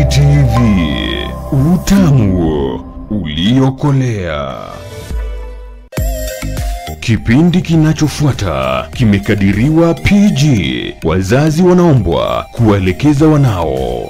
Ndizi TV, utamu uliokolea. Kipindi kinachofuata kimekadiriwa PG. Wazazi wanaombwa kuwaelekeza wanao.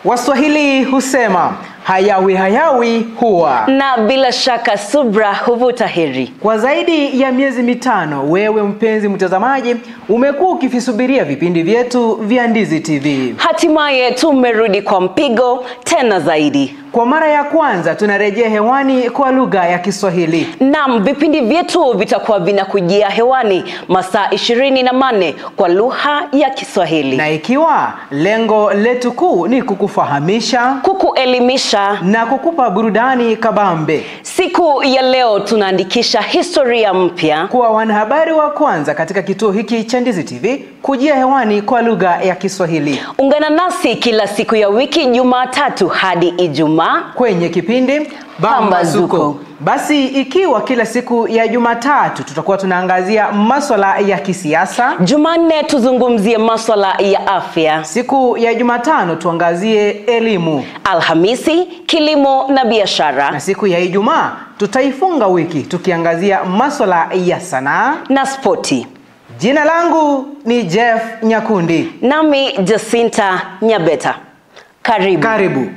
Waswahili husema hayawi huwa, na bila shaka subra huvuta heri. Kwa zaidi ya miezi mitano, wewe mpenzi mtazamaji umekuwa ukivisubiria vipindi vyetu vya Ndizi TV. Hatimaye tumerudi kwa mpigo tena zaidi. Kwa mara ya kwanza tunarejea hewani kwa lugha ya Kiswahili. Naam, vipindi vyetu vitakuwa vinakujia hewani masaa 24 kwa lugha ya Kiswahili. Na ikiwa lengo letu kuu ni kukufahamisha, kukuelimisha na kukupa burudani kabambe. Siku ya leo tunaandikisha historia mpya kuwa wanahabari wa kwanza katika kituo hiki cha Ndizi TV kujia hewani kwa lugha ya Kiswahili. Ungana nasi kila siku ya wiki Jumatatu hadi Ijumaa kwenye kipindi Pambazuko. Basi ikiwa kila siku ya Jumatatu tutakuwa tunaangazia masuala ya kisiasa, Jumanne tuzungumzie masuala ya afya, siku ya Jumatano tuangazie elimu, Alhamisi kilimo na biashara, na siku ya Ijumaa tutaifunga wiki tukiangazia masuala ya sanaa na spoti. Jina langu ni Jeff Nyakundi, nami Jacinta Nyabeta. Karibu.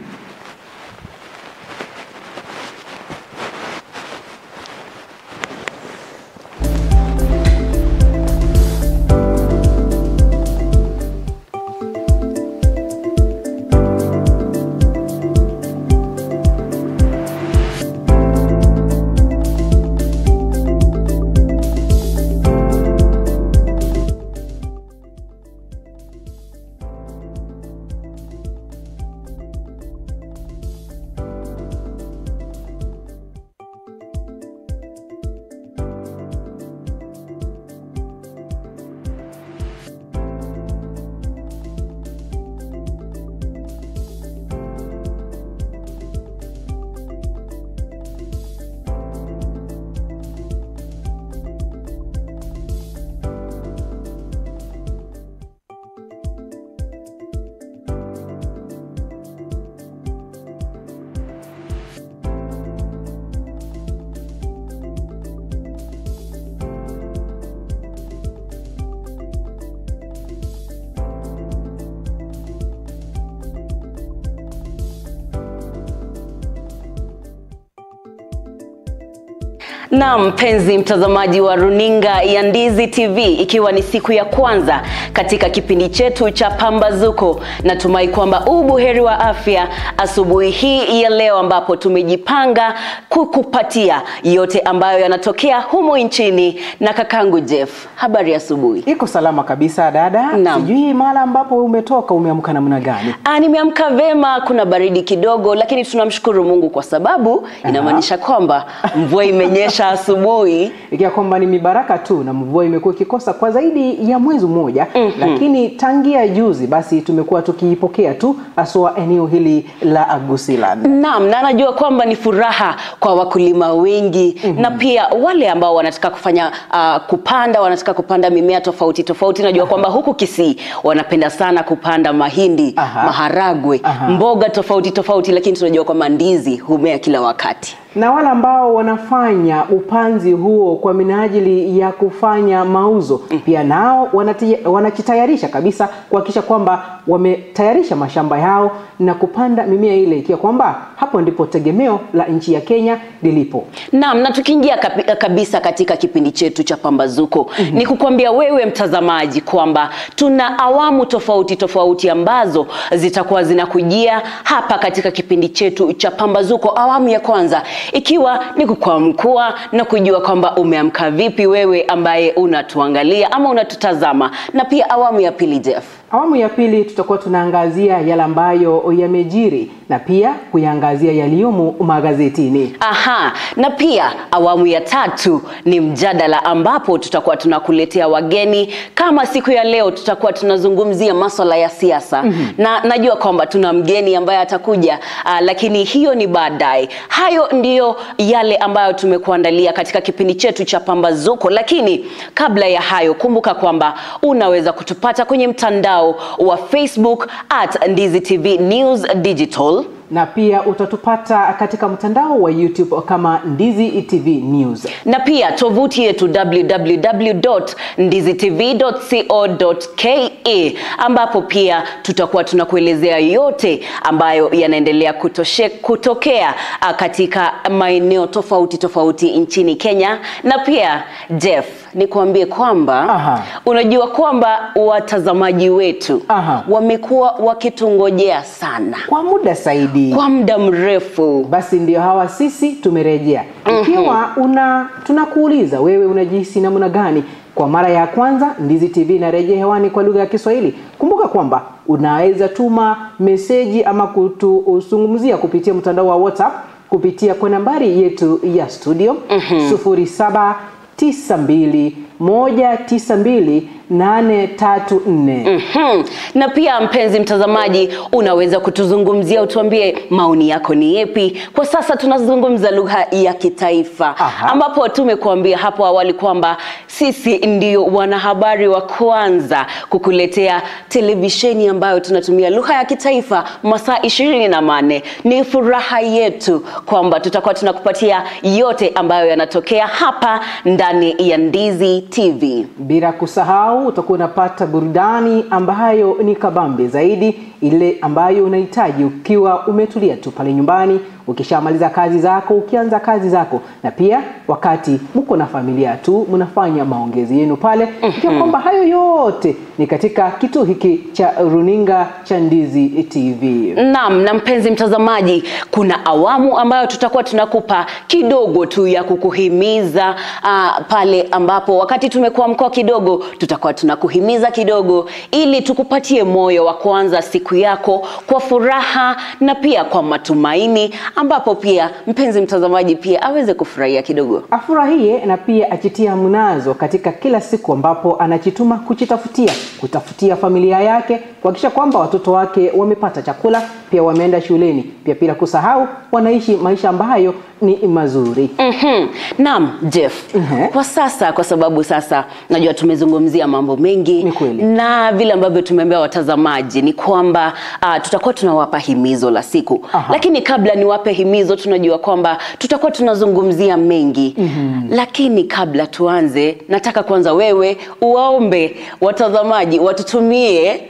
Na mpenzi mtazamaji wa runinga ya Ndizi TV, ikiwa ni siku ya kwanza katika kipindi chetu cha Pambazuko, natumai kwamba ubuheri wa afya asubuhi hii ya leo, ambapo tumejipanga kukupatia yote ambayo yanatokea humo nchini. Na kakangu Jeff, habari asubuhi? Iko salama kabisa dada. Sijui mahala ambapo umetoka umeamka namna gani? Nimeamka vema, kuna baridi kidogo, lakini tunamshukuru Mungu kwa sababu inamaanisha kwamba mvua imenyesha asubuhi. Ikiwa kwamba ni mibaraka tu, na mvua imekuwa ikikosa kwa zaidi ya mwezi mmoja, lakini tangia juzi basi tumekuwa tukiipokea tu aswa eneo hili la Agusiland. Naam, na najua kwamba ni furaha kwa wakulima wengi na pia wale ambao wanataka kufanya wanataka kupanda mimea tofauti tofauti. Najua kwamba huku Kisii wanapenda sana kupanda mahindi, maharagwe, mboga tofauti tofauti, lakini tunajua kwamba ndizi humea kila wakati. Na wale ambao wanafanya upanzi huo kwa minajili ya kufanya mauzo, pia nao wanajitayarisha kabisa kuhakikisha kwamba wametayarisha mashamba yao na kupanda mimea ile, ikiwa kwamba hapo ndipo tegemeo la nchi ya Kenya lilipo. Naam, na tukiingia kabisa katika kipindi chetu cha Pambazuko, ni kukuambia wewe mtazamaji kwamba tuna awamu tofauti tofauti ambazo zitakuwa zinakujia hapa katika kipindi chetu cha Pambazuko. Awamu ya kwanza ikiwa ni kukuamkua na kujua kwamba umeamka vipi wewe ambaye unatuangalia ama unatutazama. Na pia awamu ya pili Jeff, awamu ya pili tutakuwa tunaangazia yale ambayo yamejiri na pia kuyaangazia yaliyomo magazetini. Na pia awamu ya tatu ni mjadala, ambapo tutakuwa tunakuletea wageni. Kama siku ya leo tutakuwa tunazungumzia masuala ya siasa. Na najua kwamba tuna mgeni ambaye atakuja, lakini hiyo ni baadaye. Hayo ndiyo yale ambayo tumekuandalia katika kipindi chetu cha Pambazuko. Lakini kabla ya hayo, kumbuka kwamba unaweza kutupata kwenye mtandao wa Facebook @Ndizi TV News Digital, na pia utatupata katika mtandao wa YouTube kama Ndizi TV News, na pia tovuti yetu www.ndizitv.co.ke, ambapo pia tutakuwa tunakuelezea yote ambayo yanaendelea kutokea katika maeneo tofauti tofauti nchini Kenya. Na pia Jeff, nikuambie kwamba unajua kwamba watazamaji wetu wamekuwa wakitungojea sana kwa muda zaidi, kwa muda mrefu. Basi ndio hawa sisi tumerejea. Ikiwa tunakuuliza wewe unajihisi namna gani kwa mara ya kwanza Ndizi TV inarejea hewani kwa lugha ya Kiswahili, kumbuka kwamba unaweza tuma meseji ama kutuzungumzia kupitia mtandao wa WhatsApp kupitia kwa nambari yetu ya studio 0792192834. Na pia mpenzi mtazamaji, unaweza kutuzungumzia, utuambie maoni yako ni yepi. Kwa sasa tunazungumza lugha ya kitaifa, ambapo tumekuambia hapo awali kwamba sisi ndio wanahabari wa kwanza kukuletea televisheni ambayo tunatumia lugha ya kitaifa masaa 24. Ni furaha yetu kwamba tutakuwa tunakupatia yote ambayo yanatokea hapa ndani ya Ndizi TV. Bila kusahau utakuwa unapata burudani ambayo ni kabambe zaidi, ile ambayo unahitaji ukiwa umetulia tu pale nyumbani, ukishamaliza kazi zako, ukianza kazi zako, na pia wakati mko na familia tu mnafanya maongezi yenu pale. Ikiwa kwamba hayo yote ni katika kituo hiki cha runinga cha Ndizi TV. Naam, na mpenzi mtazamaji, kuna awamu ambayo tutakuwa tunakupa kidogo tu ya kukuhimiza pale ambapo wakati tumekuwa mkoa kidogo, tutakuwa tunakuhimiza kidogo ili tukupatie moyo wa kuanza siku yako kwa furaha na pia kwa matumaini, ambapo pia mpenzi mtazamaji pia aweze kufurahia kidogo. Afurahie na pia achitia mnazo katika kila siku ambapo anachituma kutafutia familia yake, kuhakikisha kwamba watoto wake wamepata chakula, pia wameenda shuleni, pia bila kusahau wanaishi maisha ambayo ni mazuri. Naam Jeff, kwa sasa, kwa sababu sasa najua tumezungumzia mambo mengi, na vile ambavyo tumeambia watazamaji ni kwamba tutakuwa tunawapa himizo la siku. Lakini kabla niwape himizo, tunajua kwamba tutakuwa tunazungumzia mengi. Lakini kabla tuanze, nataka kwanza wewe uwaombe watazamaji watutumie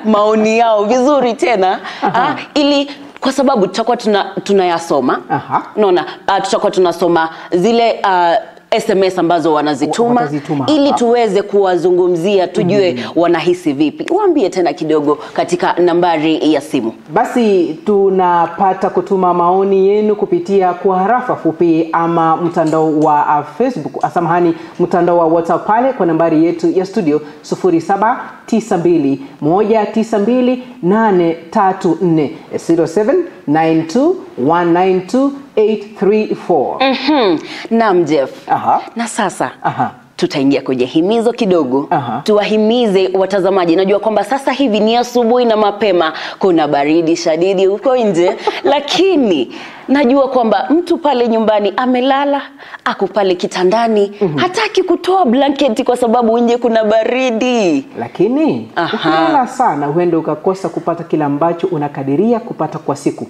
maoni yao vizuri tena ili kwa sababu tutakuwa tunayasoma. Unaona, tutakuwa tunasoma zile SMS ambazo wanazituma ili tuweze kuwazungumzia, tujue wanahisi vipi. Waambie tena kidogo katika nambari ya simu. Basi tunapata kutuma maoni yenu kupitia kwa harafa fupi ama mtandao wa Facebook, mtandao wa WhatsApp pale kwa nambari yetu ya studio 0792192834 0792192834. Naam Jeff. Na sasa tutaingia kwenye himizo kidogo. Tuwahimize watazamaji. Najua kwamba sasa hivi ni asubuhi na mapema, kuna baridi shadidi huko nje, lakini najua kwamba mtu pale nyumbani amelala, ako pale kitandani, hataki kutoa blanketi kwa sababu nje kuna baridi. Lakini ukilala sana huenda ukakosa kupata kila ambacho unakadiria kupata kwa siku.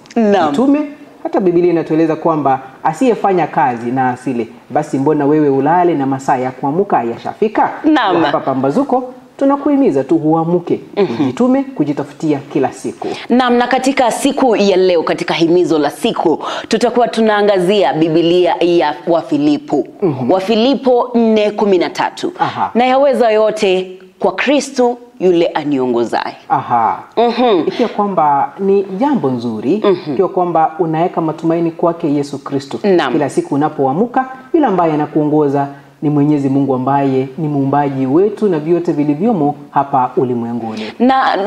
Mtume hata Biblia inatueleza kwamba asiyefanya kazi na asile, basi mbona wewe ulale na masaa ya kuamka yashafika? Hapa Pambazuko tunakuhimiza tu uamuke, ujitume kujitafutia kila siku. Na katika siku ya leo, katika himizo la siku, tutakuwa tunaangazia Biblia ya Wafilipo. Wafilipo 4:13. Na yaweza yote kwa Kristo yule aniongozaye. Ikiwa kwamba ni jambo nzuri, ikiwa kwamba unaweka matumaini kwake Yesu Kristo kila siku unapoamka, yule ambaye anakuongoza ni Mwenyezi Mungu ambaye ni muumbaji wetu na vyote vilivyomo hapa ulimwenguni.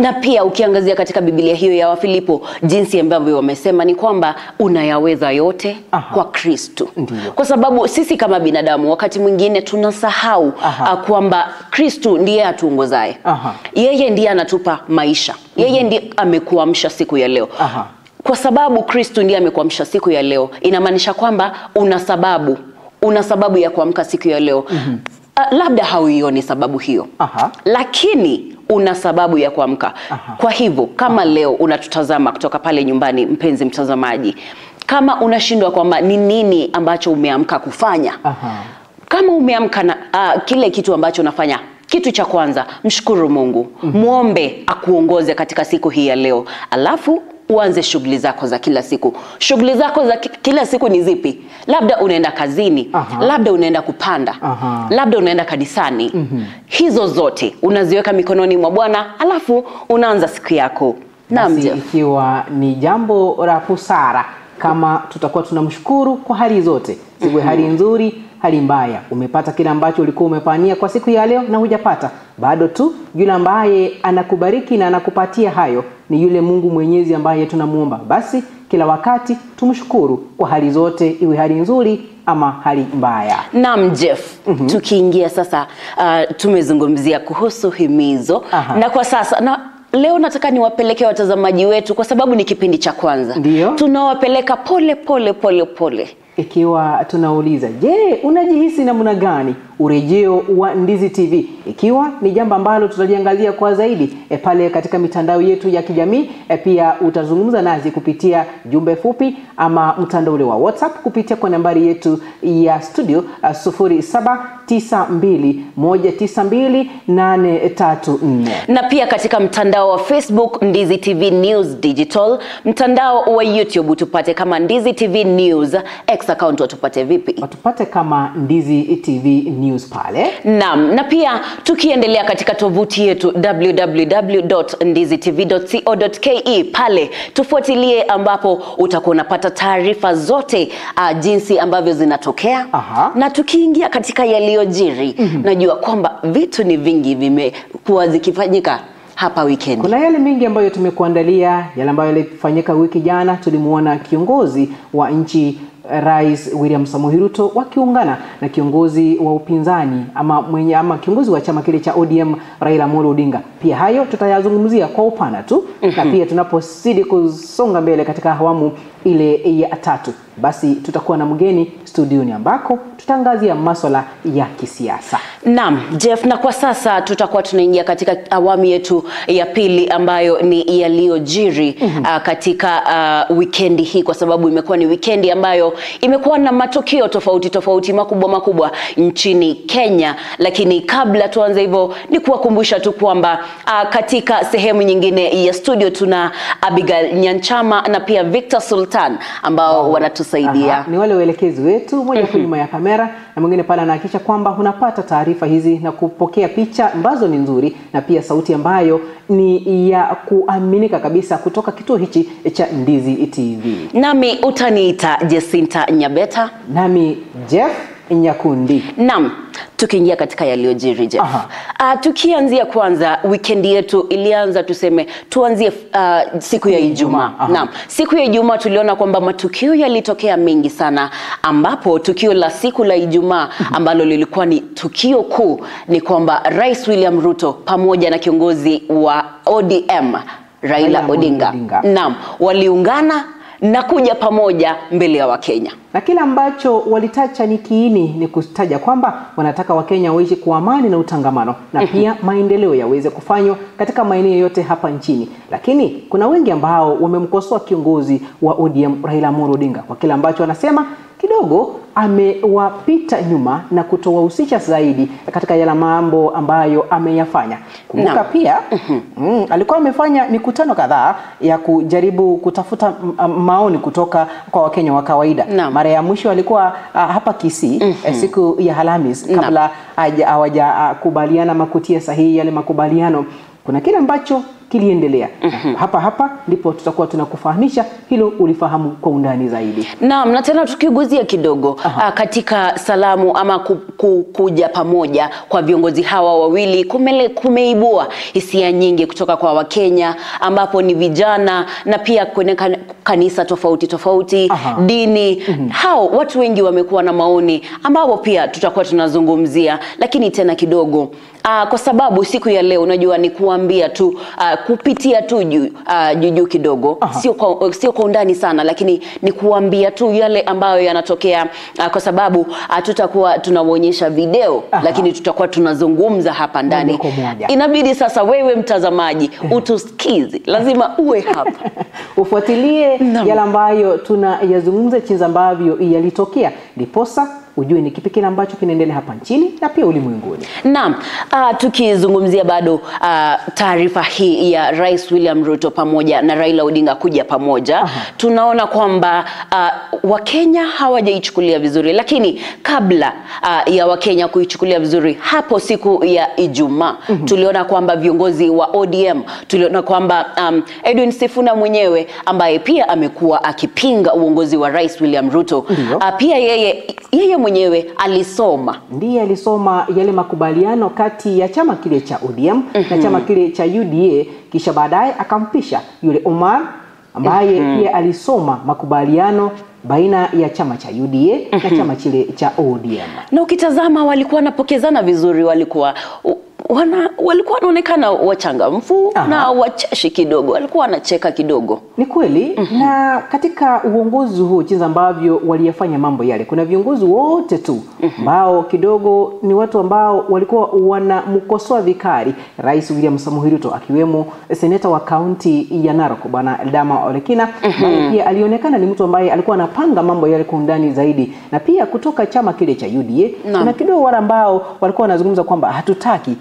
Na pia ukiangazia katika Biblia hiyo ya Wafilipo, jinsi ambavyo wamesema ni kwamba unayaweza yote kwa Kristo. Kwa sababu sisi kama binadamu wakati mwingine tunasahau kwamba Kristo ndiye atuongozaye. Yeye ndiye anatupa maisha. Yeye ndiye amekuamsha siku ya leo. Kwa sababu Kristo ndiye amekuamsha siku ya leo, inamaanisha kwamba una sababu ya kuamka siku ya leo. Labda hauioni sababu hiyo, lakini una sababu ya kuamka. Kwa hivyo kama leo unatutazama kutoka pale nyumbani, mpenzi mtazamaji, kama unashindwa kwamba ni nini ambacho umeamka kufanya, kama umeamka na kile kitu ambacho unafanya, kitu cha kwanza mshukuru Mungu, muombe akuongoze katika siku hii ya leo, alafu uanze shughuli zako za kila siku. Shughuli zako za kila siku ni zipi? Labda unaenda kazini, labda unaenda kupanda, labda unaenda kanisani. Hizo zote unaziweka mikononi mwa Bwana, alafu unaanza siku yako. Basi ikiwa ni jambo la busara kama tutakuwa tunamshukuru kwa hali zote, siwe hali nzuri, hali mbaya, umepata kile ambacho ulikuwa umepania kwa siku ya leo na hujapata, bado tu yule ambaye anakubariki na anakupatia hayo ni yule Mungu Mwenyezi ambaye tunamuomba. Basi kila wakati tumshukuru kwa hali zote, iwe hali nzuri ama hali mbaya. Naam Jeff, tukiingia sasa, tumezungumzia kuhusu himizo. Na kwa sasa leo nataka niwapeleke watazamaji wetu, kwa sababu ni kipindi cha kwanza. Tunawapeleka pole pole. Ikiwa tunauliza, je, unajihisi namna gani? Urejeo wa Ndizi TV, ikiwa ni jambo ambalo tutaliangazia kwa zaidi pale katika mitandao yetu ya kijamii. Pia utazungumza nasi kupitia jumbe fupi ama mtandao ule wa WhatsApp kupitia kwa nambari yetu ya studio 0792192834. Na pia katika mtandao wa Facebook Ndizi TV News Digital, mtandao wa YouTube tupate kama Ndizi TV News. X account watupate vipi? Watupate kama Ndizi TV News pale. Naam, na pia tukiendelea katika tovuti yetu www.ndizitv.co.ke, pale tufuatilie, ambapo utakuwa unapata taarifa zote jinsi ambavyo zinatokea. Na tukiingia katika yaliyojiri, najua kwamba vitu ni vingi vimekuwa zikifanyika hapa weekend. Kuna yale mengi ambayo tumekuandalia, yale ambayo yalifanyika wiki jana. Tulimuona kiongozi wa nchi Rais William Samoei Ruto wakiungana na kiongozi wa upinzani ama kiongozi wa chama kile cha ODM Raila Amolo Odinga. Pia hayo tutayazungumzia kwa upana tu. Na pia tunapozidi kusonga mbele katika awamu ile ya 3, basi tutakuwa na mgeni studioni ambako tutaangazia masuala ya kisiasa. Naam Jeff, na kwa sasa tutakuwa tunaingia katika awamu yetu ya pili ambayo ni yaliyojiri katika weekend hii, kwa sababu imekuwa ni weekend ambayo ambayo imekuwa na matukio tofauti makubwa nchini Kenya. Lakini kabla tuanze hivyo, ni kuwakumbusha tu kwamba katika sehemu nyingine ya studio tuna Abigail Nyanchama na pia Victor Sultan ambao wanatusaidia. Ni wale waelekezi wetu, moja kwa nyuma ya kamera na mwingine pale anahakikisha kwamba unapata taarifa hizi na kupokea picha ambazo ni nzuri na pia sauti ambayo ni ya kuaminika kabisa kutoka kituo hichi cha Ndizi TV. Nami utaniita Jacinta Nyabeta. Nami Jeff Nyakundi. Naam, tukiingia katika yaliyojiri Jeff. Tukianzia kwanza, weekend yetu ilianza, tuanzie siku ya Ijumaa. Naam, siku ya Ijumaa tuliona kwamba matukio yalitokea mengi sana, ambapo tukio la siku la Ijumaa ambalo lilikuwa ni tukio kuu ni kwamba Rais William Ruto pamoja na kiongozi wa ODM Raila Odinga. Naam, waliungana na kuja pamoja mbele ya Wakenya. Na kila ambacho walitacha ni kiini ni kutaja kwamba wanataka Wakenya waishi kwa amani na utangamano na pia maendeleo yaweze kufanywa katika maeneo yote hapa nchini. Lakini kuna wengi ambao wamemkosoa kiongozi wa ODM Raila Odinga kwa kila ambacho wanasema kidogo amewapita nyuma na kutowahusisha zaidi katika yale mambo ambayo ameyafanya. Kumbuka pia alikuwa amefanya mikutano kadhaa ya kujaribu kutafuta maoni kutoka kwa Wakenya wa kawaida. Mara ya mwisho alikuwa hapa Kisii siku ya Alhamisi kabla hawajakubaliana makutia sahihi yale makubaliano. Kuna kile ambacho kiliendelea. Hapa ndipo tutakuwa tunakufahamisha hilo ulifahamu kwa undani zaidi. Naam, na tena tukiguzia kidogo katika salamu ama kuja pamoja kwa viongozi hawa wawili kumeibua hisia nyingi kutoka kwa Wakenya, ambapo ni vijana na pia kwenye kanisa tofauti dini. Hao watu wengi wamekuwa na maoni ambao pia tutakuwa tunazungumzia, lakini tena kidogo kwa sababu siku ya leo unajua ni kuambia tu kupitia tu juu kidogo, sio kwa undani sana, lakini ni kuambia tu yale ambayo yanatokea, kwa sababu tutakuwa tunaonyesha video lakini tutakuwa tunazungumza hapa ndani. Inabidi sasa wewe mtazamaji utusikize, lazima uwe hapa ufuatilie yale ambayo tunayazungumza, jinsi ambavyo yalitokea, ndiposa ujue ni kipi kile ambacho kinaendelea hapa nchini na pia ulimwenguni. Naam, tukizungumzia bado taarifa hii ya Rais William Ruto pamoja na Raila Odinga kuja pamoja, tunaona kwamba Wakenya hawajaichukulia vizuri, lakini kabla ya Wakenya kuichukulia vizuri, hapo siku ya Ijumaa tuliona kwamba viongozi wa ODM, tuliona kwamba Edwin Sifuna mwenyewe ambaye pia amekuwa akipinga uongozi wa Rais William Ruto, pia yeye mwenyewe alisoma yale makubaliano kati ya chama kile cha ODM na chama kile cha UDA, kisha baadaye akampisha yule Omar ambaye pia alisoma makubaliano baina ya chama cha UDA na chama kile cha ODM. Na ukitazama walikuwa wanapokezana vizuri, walikuwa wanaonekana wachangamfu na wacheshi kidogo, walikuwa wanacheka kidogo. Ni kweli. Na katika uongozi huu jinsi ambavyo waliyafanya mambo yale, kuna viongozi wote tu ambao kidogo ni watu ambao walikuwa wanamkosoa vikali Rais William Samoei Ruto, akiwemo seneta wa kaunti ya Narok Bwana Eldama Olekina, ambaye pia alionekana ni mtu ambaye alikuwa anapanga mambo yale kwa undani zaidi. Na pia kutoka chama kile cha UDA na kidogo wale ambao walikuwa wanazungumza kwamba hatutaki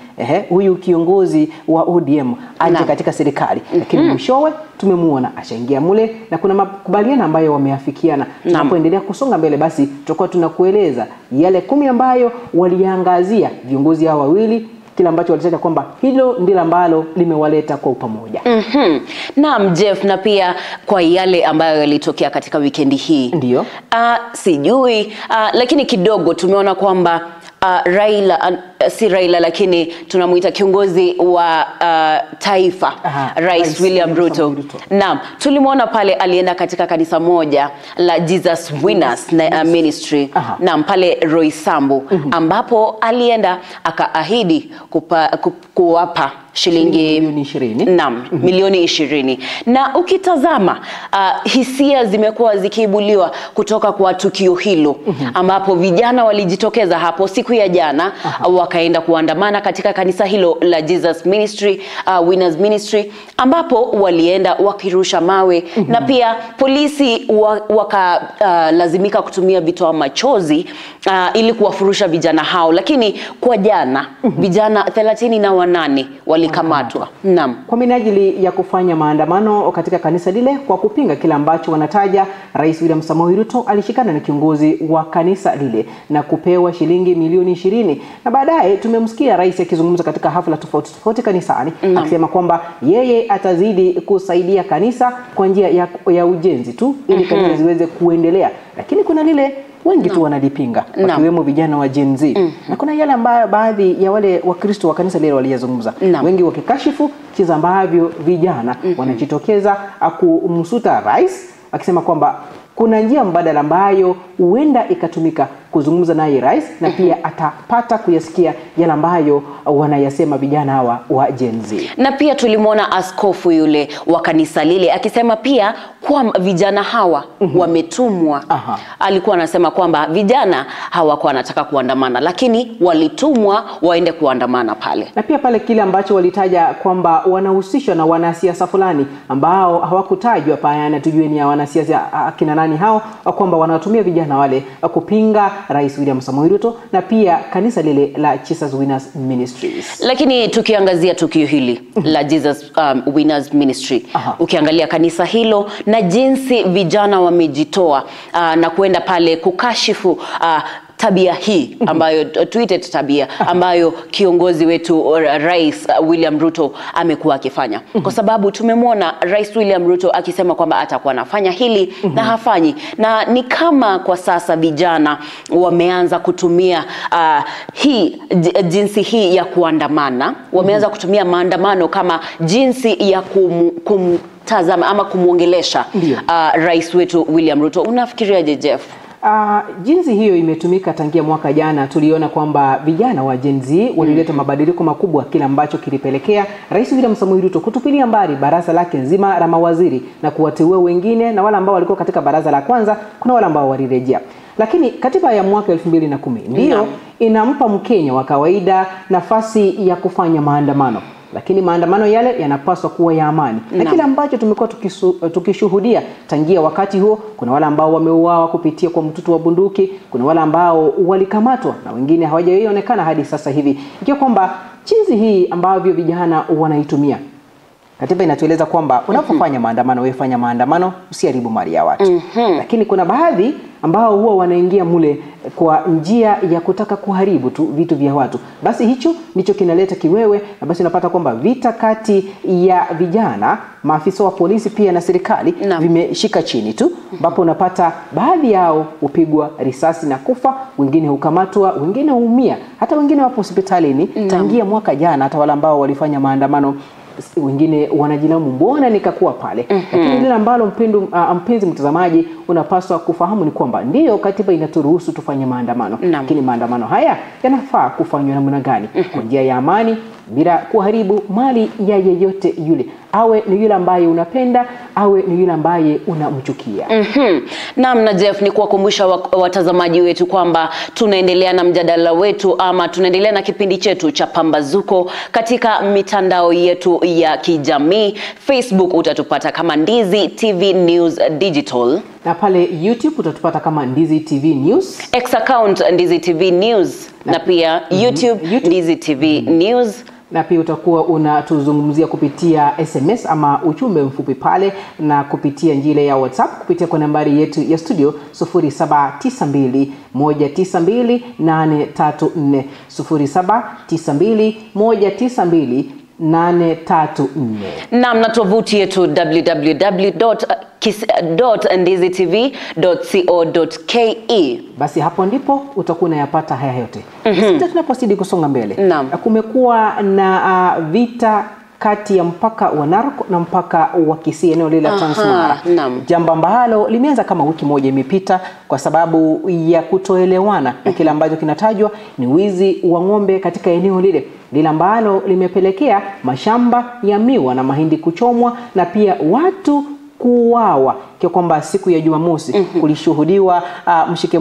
huyu kiongozi wa ODM aje katika serikali, lakini mwishowe tumemuona ashaingia mule na kuna makubaliano ambayo wameafikiana. Tunapoendelea kusonga mbele, basi tutakuwa tunakueleza yale 10 ambayo waliangazia viongozi hao wawili, kila ambacho walisema kwamba hilo ndilo ambalo limewaleta kwa pamoja. Naam Jeff, na pia kwa yale ambayo yalitokea katika weekend hii. Ndio. Sijui lakini kidogo tumeona kwamba Raila, si Raila lakini tunamuita kiongozi wa taifa, Rais William Ruto. Naam, tulimuona pale alienda katika kanisa moja la Jesus Winners Ministry. Naam, pale Roysambu, ambapo alienda akaahidi kuwapa shilingi milioni 20. Naam, milioni 20. Na ukitazama hisia zimekuwa zikiibuliwa kutoka kwa tukio hilo ambapo vijana walijitokeza hapo siku ya jana wakaenda kuandamana katika kanisa hilo la Jesus Ministry, Winners Ministry, ambapo walienda wakirusha mawe na pia polisi wakalazimika kutumia vitoa machozi ili kuwafurusha vijana hao, lakini kwa jana vijana 38 walikamatwa. Naam. Kwa minajili ya kufanya maandamano katika kanisa lile kwa kupinga kila ambacho wanataja Rais William Samoei Ruto alishikana na kiongozi wa kanisa lile na kupewa shilingi milioni 20. Na baadaye tumemsikia rais akizungumza katika hafla tofauti kanisani akisema kwamba yeye atazidi kusaidia kanisa kwa njia ya ujenzi tu ili kanisa ziweze kuendelea. Lakini kuna lile wengi tu wanalipinga wakiwemo vijana wa Gen Z. Na kuna yale ambayo baadhi ya wale Wakristo wa kanisa lile waliyazungumza. Wengi wakikashifu kiza ambavyo vijana wanajitokeza kumsuta rais akisema kwamba kuna njia mbadala ambayo huenda ikatumika kuzungumza naye rais na pia atapata kuyasikia yale ambayo wanayasema vijana hawa wa Gen Z. Na pia tulimwona askofu yule wa kanisa lile akisema pia kwa vijana hawa wametumwa. Alikuwa anasema kwamba vijana hawakuwa wanataka kuandamana lakini walitumwa waende kuandamana pale. Na pia pale kile ambacho walitaja kwamba wanahusishwa na wanasiasa fulani ambao hawakutajwa pale, tujue ni wanasiasa kina nani hao, kwamba wanatumia vijana wale kupinga Rais William Samoei Ruto na pia kanisa lile la Jesus Winners Ministries. Lakini tukiangazia tukio hili la Jesus Winners Ministry, ukiangalia kanisa hilo na jinsi vijana wamejitoa na kuenda pale kukashifu tabia hii ambayo tuite tabia ambayo kiongozi wetu Rais William Ruto amekuwa akifanya. Kwa sababu tumemwona Rais William Ruto akisema kwamba atakuwa anafanya hili na hafanyi. Na ni kama kwa sasa vijana wameanza kutumia jinsi hii ya kuandamana, wameanza kutumia maandamano kama jinsi ya kumtazama ama kumuongelesha Rais wetu William Ruto. Unafikiriaje, Jeff? Jinsi hiyo imetumika tangia mwaka jana. Tuliona kwamba vijana wa Gen Z walileta mabadiliko makubwa, kila ambacho kilipelekea Rais William Samoei Ruto kutupilia mbali baraza lake nzima la mawaziri na kuwateua wengine, na wale ambao walikuwa katika baraza la kwanza kuna wale ambao walirejea. Lakini katiba ya mwaka 2010 ndio inampa Mkenya wa kawaida nafasi ya kufanya maandamano. Lakini maandamano yale yanapaswa kuwa ya amani. Na kile ambacho tumekuwa tukishuhudia tangia wakati huo, kuna wale ambao wameuawa kupitia kwa mtutu wa bunduki, kuna wale ambao walikamatwa na wengine hawajaonekana hadi sasa hivi. Ikiwa kwamba jinsi hii ambavyo vijana wanaitumia, katiba inatueleza kwamba unapofanya maandamano, wewe fanya maandamano, usiharibu mali ya watu. Lakini kuna baadhi ambao huwa wanaingia mule kwa njia ya kutaka kuharibu tu vitu vya watu. Basi hicho ndicho kinaleta kiwewe, na basi unapata kwamba vita kati ya vijana, maafisa wa polisi pia na serikali vimeshika chini tu, ambapo unapata baadhi yao upigwa risasi na kufa, wengine hukamatwa, wengine huumia, hata wengine wapo hospitalini tangia mwaka jana. Hata wale ambao walifanya maandamano wengine wanajilaumu, mbona nikakuwa pale. Lakini lile ambalo mpenzi mtazamaji unapaswa kufahamu ni kwamba ndio katiba inaturuhusu tufanye maandamano, lakini maandamano haya yanafaa kufanywa namna gani? Kwa njia ya amani, bila kuharibu mali ya yeyote yule, awe ni yule ambaye unapenda, awe ni yule ambaye unamchukia. Naam, na Jeff, ni kuwakumbusha watazamaji wetu kwamba tunaendelea na mjadala wetu ama tunaendelea na kipindi chetu cha Pambazuko katika mitandao yetu ya kijamii. Facebook utatupata kama Ndizi TV News Digital. Na pale YouTube utatupata kama Ndizi TV News. X account Ndizi TV News. Na pia YouTube Ndizi TV News. Na pia utakuwa unatuzungumzia kupitia SMS ama ujumbe mfupi pale, na kupitia njia ya WhatsApp kupitia kwa nambari yetu ya studio 0792192834 0792192834. Naam, na tovuti yetu www.ndizitv.co.ke. Basi hapo ndipo utakuwa unayapata haya yote. Sasa tunapozidi kusonga mbele, kumekuwa na vita kati ya mpaka wa Narok na mpaka wa Kisii, eneo lile la Transmara. Jambo ambalo limeanza kama wiki moja imepita kwa sababu ya kutoelewana na kile ambacho kinatajwa ni wizi wa ng'ombe katika eneo lile ambalo limepelekea mashamba ya miwa na mahindi kuchomwa na pia watu kuuawa. Kwa kwamba siku ya Jumamosi kulishuhudiwa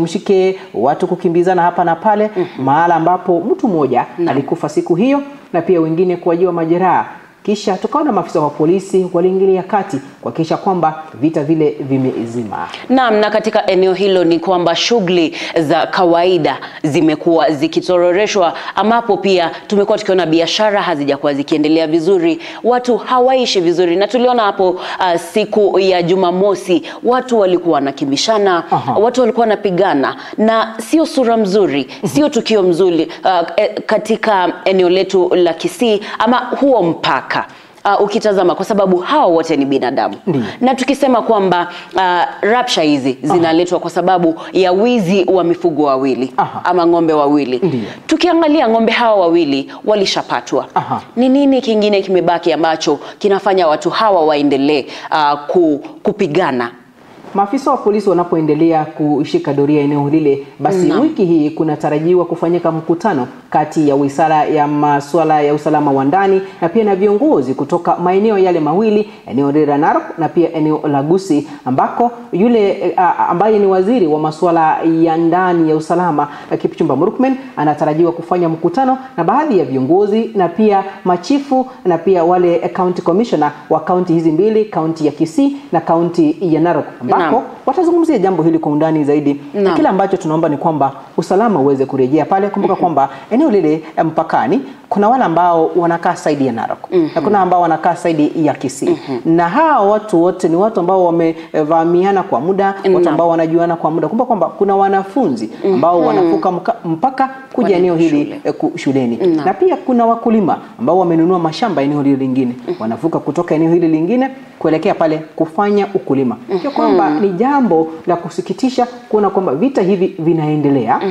mshike watu kukimbizana hapa na pale, mahala ambapo mtu mmoja alikufa siku hiyo na pia wengine kuwajiwa majeraha. Kisha tukaona maafisa wa polisi waliingilia kati kuhakikisha kwamba vita vile vimezima. Naam, na katika eneo hilo ni kwamba shughuli za kawaida zimekuwa zikitororeshwa, ambapo pia tumekuwa tukiona biashara hazijakuwa zikiendelea vizuri, watu hawaishi vizuri, na tuliona hapo siku ya Jumamosi watu walikuwa wanakimbishana, watu walikuwa wanapigana, na sio sura mzuri, sio tukio mzuri katika eneo letu la Kisii ama huo mpaka. Ukitazama kwa sababu hao wote ni binadamu. Na tukisema kwamba rapsha hizi zinaletwa kwa sababu ya wizi wa mifugo wawili ama ng'ombe wawili. Tukiangalia ng'ombe hawa wawili walishapatwa. Ni nini kingine kimebaki ambacho kinafanya watu hawa waendelee kupigana? Maafisa wa polisi wanapoendelea kushika doria eneo lile, basi wiki hii kunatarajiwa kufanyika mkutano kati ya Wizara ya Masuala ya Usalama wa Ndani na pia na viongozi kutoka maeneo yale mawili, eneo la Narok na pia eneo la Gusii, ambako yule ambaye ni waziri wa masuala ya ndani ya usalama Kipchumba Murkomen anatarajiwa kufanya mkutano na baadhi ya viongozi na pia machifu na pia wale county commissioner wa county hizi mbili, county ya Kisii na county ya Narok, watazungumzia jambo hili kwa undani zaidi. Kila ambacho tunaomba ni kwamba usalama uweze kurejea pale. Kumbuka kwamba eneo lile mpakani kuna wale ambao wanakaa side ya Narok na kuna ambao wanakaa side ya Kisii. Na hao watu wote ni watu ambao wamevamiana kwa muda, watu ambao wanajuana kwa muda. Kumbuka kwamba kuna wanafunzi ambao wanavuka mpaka kuja eneo hili shuleni. Na pia kuna wakulima ambao wamenunua mashamba eneo hili lingine, wanavuka kutoka eneo hili lingine kuelekea pale kufanya ukulima. Kwa kwamba ni jambo la kusikitisha kuona kwamba vita hivi vinaendelea.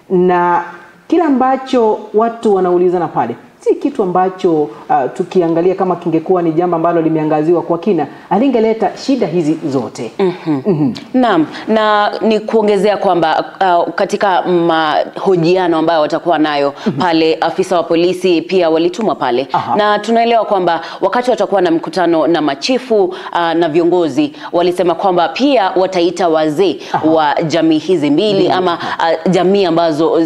Na kila ambacho watu wanaulizana pale si kitu ambacho tukiangalia kama kingekuwa ni jambo ambalo limeangaziwa kwa kina, alingeleta shida hizi zote. Naam, na ni kuongezea kwamba katika mahojiano ambayo watakuwa nayo pale, afisa wa polisi pia walitumwa pale. Na tunaelewa kwamba wakati watakuwa na mkutano na machifu na viongozi, walisema kwamba pia wataita wazee wa jamii hizi mbili ama jamii ambazo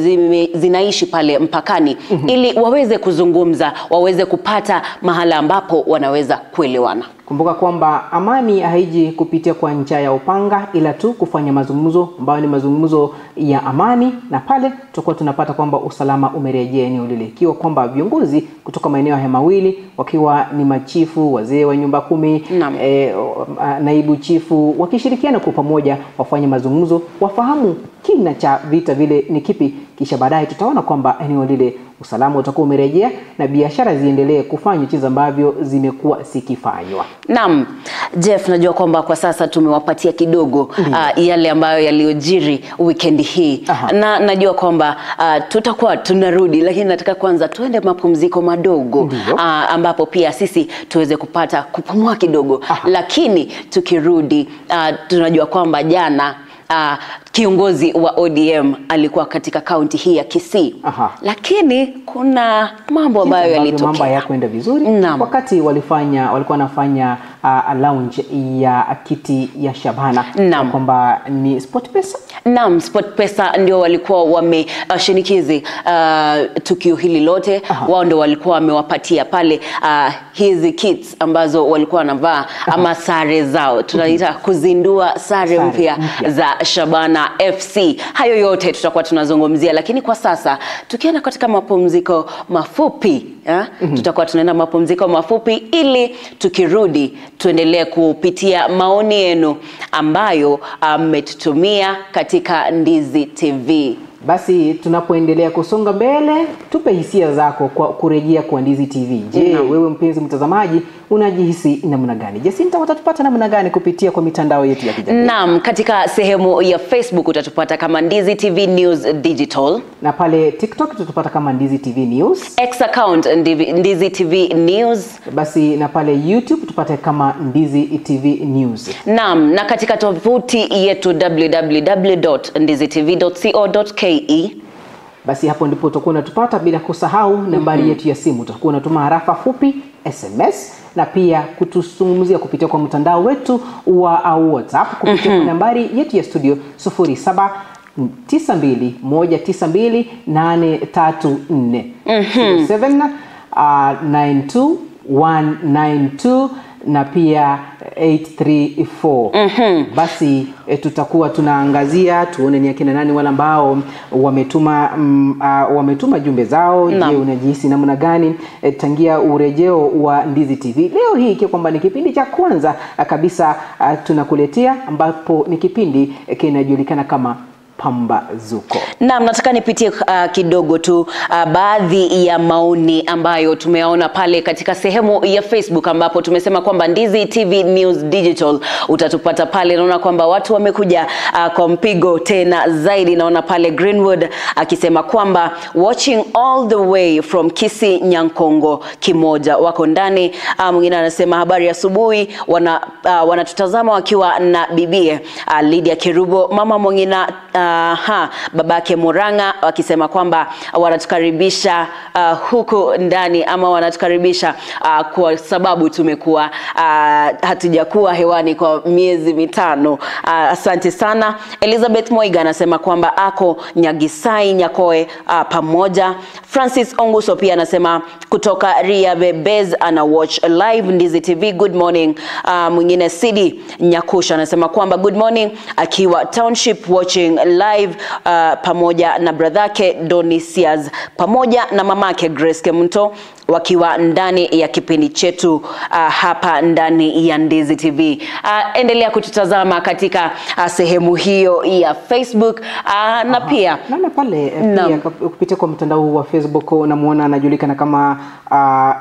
zinaishi pale mpakani ili waweze kuzungumza, waweze kupata mahala ambapo wanaweza kuelewana. Kumbuka kwamba amani haiji kupitia kwa njia ya upanga, ila tu kufanya mazungumzo ambayo ni mazungumzo ya amani, na pale tutakuwa tunapata kwamba usalama umerejea eneo lile. Ikiwa kwamba viongozi kutoka maeneo haya mawili, wakiwa ni machifu, wazee wa nyumba 10, naibu chifu, wakishirikiana kwa pamoja wafanye mazungumzo, wafahamu kina cha vita vile ni kipi, kisha baadaye tutaona kwamba eneo lile usalama utakuwa umerejea na biashara ziendelee kufanywa jinsi ambavyo zimekuwa zikifanywa. Naam, Jeff, najua kwamba kwa sasa tumewapatia kidogo yale ambayo yaliojiri weekend hii. Na najua kwamba tutakuwa tunarudi, lakini nataka kwanza tuende mapumziko madogo ambapo pia sisi tuweze kupata kupumua kidogo. Lakini tukirudi tunajua kwamba jana kiongozi wa ODM alikuwa katika kaunti hii ya Kisii. Lakini kuna mambo ambayo yalitokea. Mambo hayakwenda vizuri. Wakati walikuwa wanafanya launch ya kiti ya Shabana, kwamba ni SportPesa. Naam, SportPesa ndio walikuwa wameshinikizi tukio hili lote. Wao ndio walikuwa wamewapatia pale hizi kits ambazo walikuwa wanavaa ama sare zao. Tunaita kuzindua sare mpya za Shabana FC. Hayo yote tutakuwa tunazungumzia, lakini kwa sasa tukienda katika mapumziko mafupi, tutakuwa tunaenda mapumziko mafupi ili tukirudi tuendelee kupitia maoni yenu ambayo mmetutumia katika Ndizi TV. Basi tunapoendelea kusonga mbele, tupe hisia zako kwa kurejea kwa Ndizi TV. Je, wewe mpenzi mtazamaji unajihisi namna gani? Jacinta, utatupata namna gani kupitia kwa mitandao yetu ya kijamii? Naam, katika sehemu ya Facebook utatupata kama Ndizi TV News Digital. Na pale TikTok tutapata kama Ndizi TV News. X account Ndizi TV News. Basi na pale YouTube tupate kama Ndizi TV News. Naam, na katika tovuti yetu www.ndizitv.co.ke. Basi hapo ndipo utakuwa unatupata, bila kusahau nambari yetu ya simu. Utakuwa unatuma harafa fupi SMS na pia kutuzungumzia kupitia kwa mtandao wetu wa WhatsApp kupitia kwa nambari yetu ya studio 0792192834 792192192 na pia 834. Basi tutakuwa tunaangazia tuone ni akina nani wale ambao wametuma jumbe zao. Je, unajihisi namna gani tangia urejeo wa Ndizi TV leo hii, ikiwa kwamba ni kipindi cha kwanza kabisa tunakuletea, ambapo ni kipindi kinajulikana kama Pambazuko. Naam, nataka nipitie kidogo tu baadhi ya maoni ambayo tumeona pale katika sehemu ya Facebook, ambapo tumesema kwamba Ndizi TV News Digital utatupata pale. Naona kwamba watu wamekuja kwa mpigo tena zaidi. Naona pale Greenwood akisema kwamba watching all the way from Kisii Nyankongo kimoja wako ndani. Mwingine anasema habari ya asubuhi, wanatutazama wakiwa na bibie Lydia Kirubo, mama Mwingina babake Muranga, wakisema kwamba wanatukaribisha huku ndani, ama wanatukaribisha kwa sababu tumekuwa hatujakuwa hewani kwa miezi 5. Asante sana. Elizabeth Moiga anasema kwamba ako Nyagisai Nyakoe pamoja. Francis Onguso pia anasema kutoka Ria Bebez ana watch live Ndizi TV, good morning. Mwingine Sidi Nyakusha anasema kwamba good morning akiwa Township watching live pamoja na bradhake Donisias pamoja na mamake Grace Kemunto wakiwa ndani ya kipindi chetu hapa ndani ya Ndizi TV. Endelea kututazama katika sehemu hiyo ya Facebook na pia naona pale pia kupitia kwa mtandao wa Facebook namuona anajulikana kama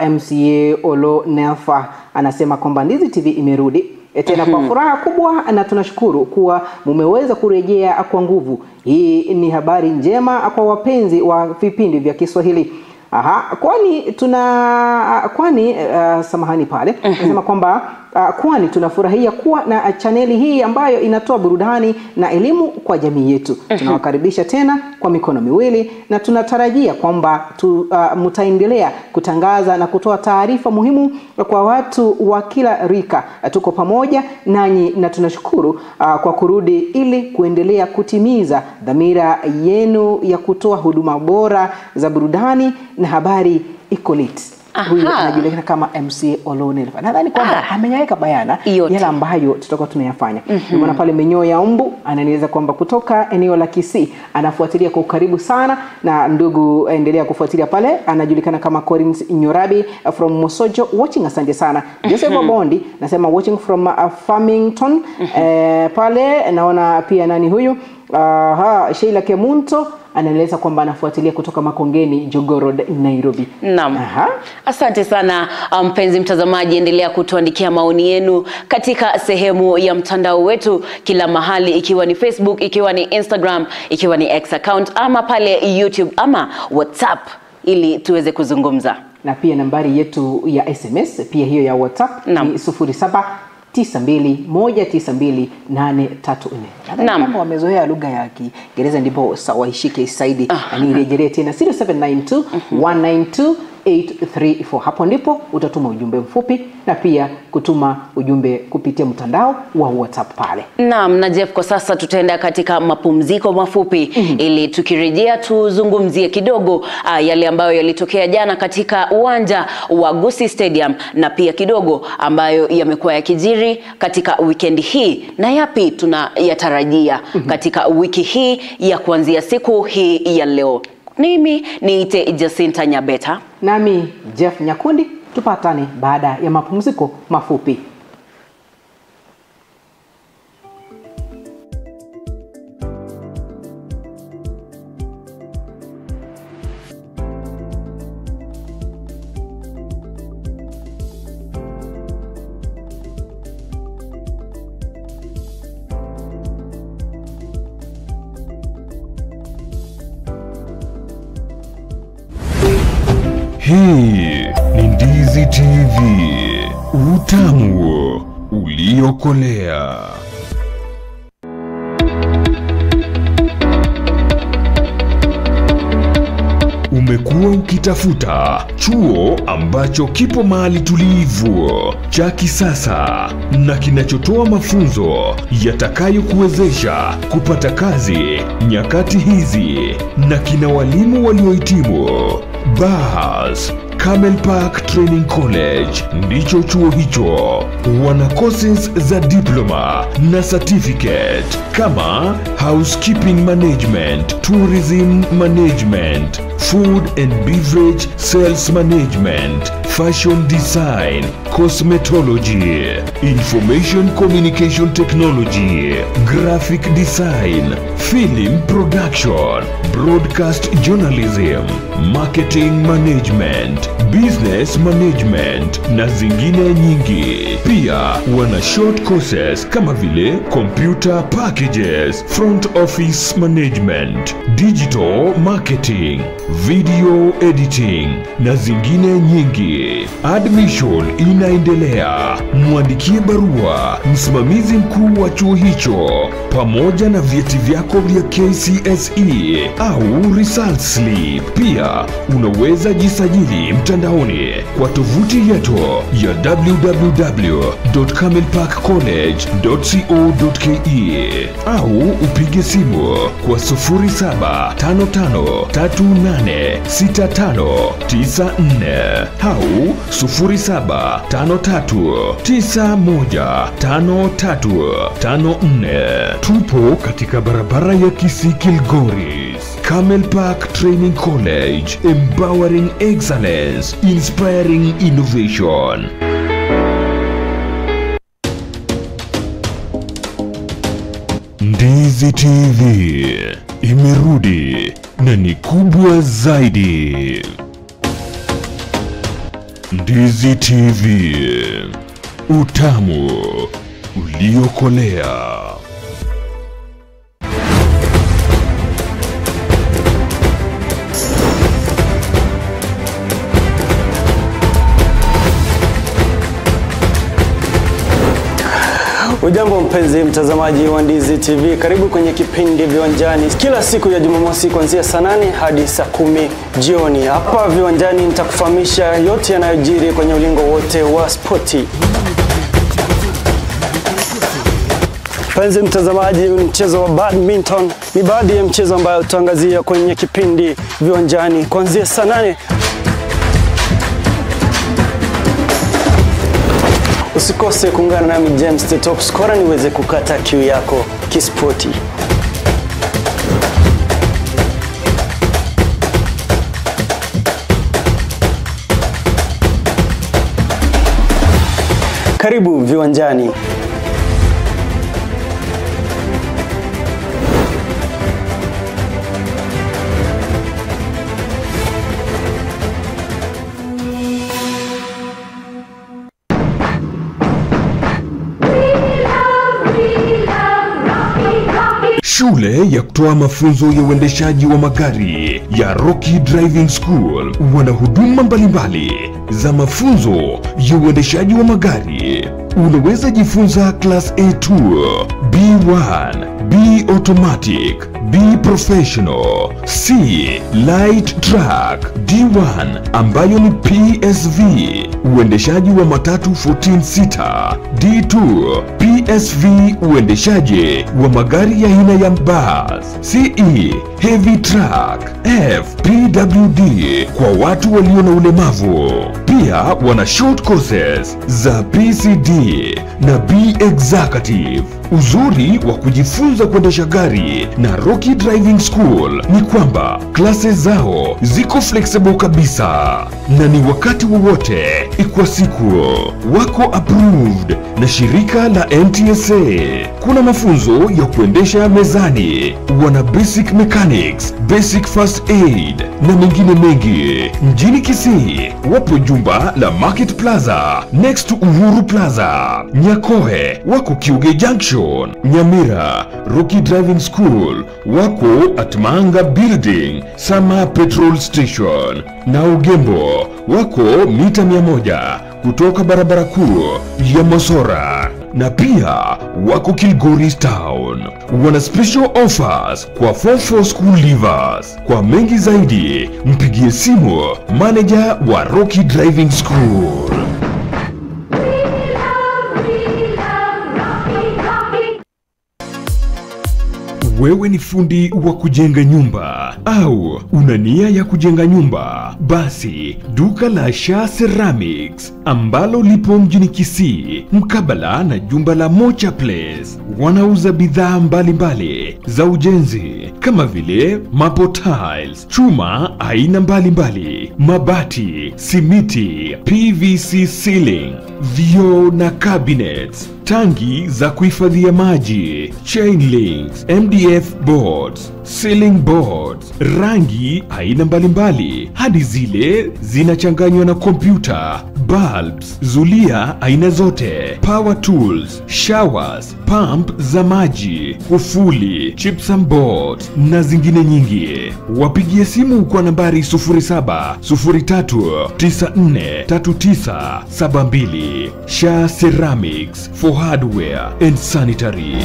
MCA Olo Nelfa, anasema kwamba Ndizi TV imerudi tena kwa furaha kubwa, na tunashukuru kuwa mumeweza kurejea kwa nguvu. Hii ni habari njema kwa wapenzi wa vipindi vya Kiswahili. Samahani pale. Nasema kwamba kwani tunafurahia kuwa na chaneli hii ambayo inatoa burudani na elimu kwa jamii yetu. Tunawakaribisha tena kwa mikono miwili, na tunatarajia kwamba mtaendelea kutangaza na kutoa taarifa muhimu kwa watu wa kila rika. Tuko pamoja nanyi na tunashukuru kwa kurudi ili kuendelea kutimiza dhamira yenu ya kutoa huduma bora za burudani na habari ikolit. Huyu anajulikana kama MC Olonel. Nadhani kwamba amenyaweka bayana yale ambayo tutakuwa tunayafanya. Nimeona pale Menyo ya Umbu ananieleza kwamba kutoka eneo la Kisii anafuatilia kwa ukaribu sana, na ndugu endelea kufuatilia pale. Anajulikana kama Collins Nyorabi from Mosojo watching, asante sana. Joseph Bondi nasema watching from Farmington. Pale naona pia nani huyu Sheila Kemunto anaeleza kwamba anafuatilia kutoka Makongeni Jogoo Road Nairobi. Naam. Asante sana mpenzi mtazamaji, endelea kutuandikia maoni yenu katika sehemu ya mtandao wetu kila mahali, ikiwa ni Facebook, ikiwa ni Instagram, ikiwa ni X account, ama pale YouTube ama WhatsApp, ili tuweze kuzungumza. Na pia nambari yetu ya SMS pia hiyo ya WhatsApp ni 0792192834. Naam. Kama wamezoea lugha ya Kiingereza ndipo waishike zaidi. Nirejelee tena 0792192834. Hapo ndipo utatuma ujumbe mfupi na pia kutuma ujumbe kupitia mtandao wa WhatsApp pale. Naam, na Jeff, kwa sasa tutaenda katika mapumziko mafupi ili tukirejea tuzungumzie kidogo yale ambayo yalitokea jana katika uwanja wa Gusii Stadium, na pia kidogo ambayo yamekuwa yakijiri katika weekend hii na yapi tunayatarajia katika wiki hii ya kuanzia siku hii ya leo. Mimi niite Jacinta Nyabeta. Nami Jeff Nyakundi. Tupatane baada ya mapumziko mafupi. Hii ni Ndizi TV, utamu uliokolea. Umekuwa ukitafuta chuo ambacho kipo mahali tulivu, cha kisasa na kinachotoa mafunzo yatakayokuwezesha kupata kazi nyakati hizi, na kina walimu waliohitimu. Bas Camel Park Training College ndicho chuo hicho. Wana courses za diploma na certificate kama housekeeping management, tourism management, food and beverage sales management, fashion design, cosmetology, information communication technology, graphic design, film production, broadcast journalism, marketing management, business management na zingine nyingi. Pia wana short courses kama vile computer packages, front office management, digital marketing, video editing na zingine nyingi. Admission inaendelea. Mwandikie barua msimamizi mkuu wa chuo hicho pamoja na vyeti vyako vya KCSE au result slip. Pia unaweza jisajili mtandaoni kwa tovuti yetu ya www.camelparkcollege.co.ke au upige simu kwa 0755386594 au 0753915354. Tupo katika barabara ya Kisii Kilgoris. Camel Park Training College, empowering excellence, inspiring innovation. Ndizi TV imerudi na ni kubwa zaidi. Ndizi TV, utamu uliokolea. Ujambo mpenzi mtazamaji wa Ndizi TV, karibu kwenye kipindi Viwanjani kila siku ya Jumamosi kuanzia saa 8 hadi saa 10 jioni. Hapa Viwanjani nitakufahamisha yote yanayojiri kwenye ulingo wote wa spoti. Mpenzi mtazamaji, mchezo wa badminton ni baadhi ya mchezo ambayo tutaangazia kwenye kipindi Viwanjani kuanzia saa 8. Usikose kuungana nami James the Top Scorer niweze kukata kiu yako kispoti. Karibu Viwanjani. Shule ya kutoa mafunzo ya uendeshaji wa magari ya Rocky Driving School wana huduma mbalimbali za mafunzo ya uendeshaji wa magari. Unaweza jifunza class A2, B1, B automatic, B professional, C light truck, D1 ambayo ni PSV, uendeshaji wa matatu 14 sita, D2 PSV, uendeshaji wa magari ya aina ya bus, CE heavy truck, F PWD kwa watu walio na ulemavu. Pia wana short courses za PCD na B executive. Uzuri wa kujifunza kuendesha gari na Rocky Driving School ni kwamba klase zao ziko flexible kabisa na ni wakati wowote kwa siku. Wako approved na shirika la NTSA. Kuna mafunzo ya kuendesha mezani, wana basic mechanics, basic first aid na mengine mengi. Mjini Kisii wapo jumba la Market Plaza next to Uhuru Plaza. Nyakoe wako Kiuge Junction. Nyamira Rocky Driving School wako at Manga Building Sama Petrol Station, na Ugembo wako mita 100 kutoka barabara kuu ya Mosora, na pia wako Kilgoris Town. Wana special offers kwa form 4 school leavers. Kwa mengi zaidi, mpigie simu manager wa Rocky Driving School. Wewe ni fundi wa kujenga nyumba au una nia ya kujenga nyumba? Basi duka la Shah Ceramics ambalo lipo mjini Kisii mkabala na jumba la Mocha Place wanauza bidhaa mbalimbali za ujenzi kama vile mapo tiles, chuma aina mbalimbali, mabati, simiti, PVC ceiling, vioo na cabinets, tangi za kuhifadhia maji, chain links, MDF boards, ceiling boards, rangi aina mbalimbali hadi zile zinachanganywa na kompyuta, bulbs, zulia aina zote, power tools, showers, pump za maji, kufuli, gypsum boards na zingine nyingi. Wapigie simu kwa nambari 0703943972. Shah Ceramics for hardware and sanitary.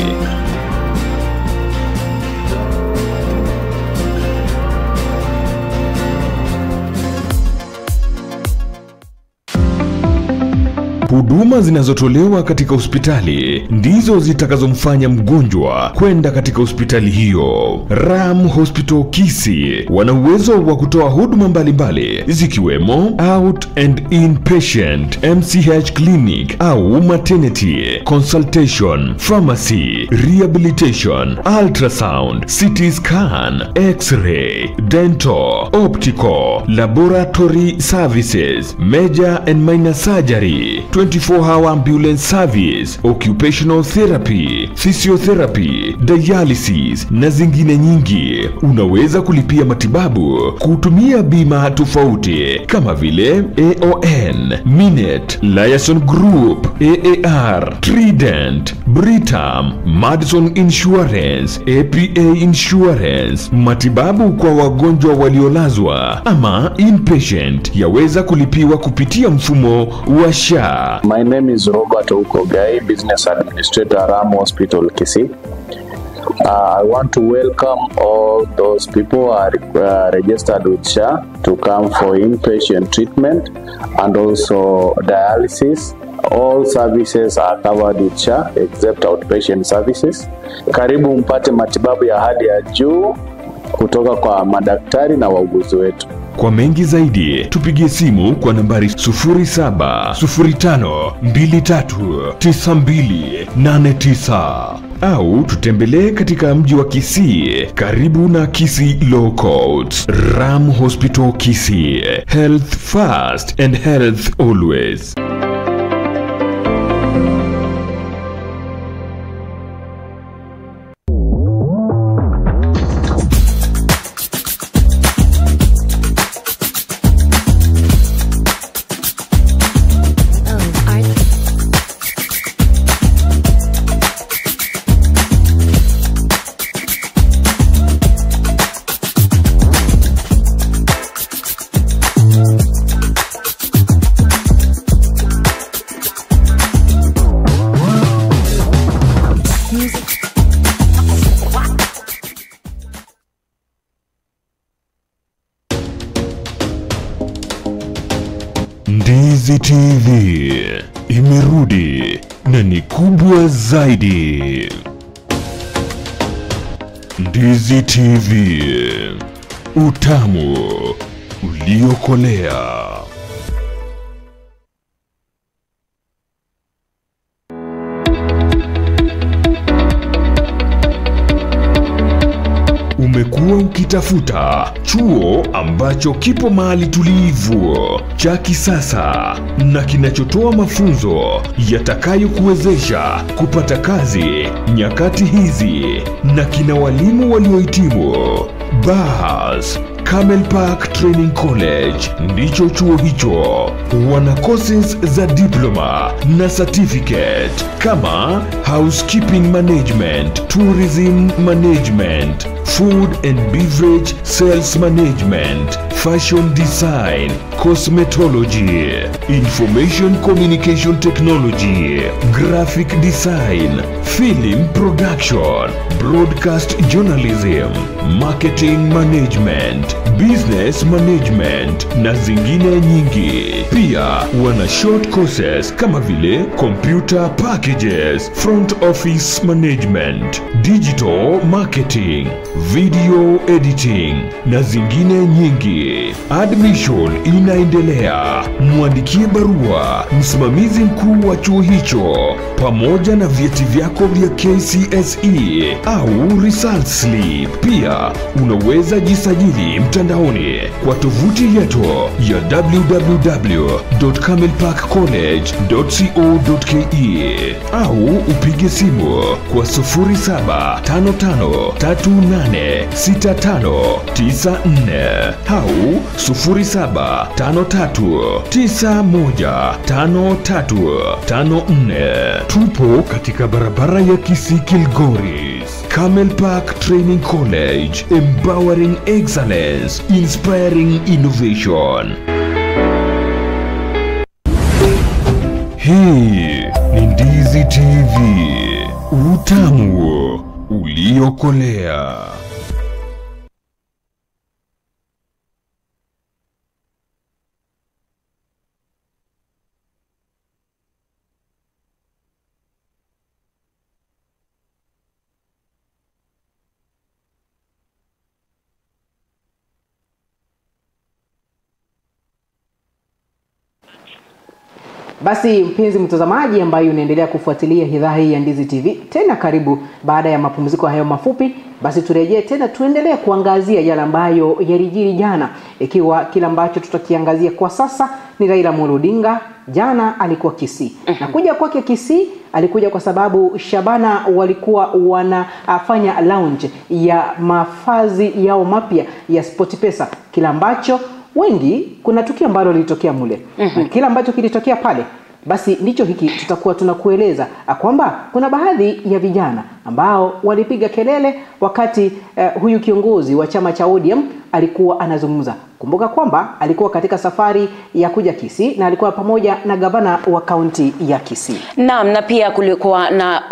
Huduma zinazotolewa katika hospitali ndizo zitakazomfanya mgonjwa kwenda katika hospitali hiyo. Ram Hospital Kisii wana uwezo wa kutoa huduma mbalimbali zikiwemo out and inpatient, MCH clinic au maternity, consultation, pharmacy, rehabilitation, ultrasound, CT scan, x-ray, dental, optical, laboratory services, major and minor surgery, 24-hour ambulance service, occupational therapy, physiotherapy, dialysis na zingine nyingi. Unaweza kulipia matibabu kutumia bima tofauti kama vile AON, Minet, Liaison Group, AAR, Trident, Britam, Madison Insurance, APA Insurance. Matibabu kwa wagonjwa waliolazwa ama inpatient yaweza kulipiwa kupitia mfumo wa Shah. My name is Robert Ukogai, Business Administrator, Ram Hospital Kisii. I want to welcome all those people who are registered with Shah to come for inpatient treatment and also dialysis. All services are covered with Shah except outpatient services. Karibu mpate matibabu ya hali ya juu kutoka kwa madaktari na wauguzi wetu. Kwa mengi zaidi, tupigie simu kwa nambari 0705239289 au tutembelee katika mji wa Kisii karibu na Kisii Law Courts. Ram Hospital Kisii, health first and health always. Ndizi TV imerudi na ni kubwa zaidi. Ndizi TV, utamu uliokolea. Umekuwa ukitafuta chuo ambacho kipo mahali tulivu, cha kisasa na kinachotoa mafunzo yatakayokuwezesha kupata kazi nyakati hizi, na kina walimu waliohitimu. Bas Camel Park Training College ndicho chuo hicho. Wana courses za diploma na certificate kama housekeeping management, tourism management, food and beverage sales management, fashion design, cosmetology, information communication technology, graphic design, film production, broadcast journalism, marketing management, business management na zingine nyingi. Pia wana short courses kama vile computer packages, front office management, digital marketing, video editing na zingine nyingi. Admission inaendelea. Mwandikie barua msimamizi mkuu wa chuo hicho pamoja na vyeti vyako vya KCSE au result slip. Pia unaweza jisajili mtandaoni kwa tovuti yetu ya www.camelparkcollege.co.ke au upige simu kwa 0755386594 au 0753915354. Tupo katika barabara ya Kisii Kilgoris. Camel Park Training College, empowering excellence, inspiring innovation. Hii ni Ndizi TV, utamu uliokolea. Basi mpenzi mtazamaji ambaye unaendelea kufuatilia idhaa hii ya Ndizi TV, tena karibu baada ya mapumziko hayo mafupi. Basi turejee tena tuendelee kuangazia yale ambayo yalijiri jana, ikiwa kila ambacho tutakiangazia kwa sasa ni Raila Amolo Odinga. Jana alikuwa Kisii. Na kuja kwake Kisii alikuja kwa sababu Shabana walikuwa wanafanya launch ya mavazi yao mapya ya SportPesa. Kila ambacho wengi, kuna tukio ambalo lilitokea mule. Kila ambacho kilitokea pale, basi ndicho hiki tutakuwa tunakueleza kwamba kuna baadhi ya vijana ambao walipiga kelele wakati huyu kiongozi wa chama cha ODM alikuwa anazungumza. Kumbuka kwamba alikuwa katika safari ya kuja Kisii na alikuwa pamoja na gavana wa kaunti ya Kisii. Naam, na pia kulikuwa na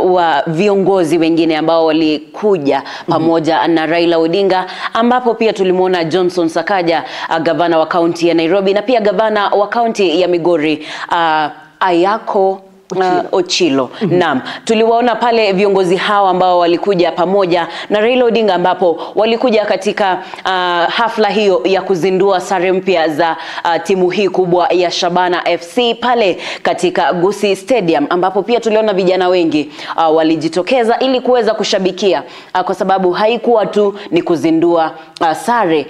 viongozi wengine ambao walikuja pamoja na Raila Odinga, ambapo pia tulimuona Johnson Sakaja, gavana wa kaunti ya Nairobi, na pia gavana wa kaunti ya Migori, Ayako Ochilo. Naam, tuliwaona pale viongozi hawa ambao walikuja pamoja na Raila Odinga, ambapo walikuja katika hafla hiyo ya kuzindua sare mpya za timu hii kubwa ya Shabana FC pale katika Gusii Stadium, ambapo pia tuliona vijana wengi walijitokeza ili kuweza kushabikia, kwa sababu haikuwa tu ni kuzindua sare.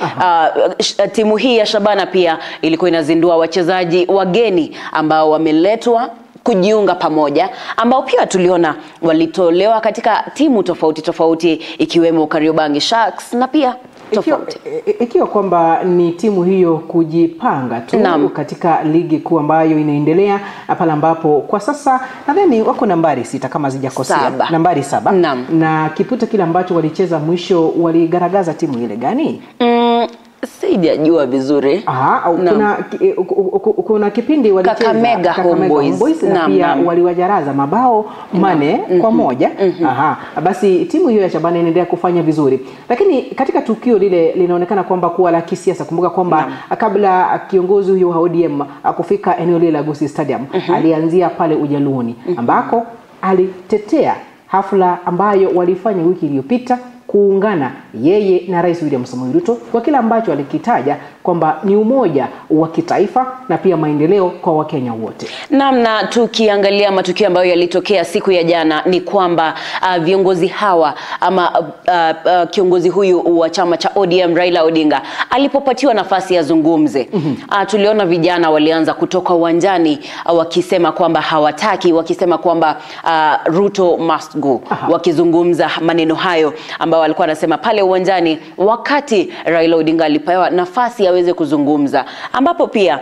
Timu hii ya Shabana pia ilikuwa inazindua wachezaji wageni ambao wameletwa kujiunga pamoja, ambao pia tuliona walitolewa katika timu tofauti tofauti, ikiwemo Kariobangi Sharks na pia tofauti. Ikiwa kwamba ni timu hiyo kujipanga tu katika ligi kuu ambayo inaendelea pale, ambapo kwa sasa nadhani wako nambari 6 kama sijakosea, nambari 7. Na kiputa kile ambacho walicheza mwisho waligaragaza timu ile gani? Sijajua vizuri. Kuna kipindi walicheza Kakamega Homeboys na pia waliwajaraza mabao 4-1. Basi timu hiyo ya Shabana inaendelea kufanya vizuri, lakini katika tukio lile linaonekana kwamba kuwa la kisiasa. Kumbuka kwamba kabla kiongozi huyo wa ODM kufika eneo lile la Gusii Stadium, alianzia pale Ujaluoni ambako alitetea hafla ambayo walifanya wiki iliyopita kuungana yeye na Rais William Samoei Ruto kwa kila ambacho alikitaja kwamba ni umoja wa kitaifa na pia maendeleo kwa Wakenya wote. Naam, na tukiangalia matukio ambayo yalitokea siku ya jana ni kwamba viongozi hawa ama kiongozi huyu wa chama cha ODM Raila Odinga alipopatiwa nafasi ya zungumze, tuliona vijana walianza kutoka uwanjani wakisema kwamba hawataki, wakisema kwamba Ruto must go, wakizungumza maneno hayo ambao walikuwa wanasema pale uwanjani wakati Raila Odinga alipewa nafasi ya aweze kuzungumza, ambapo pia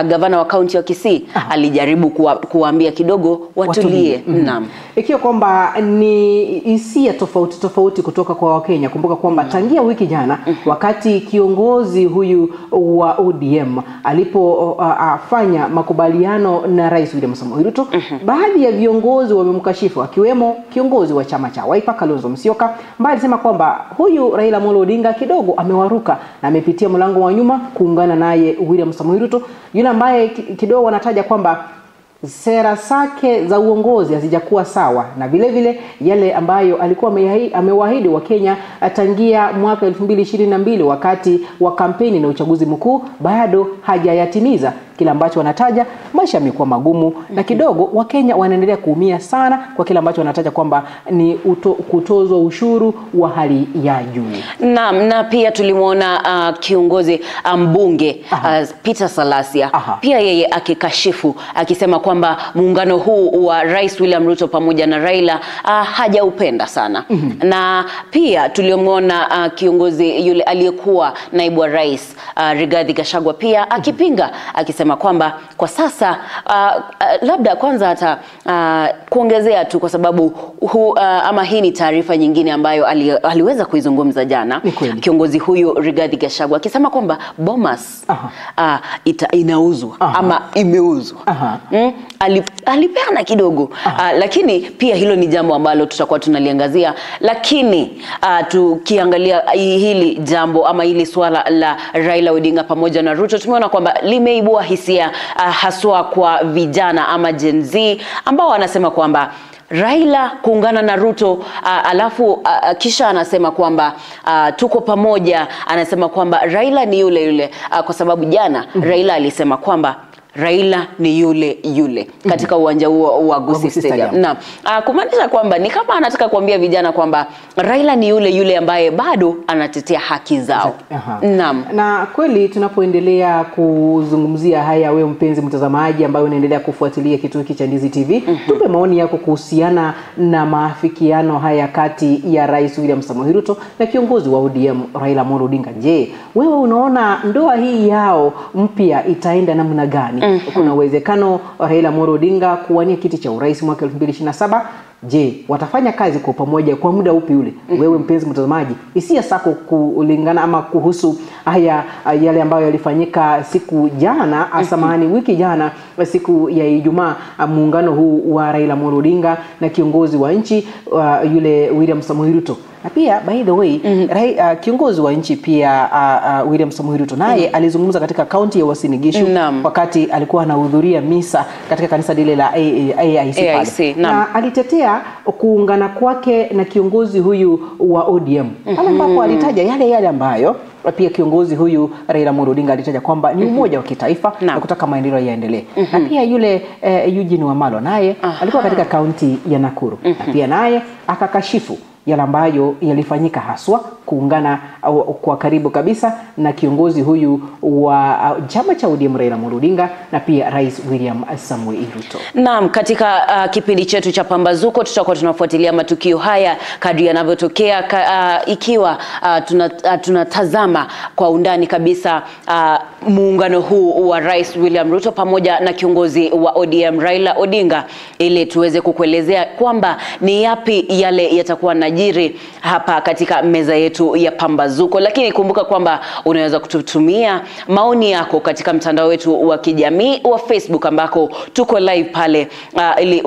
gavana wa kaunti ya Kisii alijaribu kuwaambia kidogo watulie. Naam. Ikiwa kwamba ni hisia tofauti kutoka kwa Wakenya. Kumbuka kwamba tangia wiki jana wakati kiongozi huyu wa ODM alipofanya makubaliano na Rais William Samoei Ruto, baadhi ya viongozi wamemkashifu, akiwemo kiongozi wa chama cha Wiper Kalonzo Musyoka, ambaye alisema kwamba huyu Raila Amolo Odinga kidogo amewaruka na amepitia mlango wa nyuma kuungana naye William Samoei Ruto, yule ambaye kidogo wanataja kwamba sera zake za uongozi hazijakuwa sawa, na vile vile yale ambayo alikuwa amewaahidi wa Kenya tangia mwaka 2022 wakati wa kampeni na uchaguzi mkuu bado hajayatimiza. Kila ambacho wanataja maisha yamekuwa magumu na kidogo Wakenya wanaendelea kuumia sana kwa kila ambacho wanataja kwamba ni kutozwa ushuru wa hali ya juu. Naam, na pia tulimuona kiongozi mbunge Peter Salasya pia yeye akikashifu akisema kwamba muungano huu wa Rais William Ruto pamoja na Raila hajaupenda sana. Na pia tulimuona kiongozi yule aliyekuwa naibu wa rais Rigathi Gachagua pia akipinga akisema kwamba kwa sasa labda kwanza hata kuongezea tu, kwa sababu ama hii ni taarifa nyingine ambayo aliweza kuizungumza jana kiongozi huyu Rigathi Gachagua akisema kwamba Bomas inauzwa ama imeuzwa. Alipeana kidogo lakini pia hilo ni jambo ambalo tutakuwa tunaliangazia, lakini tukiangalia hili jambo ama hili swala la Raila Odinga pamoja na Ruto, tumeona kwamba limeibua hisia haswa kwa vijana ama Gen Z ambao wanasema kwamba Raila kuungana na Ruto alafu kisha anasema kwamba tuko pamoja, anasema kwamba Raila ni yule kwa sababu jana Raila alisema kwamba Raila ni yule katika uwanja huo wa Gusii Stadium. Na kumaanisha kwamba ni kama anataka kuambia vijana kwamba Raila ni yule ambaye bado anatetea haki zao. Naam. Na kweli tunapoendelea kuzungumzia haya, wewe mpenzi mtazamaji ambaye unaendelea kufuatilia kituo hiki cha Ndizi TV, tupe maoni yako kuhusiana na maafikiano haya kati ya Rais William Samoei Ruto na kiongozi wa ODM Raila Amolo Odinga. Je, wewe unaona ndoa hii yao mpya itaenda namna gani? Kuna uwezekano Raila Amolo Odinga kuwania kiti cha urais mwaka 2027. Je, watafanya kazi kwa pamoja kwa muda upi ule? Wewe mpenzi mtazamaji, hisia zako kulingana ama kuhusu haya yale ambayo yalifanyika siku jana asamani wiki jana siku ya Ijumaa, muungano huu wa Raila Amolo Odinga na kiongozi wa nchi yule William Samoei Ruto. Na pia by the way kiongozi wa nchi pia William Samoei Ruto naye alizungumza katika kaunti ya Uasin Gishu wakati alikuwa anahudhuria misa katika kanisa lile la AIC pale. Na alitetea kuungana kwake na kiongozi huyu wa ODM. Pale ambapo alitaja yale ambayo pia kiongozi huyu Raila Amolo Odinga alitaja kwamba ni umoja wa kitaifa na kutaka maendeleo yaendelee. Na pia yule Eugene Wamalwa naye alikuwa katika kaunti ya Nakuru. Na pia naye akakashifu yale ambayo yalifanyika haswa kuungana kwa karibu kabisa na kiongozi huyu wa chama cha ODM Raila Amolo Odinga na pia Rais William Samoei Ruto. Naam, katika kipindi chetu cha Pambazuko tutakuwa tunafuatilia matukio haya kadri yanavyotokea, ikiwa tunatazama kwa undani kabisa muungano huu wa Rais William Ruto pamoja na kiongozi wa ODM Raila Odinga, ili tuweze kukuelezea kwamba ni yapi yale yatakuwa najiri hapa katika meza yetu ya Pambazuko. Lakini kumbuka kwamba unaweza kututumia maoni yako katika mtandao wetu wa kijamii wa Facebook ambako tuko live pale, ili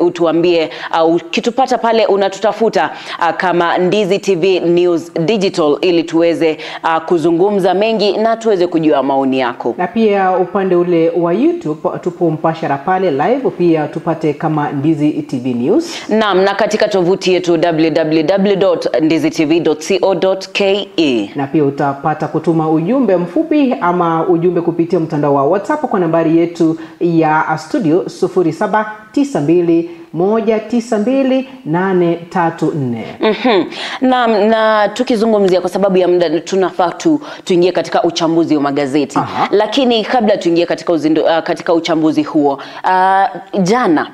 utuambie ukitupata pale unatutafuta kama Ndizi TV News Digital, ili tuweze kuzungumza mengi na tuweze kujua maoni yako. Na pia upande ule wa YouTube tupo mpashara pale live, pia tupate kama Ndizi TV News. Naam, na katika tovuti yetu www.ndizitv.co.ke. Na pia utapata kutuma ujumbe mfupi ama ujumbe kupitia mtandao wa WhatsApp kwa nambari yetu ya studio 0792 192-834. Na tukizungumzia kwa sababu ya muda tunafaa tuingie katika uchambuzi wa magazeti. Lakini kabla tuingie katika uchambuzi huo, jana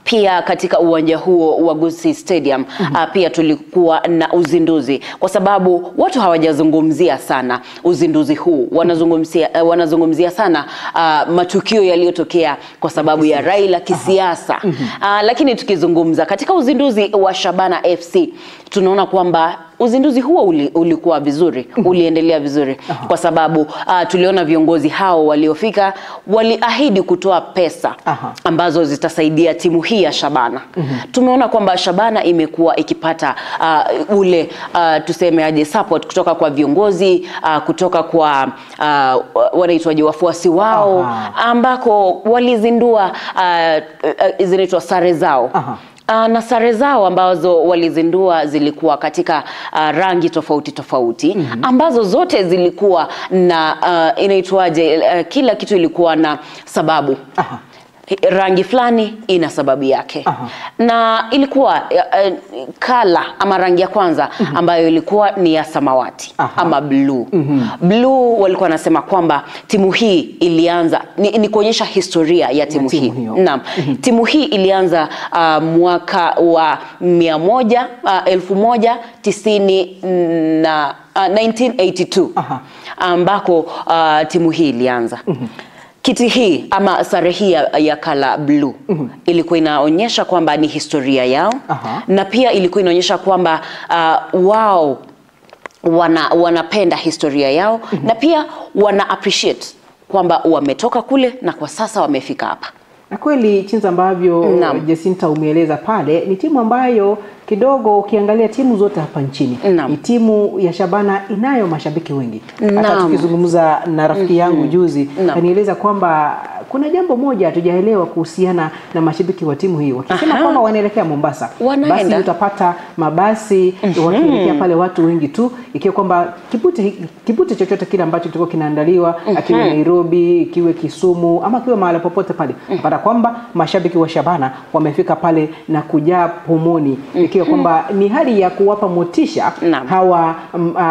pia katika uwanja huo wa Gusii Stadium pia tulikuwa na uzinduzi, kwa sababu watu hawajazungumzia sana uzinduzi huu, wanazungumzia sana matukio yaliyotokea kwa sababu ya Raila kisiasa. Lakini tukizungumza katika uzinduzi wa Shabana FC, tunaona kwamba uzinduzi huo ulikuwa vizuri, uliendelea vizuri, kwa sababu tuliona viongozi hao waliofika waliahidi kutoa pesa ambazo zitasaidia timu hii ya Shabana. Tumeona kwamba Shabana imekuwa ikipata tuseme aje support kutoka kwa viongozi, kutoka kwa wanaitwaje, wafuasi wao, ambako walizindua zinaitwa sare zao. Na sare zao ambazo walizindua zilikuwa katika rangi tofauti ambazo zote zilikuwa na inaitwaje, kila kitu ilikuwa na sababu. Rangi fulani ina sababu yake. Na ilikuwa kala ama rangi ya kwanza ambayo ilikuwa ni ya samawati ama blue. Blue walikuwa wanasema kwamba timu hii ilianza ni kuonyesha historia ya timu hii. Naam. Timu hii ilianza mwaka wa 1982 ambako timu hii ilianza. Kiti hii ama sare hii ya kala blue ilikuwa inaonyesha kwamba ni historia yao. Na pia ilikuwa inaonyesha kwamba wao wanapenda historia yao, na pia wana appreciate kwamba wametoka kule na kwa sasa wamefika hapa. Na kweli jinsi ambavyo Jacinta umeeleza pale, ni timu ambayo kidogo ukiangalia timu zote hapa nchini, ni timu ya Shabana inayo mashabiki wengi. Hata tukizungumza na rafiki yangu juzi, kanieleza kwamba kuna jambo moja hatujaelewa kuhusiana na mashabiki wa timu hii. Wakisema kwamba wanaelekea Mombasa, basi utapata mabasi wakielekea pale watu wengi tu, ikiwa kwamba kipute chochote kile ambacho kilikuwa kinaandaliwa, akiwa Nairobi, ikiwe Kisumu, ama kiwe mahali popote pale, para kwamba mashabiki wa Shabana wamefika pale na kujaa pomoni, ikiwa kwamba ni hali ya kuwapa motisha hawa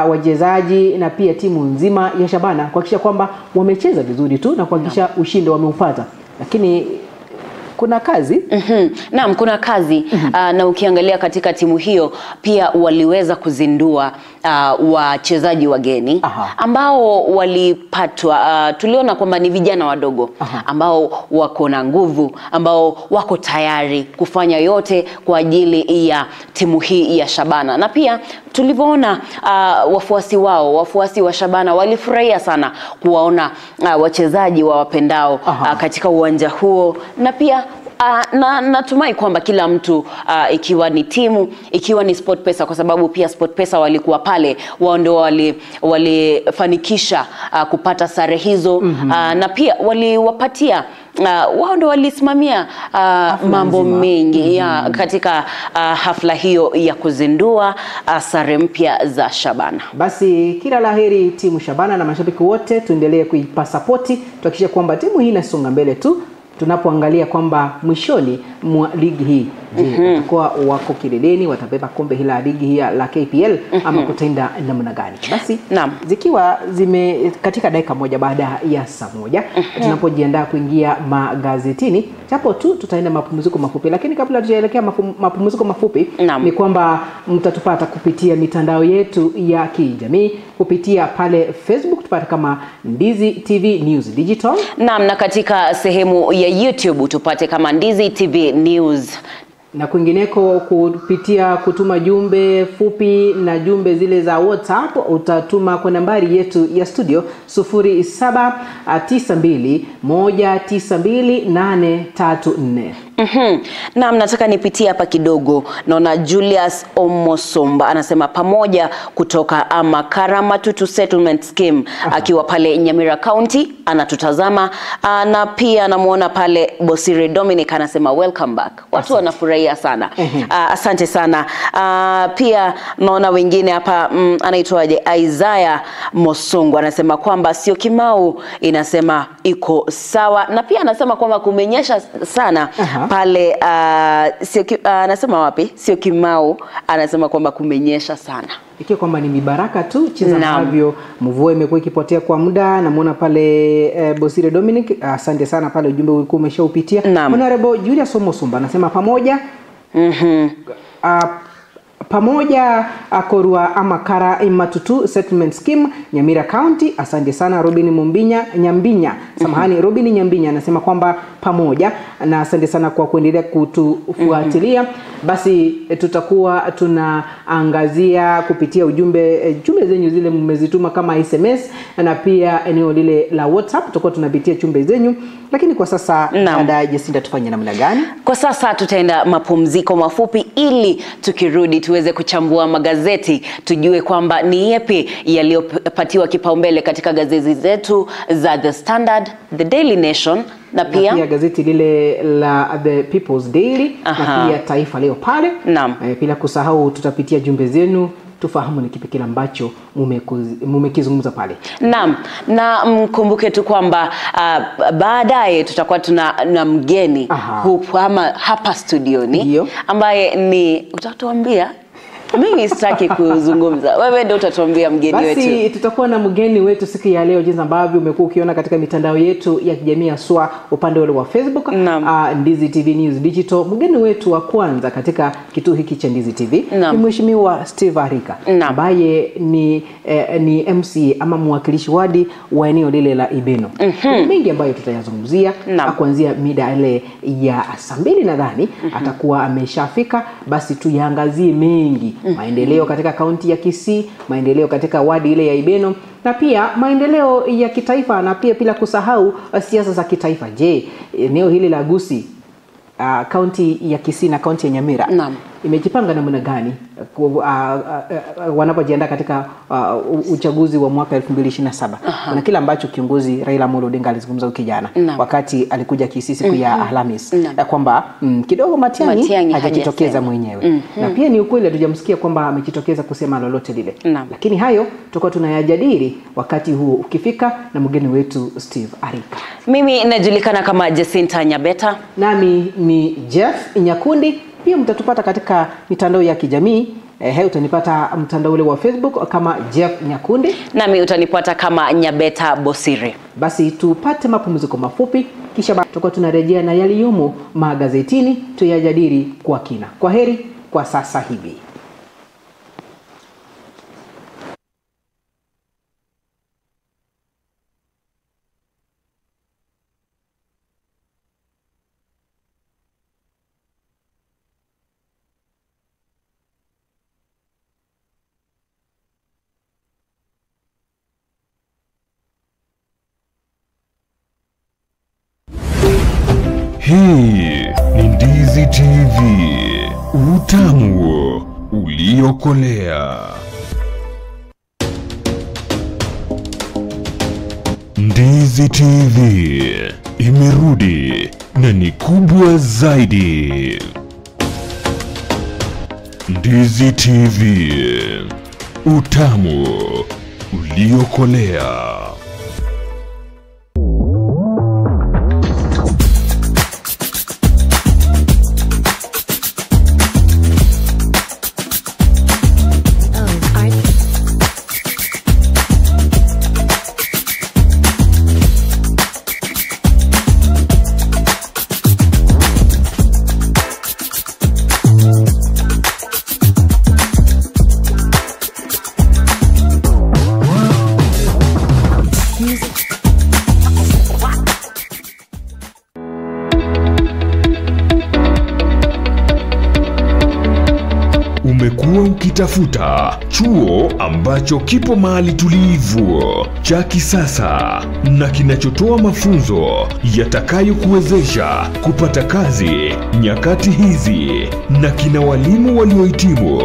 wachezaji na pia timu nzima ya Shabana kuhakikisha kwamba wamecheza vizuri tu na kuhakikisha ushindi wameupata. Lakini kuna kazi. Naam, kuna kazi. Na ukiangalia katika timu hiyo pia waliweza kuzindua wachezaji wageni ambao walipatwa, tuliona kwamba ni vijana wadogo ambao wako na nguvu, ambao wako tayari kufanya yote kwa ajili ya timu hii ya Shabana. Na pia tulivyoona wafuasi wa Shabana walifurahia sana kuwaona wachezaji wawapendao katika uwanja huo. Na pia natumai kwamba kila mtu, ikiwa ni timu, ikiwa ni SportPesa, kwa sababu pia SportPesa walikuwa pale, wao ndio walifanikisha kupata sare hizo, na pia waliwapatia wao ndio walisimamia mambo mengi katika hafla hiyo ya kuzindua sare mpya za Shabana. Basi kila laheri timu Shabana, na mashabiki wote tuendelee kuipa support, tuhakikishe kwamba timu hii inasonga mbele tu, tunapoangalia kwamba mwishoni mwa ligi hii watakuwa wako kileleni, watabeba kombe hili la ligi hii la KPL ama kutenda namna gani. Basi zikiwa katika dakika moja baada ya saa moja, tunapojiandaa kuingia magazetini, japo tu tutaenda mapumziko mafupi. Lakini kabla tujaelekea mapumziko mafupi, ni kwamba mtatupata kupitia mitandao yetu ya kijamii, kupitia pale Facebook tupata kama Ndizi TV News Digital. Naam, na katika sehemu ya YouTube tupate kama Ndizi TV News. Na kwingineko kupitia kutuma jumbe fupi na jumbe zile za WhatsApp, utatuma kwa nambari yetu ya studio 0792192834. Naam, nataka nipitie hapa kidogo. Naona Julius Omosomba anasema pamoja kutoka Amakarama Settlement Scheme, akiwa pale Nyamira County anatutazama. Na pia namuona pale Bosire Dominic anasema welcome back. Watu wanafurahia sana. Asante sana. Pia naona wengine hapa, anaitwaje, Isaiah Mosongo anasema kwamba sio Kimau inasema iko sawa, na pia anasema kwamba kumenyesha sana pale anasema wapi? Sio Kimau, anasema kwamba kumenyesha sana. Ikiwa kwamba ni mibaraka tu chiza ambavyo mvua imekuwa ikipotea kwa muda. Namuona pale Bosire Dominic, asante sana, pale ujumbe ulikuwa umeshaupitia. Honorable Julius Omosumba anasema pamoja pamoja Korua Amakara Imatutu Settlement Scheme Nyamira County. Asante sana Robin Nyambinya. Samahani, Robin Nyambinya anasema kwamba pamoja, na asante sana kwa kuendelea kutufuatilia. Basi tutakuwa tunaangazia kupitia jumbe zenyu zile mmezituma kama SMS, na pia eneo lile la WhatsApp tutakuwa tunapitia jumbe zenyu. Lakini kwa sasa dada Jacinta, tufanye namna gani? Kwa sasa tutaenda mapumziko mafupi, ili tukirudi tuweze kuchambua magazeti, tujue kwamba ni yapi yaliyopatiwa kipaumbele katika gazeti zetu za The Standard, The Daily Nation, na pia gazeti lile la The People's Daily, na pia Taifa Leo pale. Bila kusahau tutapitia jumbe zenu, tufahamu ni kipi kile ambacho mmekizungumza pale. Na mkumbuke tu kwamba baadaye tutakuwa na mgeni hapa studioni, ambaye ni utatuambia. Mimi sitaki kuzungumza, wewe ndio utatuambia mgeni wetu. Basi tutakuwa na mgeni wetu siku ya leo, jinsi ambavyo umekuwa ukiona katika mitandao yetu ya kijamii, haswa upande ule wa Facebook, Ndizi TV News Digital. Mgeni wetu wa kwanza katika kituo hiki cha Ndizi TV ni Mheshimiwa Steve Arika, ambaye ni MC ama mwakilishi wadi wa eneo lile la Ibeno. Mengi ambayo tutayazungumzia kuanzia mida ile ya saa 2 nadhani atakuwa ameshafika. Basi tuyaangazie mengi, maendeleo katika kaunti ya Kisii, maendeleo katika wadi ile ya Ibeno, na pia maendeleo ya kitaifa, na pia bila kusahau siasa za kitaifa. Je, eneo hili la Gusii, kaunti ya Kisii na kaunti ya Nyamira imejipanga namna gani wanapojiandaa katika uchaguzi wa mwaka 2027? Na kila ambacho kiongozi Raila Amolo Odinga alizungumza wiki jana wakati alikuja Kisii siku ya Alhamis, kwamba kidogo Matiang'i hajajitokeza mwenyewe. Na pia ni ukweli hatujamsikia kwamba amejitokeza kusema lolote lile. Lakini hayo tutakuwa tunayajadili wakati huo ukifika, na mgeni wetu Steve Arika. Mimi najulikana kama Jacinta Nyabeta, nami ni Jeff Nyakundi. Pia mtatupata katika mitandao ya kijamii. Utanipata mtandao ule wa Facebook kama Jeff Nyakundi, nami utanipata kama Nyabeta Bosire. Basi tupate mapumziko mafupi, kisha tutakuwa tunarejea na yaliyomo magazetini tuyajadili kwa kina. Kwa heri kwa sasa hivi. Hii ni Ndizi TV, utamu uliokolea. Ndizi TV imerudi na ni kubwa zaidi. Ndizi TV, utamu uliokolea. Umekuwa ukitafuta chuo ambacho kipo mahali tulivu, cha kisasa na kinachotoa mafunzo yatakayokuwezesha kupata kazi nyakati hizi, na kina walimu waliohitimu.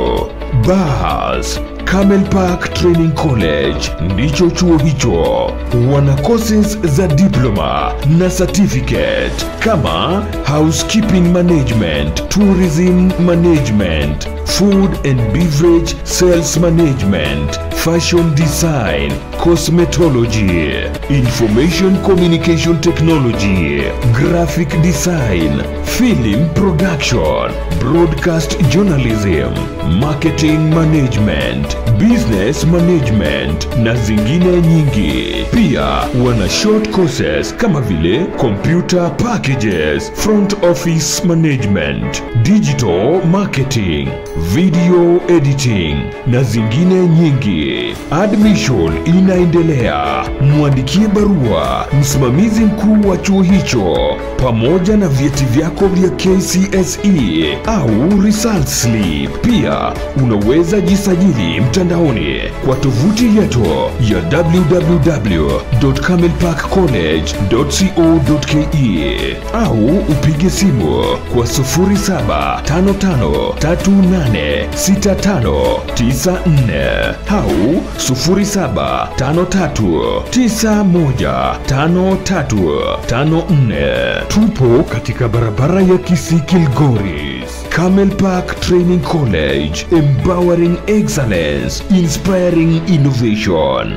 Bas Camel Park Training College ndicho chuo hicho. Wana courses za diploma na certificate kama housekeeping management, tourism management, food and beverage sales management, fashion design, cosmetology, information communication technology, graphic design, film production, broadcast journalism, marketing management, business management na zingine nyingi. Pia wana short courses kama vile computer packages, front office management, digital marketing, video editing na zingine nyingi. Admission inaendelea. Mwandikie barua msimamizi mkuu wa chuo hicho pamoja na vyeti vyako vya KCSE au result slip. Pia unaweza jisajili mtandaoni kwa tovuti yetu ya www.camelparkcollege.co.ke au upige simu kwa 0755386594 au 0753915354. Tupo katika barabara ya Kisii Kilgoris. Camel Park Training College, empowering excellence, inspiring innovation.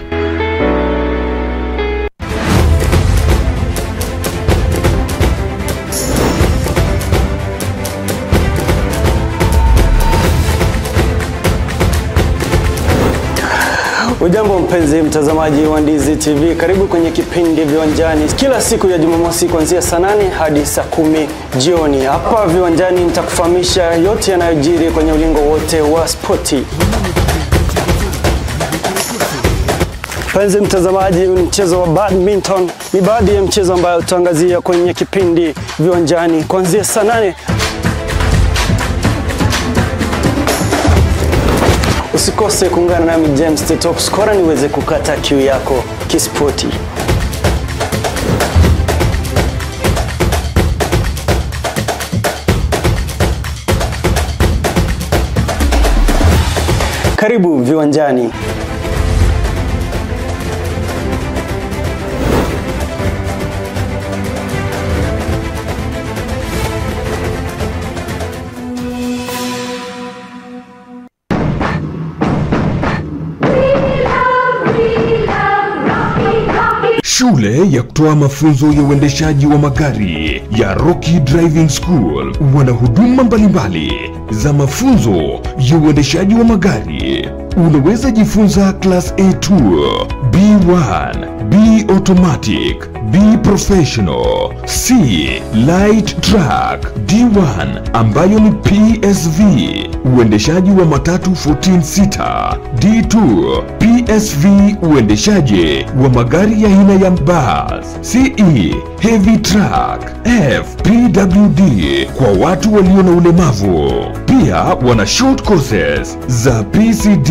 Ujambo mpenzi mtazamaji wa Ndizi TV, karibu kwenye kipindi Viwanjani kila siku ya Jumamosi kuanzia saa 8 hadi saa 10 jioni. Hapa Viwanjani nitakufahamisha yote yanayojiri kwenye ulingo wote wa spoti. Mpenzi mtazamaji, mchezo wa badminton ni baadhi ya mchezo ambayo tutaangazia kwenye kipindi Viwanjani kuanzia saa 8. Usikose kuungana nami James the Top Scorer niweze kukata kiu yako kispoti. Karibu Viwanjani. Shule ya kutoa mafunzo ya uendeshaji wa magari ya Rocky Driving School wana huduma mbalimbali za mafunzo ya uendeshaji wa magari. Unaweza jifunza class A2, B1, B automatic, B professional, C light track, D1 ambayo ni PSV, uendeshaji wa matatu 14 sita, D2 PSV, uendeshaji wa magari ya aina ya bus, CE heavy truck, F PWD kwa watu walio na ulemavu. Pia wana short courses za PCD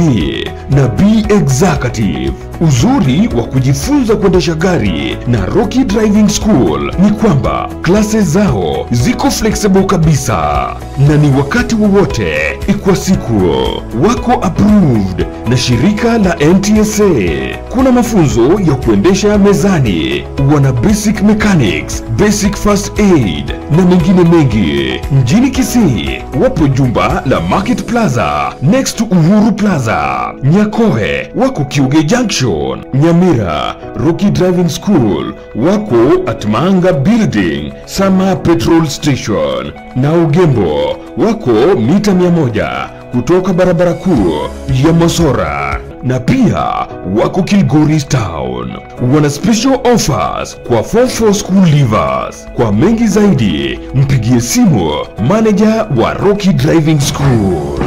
na B executive. Uzuri wa kujifunza kuendesha gari na Rocky Driving School ni kwamba classes zao ziko flexible kabisa na ni wakati wowote kwa siku. Wako approved na shirika la NTSA. Kuna mafunzo ya kuendesha mezani, wana basic mechanics, basic first aid na mengine mengi. Mjini Kisii wapo jumba la Market Plaza next to Uhuru Plaza. Nyakoe wako Kiuge Junction. Nyamira Rocky Driving School wako at Manga Building Sama Petrol Station, na Ugembo wako mita 100 kutoka barabara kuu ya Mosora, na pia wako Kilgoris Town. Wana special offers kwa form 4 school leavers. Kwa mengi zaidi mpigie simu manager wa Rocky Driving School.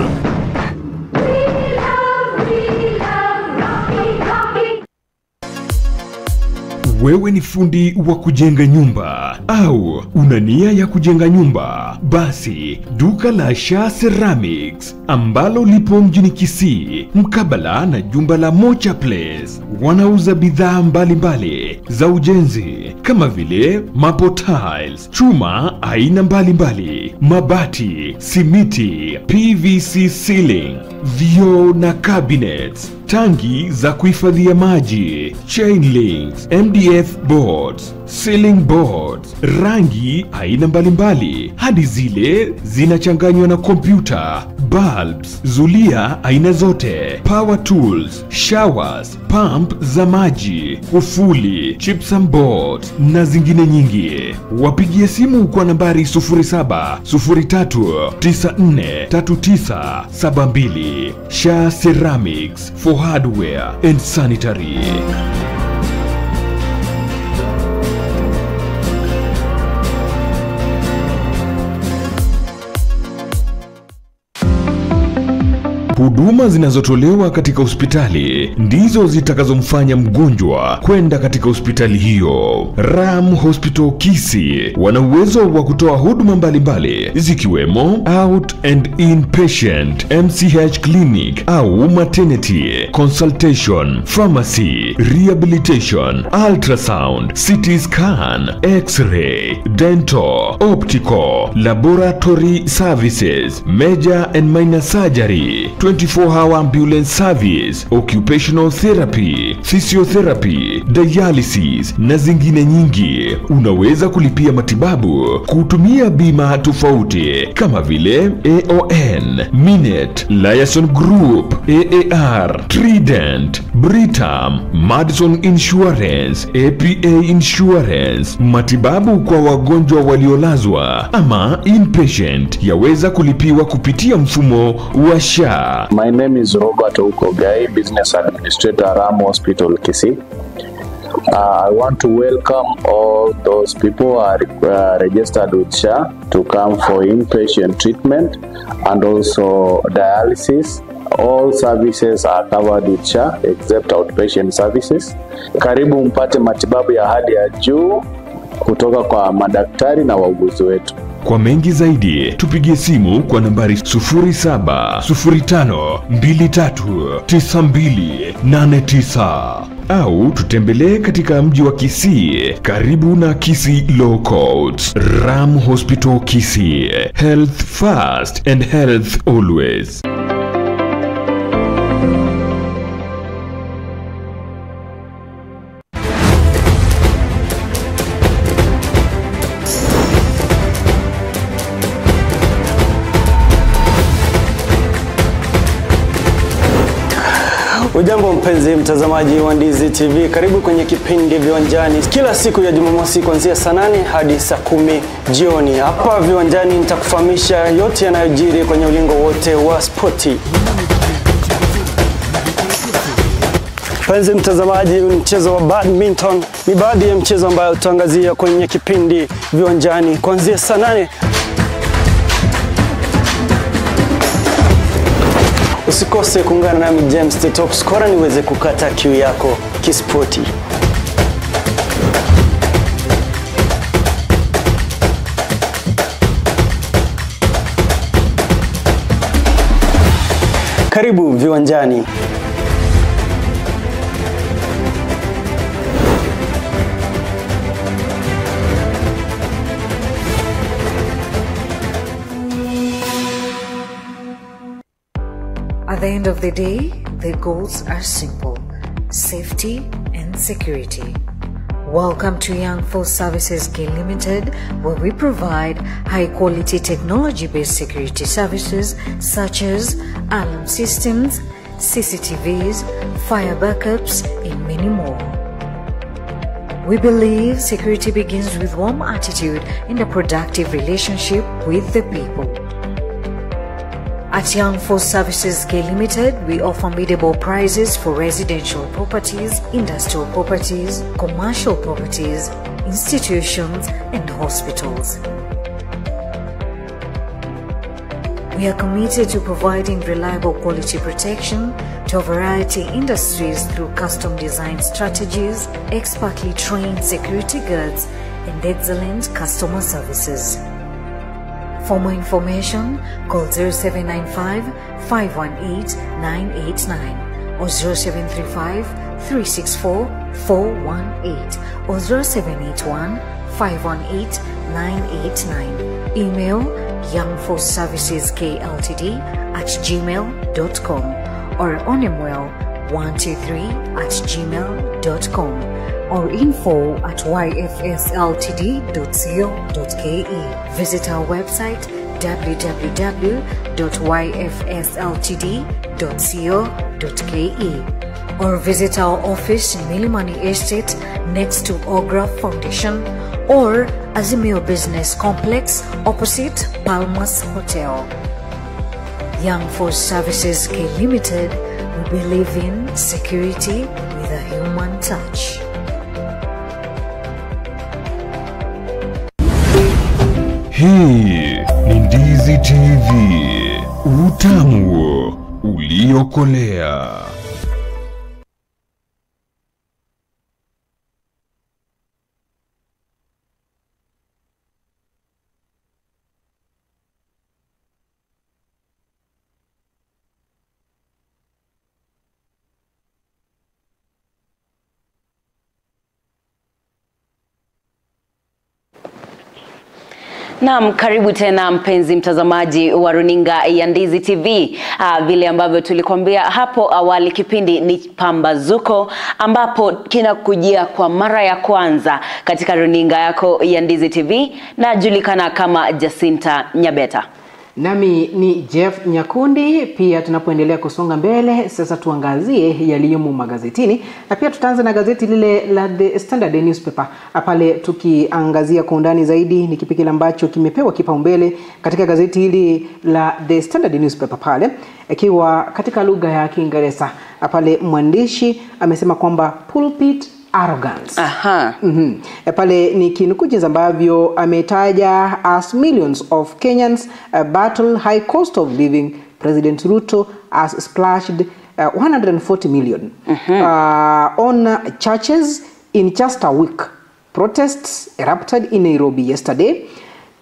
Wewe ni fundi wa kujenga nyumba au una nia ya kujenga nyumba? Basi duka la Sha Ceramics ambalo lipo mjini Kisii mkabala na jumba la Mocha Place wanauza bidhaa mbalimbali za ujenzi kama vile mapo tiles, chuma aina mbalimbali, mabati, simiti, PVC ceiling, vioo na cabinets, tangi za kuhifadhia maji, chain links, MDF boards, ceiling boards, rangi aina mbalimbali hadi zile zinachanganywa na kompyuta, bulbs, zulia aina zote, power tools, showers, pump za maji, kufuli, gypsum board na zingine nyingi. Wapigie simu kwa nambari 0703943972. Shah Ceramics for hardware and sanitary. Huduma zinazotolewa katika hospitali ndizo zitakazomfanya mgonjwa kwenda katika hospitali hiyo. Ram Hospital Kisii wana uwezo wa kutoa huduma mbalimbali zikiwemo out and inpatient, MCH clinic au maternity, consultation, pharmacy, rehabilitation, ultrasound, CT scan, x-ray, dental, optical, laboratory services, major and minor surgery, 24-hour ambulance service, occupational therapy, physiotherapy, dialysis na zingine nyingi. Unaweza kulipia matibabu kutumia bima tofauti kama vile AON, Minet, Liaison Group, AAR, Trident, Britam, Madison Insurance, APA Insurance. Matibabu kwa wagonjwa waliolazwa ama inpatient yaweza kulipiwa kupitia mfumo wa SHA. My name is Robert Ukogai, Business Administrator, Ram Hospital Kisii. I want to welcome all those people who are registered with SHA to come for inpatient treatment and also dialysis. All services are covered with SHA except outpatient services. Karibu mpate matibabu ya hali ya juu kutoka kwa madaktari na wauguzi wetu. Kwa mengi zaidi, tupigie simu kwa nambari 0705239289 au tutembelee katika mji wa Kisii karibu na Kisii Law Courts. Ram Hospital Kisii, health first and health always. Ujambo mpenzi mtazamaji wa Ndizi TV, karibu kwenye kipindi Viwanjani kila siku ya Jumamosi kuanzia saa 8 hadi saa 10 jioni. Hapa Viwanjani nitakufahamisha yote yanayojiri kwenye ulingo wote wa spoti. Mpenzi mtazamaji, mchezo wa badminton ni baadhi ya mchezo ambayo tutaangazia kwenye kipindi Viwanjani kuanzia saa 8. Usikose kuungana nami James the Top Scorer niweze kukata kiu yako kispoti. Karibu Viwanjani. At the end of the day, the goals are simple: safety and security. Welcome to Young Force Services K Limited, where we provide high-quality technology-based security services such as alarm systems, CCTVs, fire backups, and many more. We believe security begins with warm attitude and a productive relationship with the people. At Young Force Services K Limited, we offer biddable prices for residential properties, industrial properties, commercial properties, institutions, and hospitals. We are committed to providing reliable quality protection to a variety of industries through custom design strategies, expertly trained security guards, and excellent customer services. For more information, call 0795 518 989 or 0735 364 418 or 0781 518 989. Email youngforceserviceskltd@gmail.com or onemwell123@gmail.com or info@yfsltd.co.ke. Visit our website www.yfsltd.co.ke or visit our office in Milimani Estate next to Ogra Foundation or Azimio Business Complex opposite Palmas Hotel. Young Force Services K Limited, we believe in security with a human touch. Hii ni Ndizi TV, utamu uliokolea. Naam, karibu tena mpenzi mtazamaji wa runinga ya Ndizi TV. Vile ambavyo tulikwambia hapo awali, kipindi ni Pambazuko ambapo kinakujia kwa mara ya kwanza katika runinga yako ya Ndizi TV, na julikana kama Jacinta Nyabeta. Nami ni Jeff Nyakundi. Pia tunapoendelea kusonga mbele, sasa tuangazie yaliyomo magazetini, na pia tutaanza na gazeti lile la The Standard newspaper. Pale tukiangazia kwa undani zaidi ni kipi kile ambacho kimepewa kipaumbele katika gazeti hili la The Standard newspaper, pale ikiwa katika lugha ya Kiingereza. Pale mwandishi amesema kwamba pulpit arrogance. Pale ni kinukuu jinsi ambavyo ametaja as millions of Kenyans battle high cost of living. President Ruto has splashed 140 million on churches in just a week. Protests erupted in Nairobi yesterday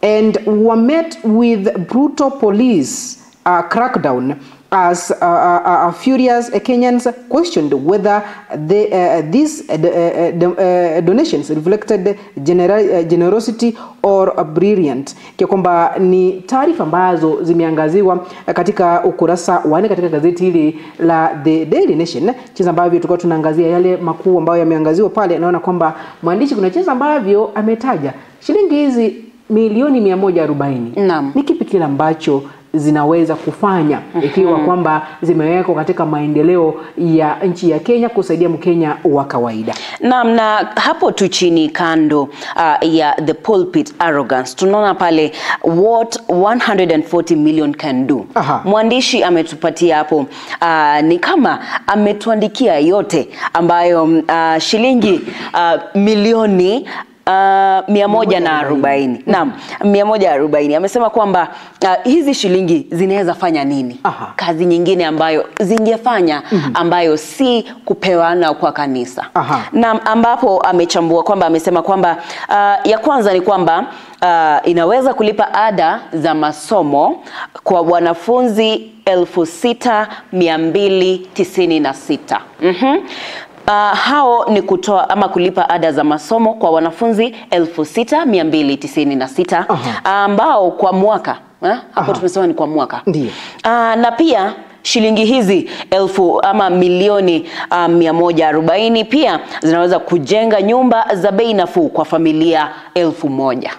and were met with brutal police crackdown as furious Kenyans questioned whether these donations reflected generosity or brilliant. Kwa kwamba ni taarifa ambazo zimeangaziwa katika ukurasa wa 4 katika gazeti hili la The Daily Nation. Chinza ambavyo tulikuwa tunaangazia yale makuu ambayo yameangaziwa pale, naona kwamba mwandishi kuna chinza ambavyo ametaja shilingi hizi milioni 140. Ni kipi kile ambacho zinaweza kufanya ikiwa kwamba zimewekwa katika maendeleo ya nchi ya Kenya kusaidia Mkenya wa kawaida? Naam, na hapo tu chini kando ya the pulpit arrogance tunaona pale what 140 million can do. Mwandishi ametupatia hapo ni kama ametuandikia yote ambayo shilingi milioni 140. Naam, 140. Amesema kwamba hizi shilingi zinaweza fanya nini? Kazi nyingine ambayo zingefanya ambayo si kupewana kwa kanisa. Naam, ambapo amechambua kwamba amesema kwamba ya kwanza ni kwamba inaweza kulipa ada za masomo kwa wanafunzi 6,296. Hao ni kutoa ama kulipa ada za masomo kwa wanafunzi 6,296 ambao kwa mwaka hapo tumesema ni kwa mwaka. Ndiyo. Na pia shilingi hizi milioni 140 pia zinaweza kujenga nyumba za bei nafuu kwa familia 1,000.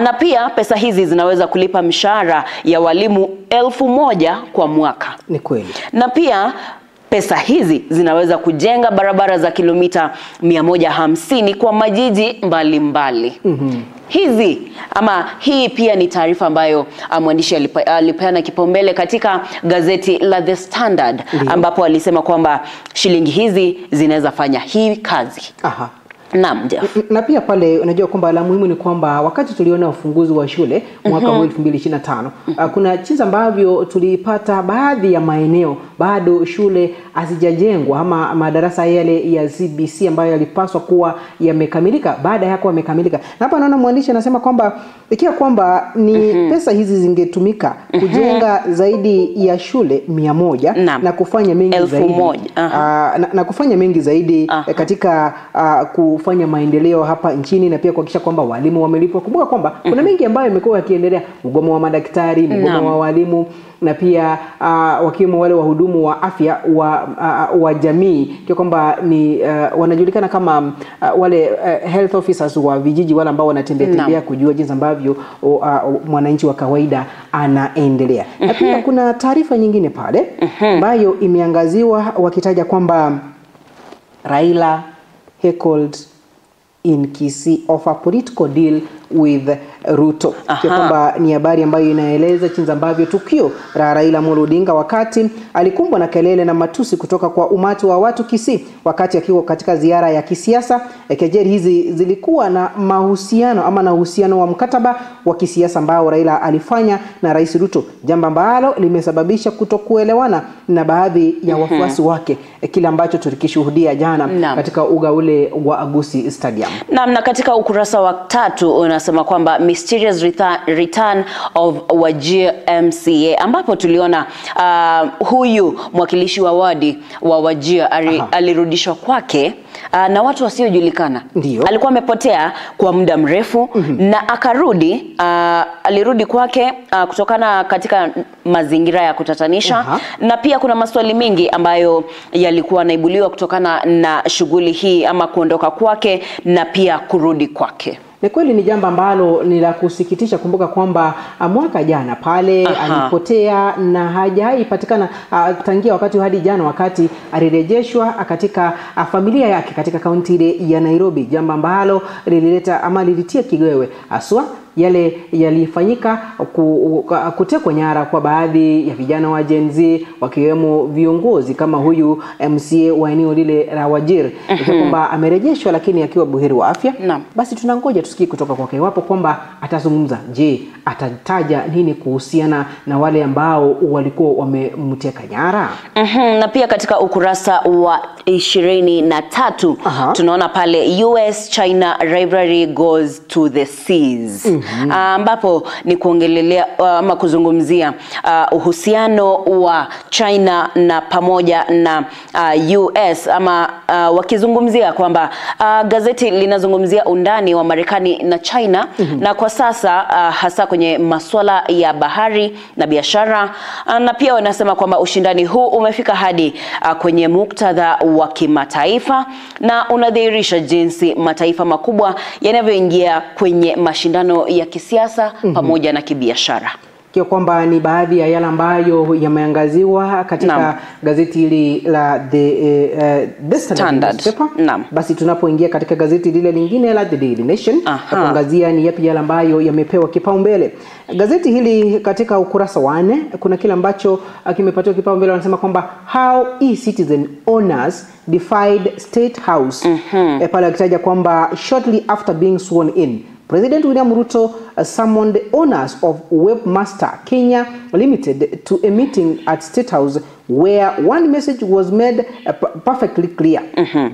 Na pia pesa hizi zinaweza kulipa mshahara ya walimu 1,000 kwa mwaka. Ni kweli. Na pia pesa hizi zinaweza kujenga barabara za kilomita 150 kwa majiji mbalimbali. Hii pia ni taarifa ambayo mwandishi alipeana kipaumbele katika gazeti la The Standard, ambapo alisema kwamba shilingi hizi zinaweza fanya hii kazi. Naam, Jeff. Na pia pale unajua kwamba la muhimu ni kwamba wakati tuliona ufunguzi wa shule mwaka 2025 kuna chinza ambavyo tulipata baadhi ya maeneo bado shule hazijajengwa ama madarasa yale ya CBC ambayo yalipaswa kuwa yamekamilika baada ya kuwa yamekamilika. Na hapa naona mwandishi anasema kwamba ikiwa kwamba ni pesa hizi zingetumika kujenga zaidi ya shule 100 na kufanya mengi zaidi na kufanya mengi zaidi katika kufanya maendeleo hapa nchini na pia kuhakikisha kwamba walimu wamelipwa. Kumbuka kwamba kuna mengi ambayo yamekuwa yakiendelea, mgomo wa madaktari, mgomo wa walimu, na pia wakiwemo wale wahudumu wa afya wa jamii, kwa kwamba ni wanajulikana kama wale health officers wa vijiji, wale ambao wanatembea kujua jinsi ambavyo mwananchi wa kawaida anaendelea. Na pia kuna taarifa nyingine pale ambayo imeangaziwa wakitaja kwamba Raila heckled in Kisii of a political deal with Ruto. Kwa kwamba ni habari ambayo inaeleza jinsi ambavyo tukio la Raila Amolo Odinga wakati alikumbwa na kelele na matusi kutoka kwa umati wa watu Kisii wakati akiwa katika ziara ya kisiasa. Kejeli hizi zilikuwa na mahusiano ama na uhusiano wa mkataba wa kisiasa ambao Raila alifanya na Rais Ruto, jambo ambalo limesababisha kutokuelewana na baadhi ya wafuasi wake, kile ambacho tulikishuhudia jana katika uga ule wa Agusi Stadium. Na katika ukurasa wa 3 unasema kwamba mysterious return of Wajir MCA, ambapo tuliona huyu mwakilishi wa wadi wa Wajir alirudishwa kwake na watu wasiojulikana. Alikuwa amepotea kwa muda mrefu na akarudi, alirudi kwake kutokana katika mazingira ya kutatanisha. Na pia kuna maswali mengi ambayo yalikuwa naibuliwa kutokana na shughuli hii ama kuondoka kwake na pia kurudi kwake. Ni kweli ni jambo ambalo ni la kusikitisha. Kumbuka kwamba mwaka jana pale alipotea na hajaipatikana tangia wakati hadi jana wakati alirejeshwa katika familia yake katika kaunti ile ya Nairobi, jambo ambalo lilileta ama lilitia kiwewe aswa yale yalifanyika kutekwa nyara kwa baadhi ya vijana wa Gen Z, wakiwemo viongozi kama huyu MCA wa eneo lile la Wajir. Kwamba amerejeshwa lakini akiwa buheri wa afya. Basi tunangoja tusikie kutoka kwake iwapo kwamba atazungumza. Je, atataja nini kuhusiana na wale ambao walikuwa wamemteka nyara? Na pia katika ukurasa wa 23 tunaona pale US China rivalry goes to the seas. Ambapo ni kuongelelea ama kuzungumzia uhusiano wa China na pamoja na US, ama wakizungumzia kwamba gazeti linazungumzia undani wa Marekani na China na kwa sasa hasa kwenye masuala ya bahari na biashara, na pia wanasema kwamba ushindani huu umefika hadi kwenye muktadha wa kimataifa na unadhihirisha jinsi mataifa makubwa yanavyoingia kwenye mashindano ya kisiasa pamoja na kibiashara. Kwa kwamba ni baadhi ya yale ambayo yameangaziwa katika gazeti hili la The Standard. Basi tunapoingia katika gazeti lile lingine la The Daily Nation, tuangazia ni yapi yale ambayo yamepewa kipaumbele. Gazeti hili katika ukurasa wa 4 kuna kile ambacho kimepatiwa kipaumbele. Wanasema kwamba how e-citizen owners defied State House. Pale akitaja kwamba shortly after being sworn in, President William Ruto summoned the owners of Webmaster Kenya Limited to a meeting at State House where one message was made perfectly clear.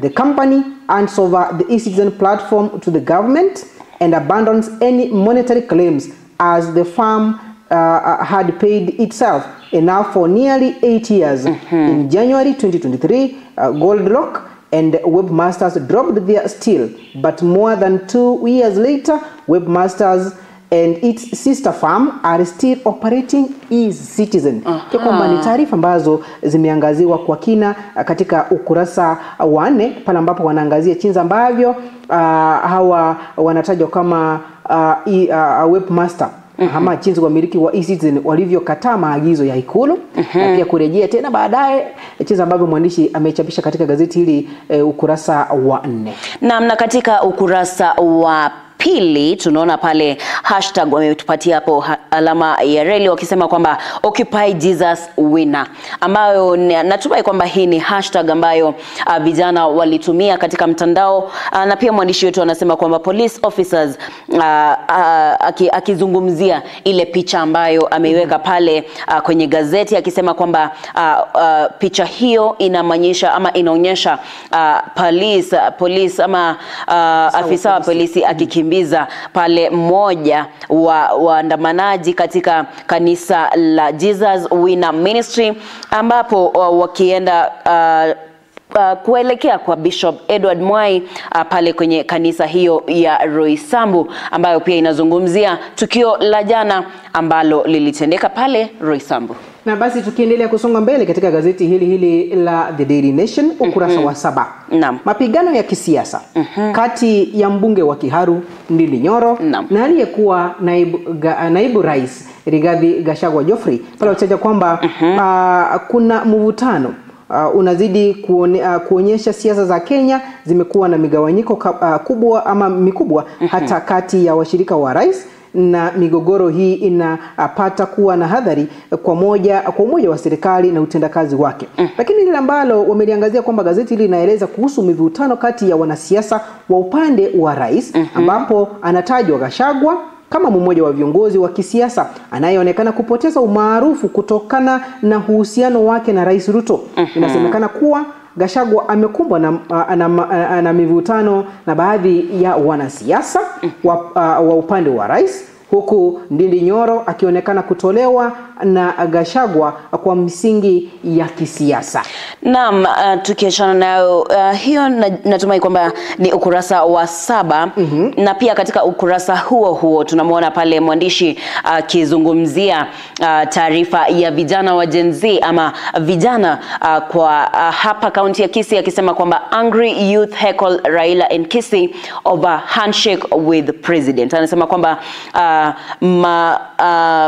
The company hands over the e-citizen platform to the government and abandons any monetary claims as the firm had paid itself enough for nearly 8 years. In January 2023, Goldlock and Webmasters dropped their steal, but more than 2 years later, Webmasters and its sister firm are still operating e-citizen. Kwa kwamba ni taarifa ambazo zimeangaziwa kwa kina katika ukurasa wa 4 pale ambapo wanaangazia jinsi ambavyo hawa wanatajwa kama Webmaster ama jinsi wamiliki wa e-citizen walivyokataa maagizo ya Ikulu na pia kurejea tena baadaye, jinsi ambavyo mwandishi amechapisha katika gazeti hili ukurasa wa 4. Na katika ukurasa wa pili tunaona pale hashtag wametupatia hapo alama ya reli wakisema kwamba Occupy Jesus Winner, ambayo natumai kwamba hii ni hashtag ambayo vijana walitumia katika mtandao. Na pia mwandishi wetu anasema kwamba police officers akizungumzia ile picha ambayo ameiweka pale kwenye gazeti akisema kwamba picha hiyo inamaanisha ama inaonyesha police ama afisa wa polisi akikimbia pale mmoja wa waandamanaji katika kanisa la Jesus Winner Ministry, ambapo wakienda kuelekea kwa Bishop Edward Mwai pale kwenye kanisa hiyo ya Roysambu, ambayo pia inazungumzia tukio la jana ambalo lilitendeka pale Roysambu. Na basi tukiendelea kusonga mbele katika gazeti hili la The Daily Nation ukurasa wa 7. Naam. Mapigano ya kisiasa kati ya mbunge wa Kiharu Ndindi Nyoro na aliyekuwa naibu rais Rigathi Gachagua Geoffrey pale wataja kwamba kuna mvutano unazidi kuonyesha siasa za Kenya zimekuwa na migawanyiko kubwa ama mikubwa hata kati ya washirika wa rais, na migogoro hii inapata kuwa na hadhari kwa umoja wa serikali na utendakazi wake. Lakini lile ambalo wameliangazia kwamba gazeti hili linaeleza kuhusu mivutano kati ya wanasiasa wa upande wa rais, ambapo anatajwa Gachagua kama mmoja wa viongozi wa kisiasa anayeonekana kupoteza umaarufu kutokana na uhusiano wake na Rais Ruto. Inasemekana kuwa Gachagua amekumbwa na mivutano na baadhi ya wanasiasa wa upande wa rais, huku Ndindi Nyoro akionekana kutolewa na Gachagua kwa msingi ya kisiasa. Naam, tukiachana nayo hiyo natumai kwamba ni ukurasa wa 7. Na pia katika ukurasa huo tunamwona pale mwandishi akizungumzia taarifa ya vijana wa Gen Z ama vijana kwa hapa kaunti ya Kisii, akisema kwamba angry youth heckle Raila and Kisii over handshake with president. Anasema kwamba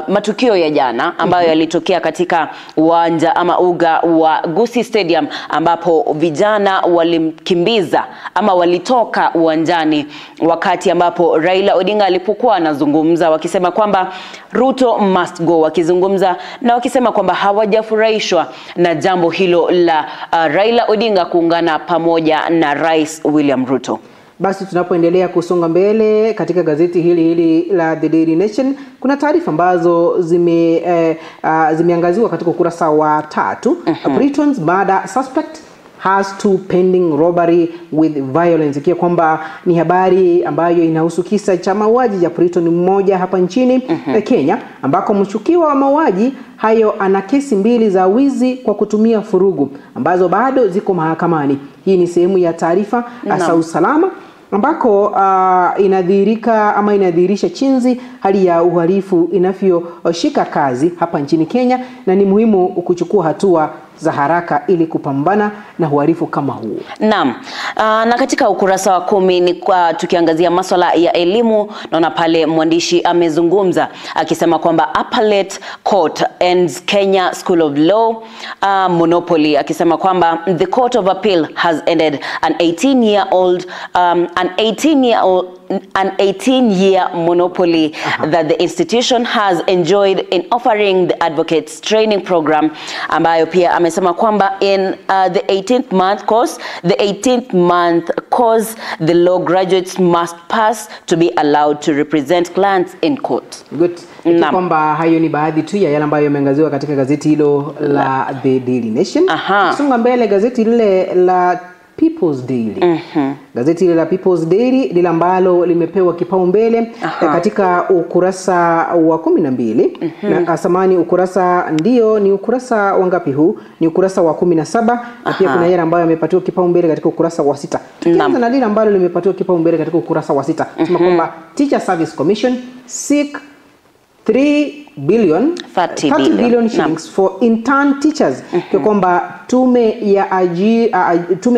matukio ya jana ambayo yalitokea katika uwanja ama uga wa Gusii Stadium, ambapo vijana walimkimbiza ama walitoka uwanjani wakati ambapo Raila Odinga alipokuwa anazungumza, wakisema kwamba Ruto must go, wakizungumza na wakisema kwamba hawajafurahishwa na jambo hilo la Raila Odinga kuungana pamoja na Rais William Ruto. Basi tunapoendelea kusonga mbele katika gazeti hili la The Daily Nation, kuna taarifa ambazo zimeangaziwa katika ukurasa wa 3. Britain's murder suspect has to pending robbery with violence. Ikiwa kwamba ni habari ambayo inahusu kisa cha mauaji ya Britain mmoja hapa nchini Kenya, ambako mshukiwa wa mauaji hayo ana kesi 2 za wizi kwa kutumia furugu ambazo bado ziko mahakamani. Hii ni sehemu ya taarifa za usalama ambako inadhihirisha chinzi hali ya uhalifu inavyoshika kazi hapa nchini Kenya, na ni muhimu kuchukua hatua za haraka ili kupambana na uhalifu kama huo. Naam. Na katika ukurasa wa 10 ni tukiangazia masuala ya elimu, naona pale mwandishi amezungumza akisema kwamba Appellate Court ends Kenya School of Law monopoly, akisema kwamba the Court of Appeal has ended an 18-year monopoly that the institution has enjoyed in offering the advocates training program, ambayo pia amesema kwamba in the 18th month course the law graduates must pass to be allowed to represent clients in court. Good. Kwamba hayo ni baadhi tu ya yale ambayo yameangaziwa katika gazeti hilo la The Daily Nation. Songa mbele, gazeti lile la People's Daily. Gazeti lile la People's Daily lile ambalo limepewa kipaumbele katika ukurasa wa 12. Na samani ukurasa ni ukurasa wangapi huu? Ni ukurasa wa 17. Na pia kuna yale ambayo yamepatiwa kipaumbele katika ukurasa wa 6. Tukianza na lile ambalo limepatiwa kipaumbele katika ukurasa wa 6. Tunasema kwamba Teacher Service Commission seek 30 billion shillings for intern teachers. Kwa kwamba tume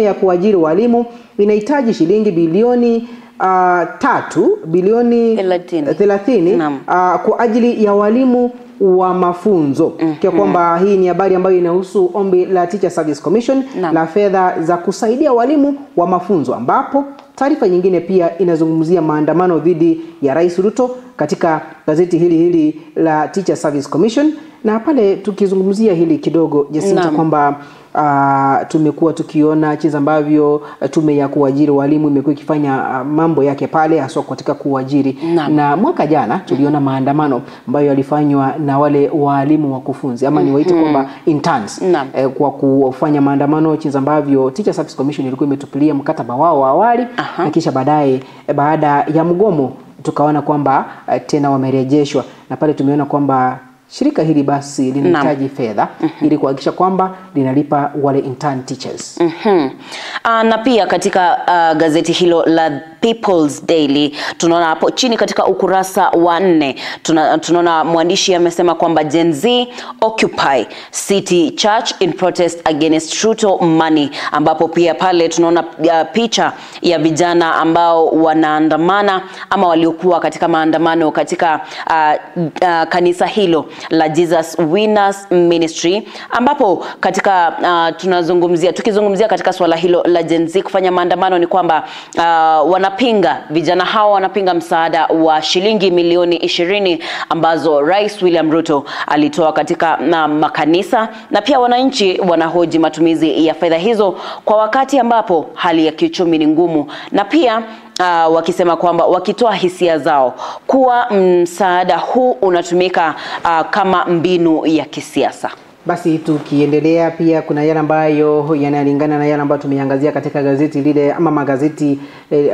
ya kuajiri walimu inahitaji shilingi bilioni 30 kwa ajili ya walimu wa mafunzo. Kwa kwamba hii ni habari ambayo inahusu ombi la Teacher Service Commission la fedha za kusaidia walimu wa mafunzo, ambapo taarifa nyingine pia inazungumzia maandamano dhidi ya Rais Ruto katika gazeti hili la Teacher Service Commission. Na pale tukizungumzia hili kidogo Jacinta, kwamba tumekuwa tukiona jinsi ambavyo tume ya kuajiri walimu imekuwa ikifanya mambo yake pale hasa katika kuajiri. Na mwaka jana tuliona maandamano ambayo yalifanywa na wale walimu wakufunzi ama niwaite kwamba interns kwa kufanya maandamano jinsi ambavyo Teacher Service Commission ilikuwa imetupilia mkataba wao wa awali, na kisha baada ya mgomo tukaona kwamba tena wamerejeshwa, na pale tumeona kwamba shirika hili basi linahitaji fedha ili kuhakikisha kwamba linalipa wale intern teachers. Na pia katika gazeti hilo la People's Daily tunaona hapo chini katika ukurasa wa 4 tunaona mwandishi amesema kwamba Gen Z occupy City Church in protest against Ruto money, ambapo pia pale tunaona picha ya vijana ambao wanaandamana ama waliokuwa katika maandamano katika kanisa hilo la Jesus Winners Ministry, ambapo katika tukizungumzia katika swala hilo la Gen Z kufanya maandamano ni kwamba vijana hao wanapinga msaada wa shilingi milioni 20 ambazo Rais William Ruto alitoa katika makanisa, na pia wananchi wanahoji matumizi ya fedha hizo kwa wakati ambapo hali ya kiuchumi ni ngumu, na pia wakisema kwamba wakitoa hisia zao kuwa msaada huu unatumika kama mbinu ya kisiasa. Basi tukiendelea pia kuna yale ambayo yanalingana na yale ambayo tumeangazia katika gazeti lile ama magazeti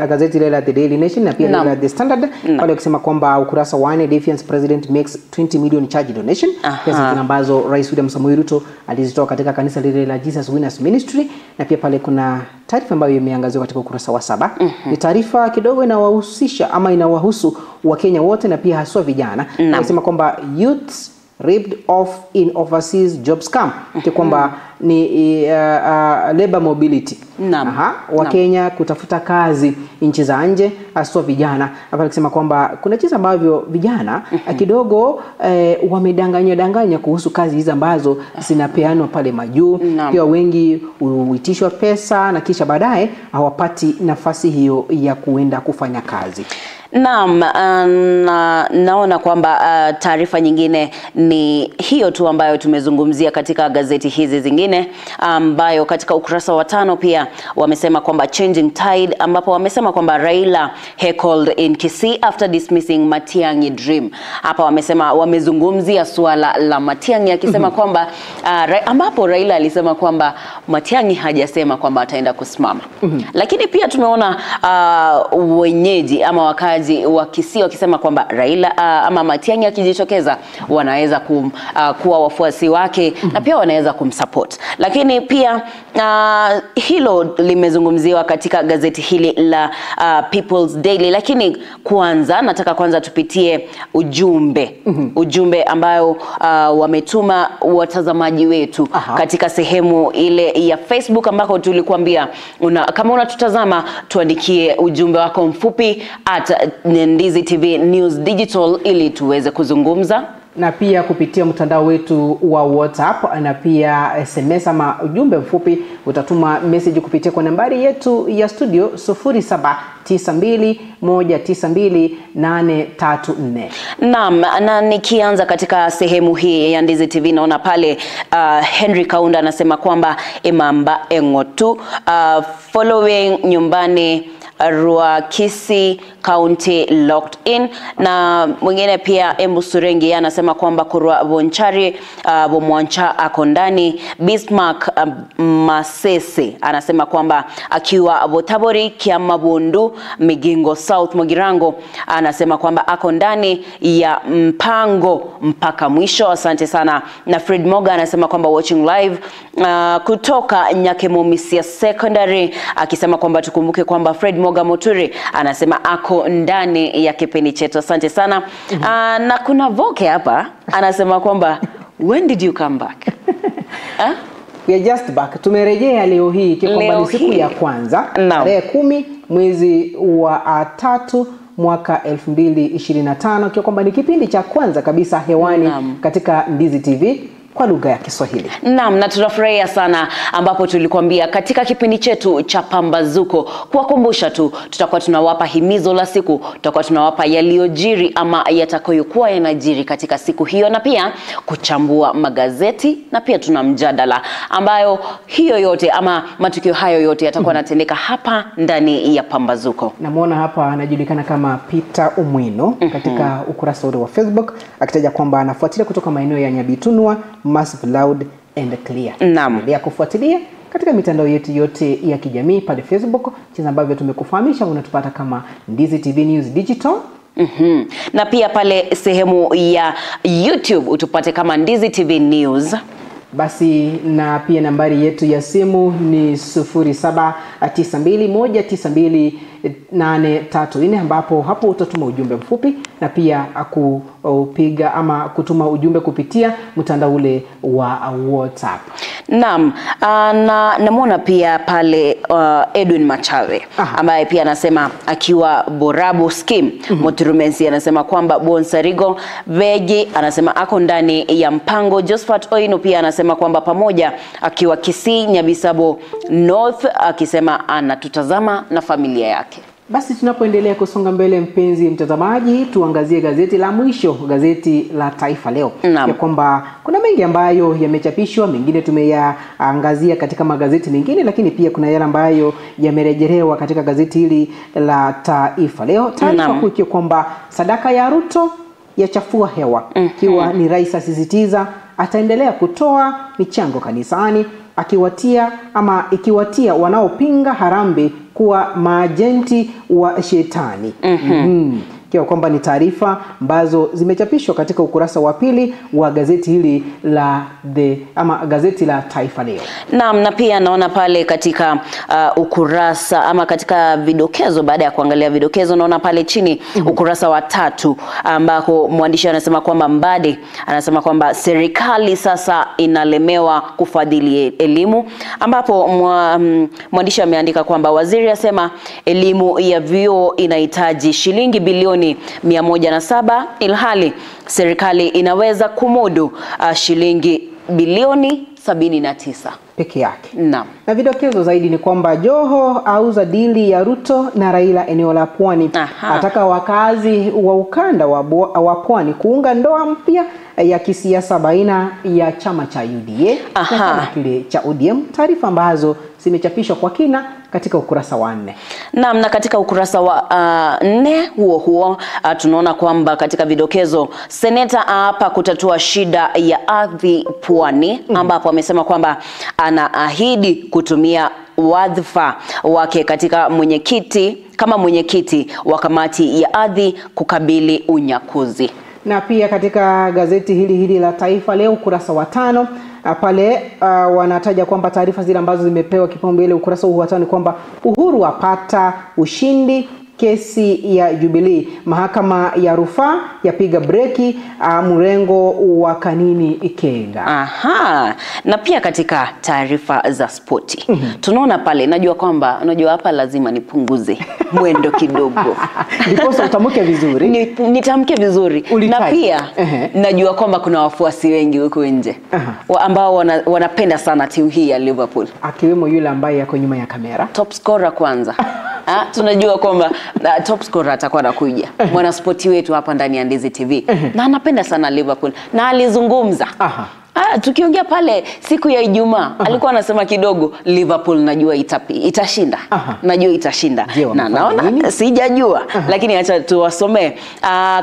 gazeti lile la The Daily Nation na pia la The Standard, pale wakisema kwamba ukurasa wa 1 Defiance President makes 20 million charge donation, pesa ambazo Rais William Samoei Ruto alizitoa katika kanisa lile la Jesus Winners Ministry, na pia pale kuna taarifa ambayo imeangaziwa katika ukurasa wa 7. Ni taarifa kidogo inawahusisha ama inawahusu Wakenya wote na pia haswa vijana. Wanasema kwamba youths ripped off in overseas job scam, kwamba ni labor mobility. Wakenya kutafuta kazi nchi za nje haswa vijana. Hapa nikisema kwamba kuna jinsi ambavyo vijana kidogo wamedanganya kuhusu kazi hizi ambazo zinapeanwa pale majuu. Pia wengi huitishwa pesa na kisha baadaye hawapati nafasi hiyo ya kuenda kufanya kazi. Naona kwamba taarifa nyingine ni hiyo tu ambayo tumezungumzia katika gazeti hizi zingine, ambayo katika ukurasa wa 5 pia wamesema kwamba changing tide, ambapo wamesema kwamba Raila heckled in Kisii after dismissing Matiang'i dream. Hapa wamezungumzia swala la Matiang'i akisema kwamba ambapo Raila alisema kwamba Matiang'i hajasema kwamba ataenda kusimama. Lakini pia tumeona wenyeji ama wakazi wa Kisii wakisema kwamba Raila ama Matiang'i akijitokeza wanaweza kuwa wafuasi wake na pia wanaweza kumsupport. Lakini pia hilo limezungumziwa katika gazeti hili la People's Daily. Lakini nataka tupitie ujumbe ambayo wametuma watazamaji wetu katika sehemu ile ya Facebook, ambako tulikuambia kama unatutazama tuandikie ujumbe wako mfupi @Ndizi TV News Digital ili tuweze kuzungumza, na pia kupitia mtandao wetu wa WhatsApp na pia SMS ama ujumbe mfupi utatuma message kupitia kwa nambari yetu ya studio 0792192834. Na nikianza katika sehemu hii ya Ndizi TV naona pale Henry Kaunda anasema kwamba Imamba Engotu following nyumbani Ruakisi County locked in. Na mwingine pia Embu Surengi anasema kwamba Kurwa Bonchari Bomwancha akondani. Bismarck Masese anasema kwamba akiwa Botabori Kiamabundu Migingo South Mogirango anasema kwamba akondani ya mpango mpaka mwisho. Asante sana. Na Fred Moga anasema kwamba watching live kutoka Nyakemomisia Secondary, akisema kwamba tukumbuke kwamba Fred Moga Moturi anasema ako ndani ya kipindi chetu. Asante sana. Na kuna Voke hapa anasema kwamba when did you come back? We are just back. Tumerejea leo hii kwamba ni siku ya kwanza tarehe 10 mwezi wa 3 mwaka 2025, kwa kwamba ni kipindi cha kwanza kabisa hewani katika Ndizi TV kwa lugha ya Kiswahili. Na tunafurahia sana ambapo tulikuambia katika kipindi chetu cha Pambazuko kuwakumbusha tu tutakuwa tunawapa himizo la siku, tutakuwa tunawapa yaliyojiri ama yatakayokuwa yanajiri katika siku hiyo, na pia kuchambua magazeti, na pia tuna mjadala ambayo hiyo yote ama matukio hayo yote yatakuwa yanatendeka hapa ndani ya Pambazuko. Namuona hapa anajulikana kama Peter Umwino katika ukurasa wa Facebook akitaja kwamba anafuatilia kutoka maeneo ya Nyabitunwa, Massive, Loud and Clear. Endelea kufuatilia katika mitandao yetu yote ya kijamii pale Facebook, jinsi ambavyo tumekufahamisha unatupata kama Ndizi TV News Digital, Na pia pale sehemu ya YouTube utupate kama Ndizi TV News. Basi na pia nambari yetu ya simu ni 0792192834 ambapo hapo utatuma ujumbe mfupi na pia kupiga ama kutuma ujumbe kupitia mtandao ule wa WhatsApp. Naam, na namuona pia pale Edwin Machawe ambaye pia anasema akiwa Borabu Scheme Moturumensi, anasema kwamba Bonsarigo Vegi anasema ako ndani ya mpango. Josephat Oino pia anasema kwamba pamoja akiwa Kisii Nyabisabo North, akisema anatutazama na familia yake. Basi tunapoendelea kusonga mbele, mpenzi mtazamaji, tuangazie gazeti la mwisho, gazeti la Taifa Leo. Ya kwamba kuna mengi ambayo yamechapishwa, mengine tumeyaangazia katika magazeti mengine, lakini pia kuna yale ambayo yamerejelewa katika gazeti hili la Taifa Leo. Taarifa kuu ikiwa kwamba sadaka ya Ruto yachafua hewa, ikiwa ni rais asisitiza ataendelea kutoa michango kanisani, ikiwatia wanaopinga harambe kuwa maajenti wa shetani. Kwa kwamba ni taarifa ambazo zimechapishwa katika ukurasa wa pili wa gazeti hili la gazeti la Taifa Leo. Naam, na pia naona pale katika ukurasa ama katika vidokezo, baada ya kuangalia vidokezo naona pale chini ukurasa wa 3 ambako mwandishi anasema kwamba Mbadi anasema kwamba serikali sasa inalemewa kufadhili elimu, ambapo mwandishi ameandika kwamba waziri asema elimu ya vyuo inahitaji shilingi bilioni 107 ilhali serikali inaweza kumudu shilingi bilioni 79 peke yake. Naam. Na vidokezo zaidi ni kwamba Joho auza dili ya Ruto na Raila eneo la Pwani. Ataka wakazi wa ukanda wa Pwani kuunga ndoa mpya ya kisiasa baina ya chama cha UDA na kile cha ODM. Taarifa ambazo zimechapishwa kwa kina katika ukurasa wa 4. Naam, na katika ukurasa wa 4 huo tunaona kwamba katika vidokezo seneta hapa kutatua shida ya ardhi Pwani, ambapo amesema kwamba anaahidi kutumia wadhifa wake katika kama mwenyekiti wa kamati ya ardhi kukabili unyakuzi. Na pia katika gazeti hili la Taifa Leo ukurasa wa 5 pale wanataja kwamba taarifa zile ambazo zimepewa kipaumbele ukurasa huu wa 5 ni kwamba Uhuru apata ushindi kesi ya Jubilee, mahakama ya rufaa yapiga breki mrengo wa Kanini Ikenga. Na pia katika taarifa za spoti tunaona pale, najua hapa lazima nipunguze mwendo kidogo ndiposa utamke vizuri. Nitamke vizuri. Na pia najua kwamba kuna wafuasi wengi huko nje ambao wanapenda sana timu hii ya Liverpool, akiwemo yule ambaye yako nyuma ya kamera, top scorer kwanza. Tunajua kwamba top scorer atakuwa anakuja, mwanaspoti wetu hapa ndani ya Ndizi TV, na anapenda sana Liverpool, na alizungumza tukiongea pale siku ya Ijumaa, alikuwa anasema kidogo Liverpool najua itashinda. Najua itashinda. Na naona sijajua, lakini acha tuwasomee.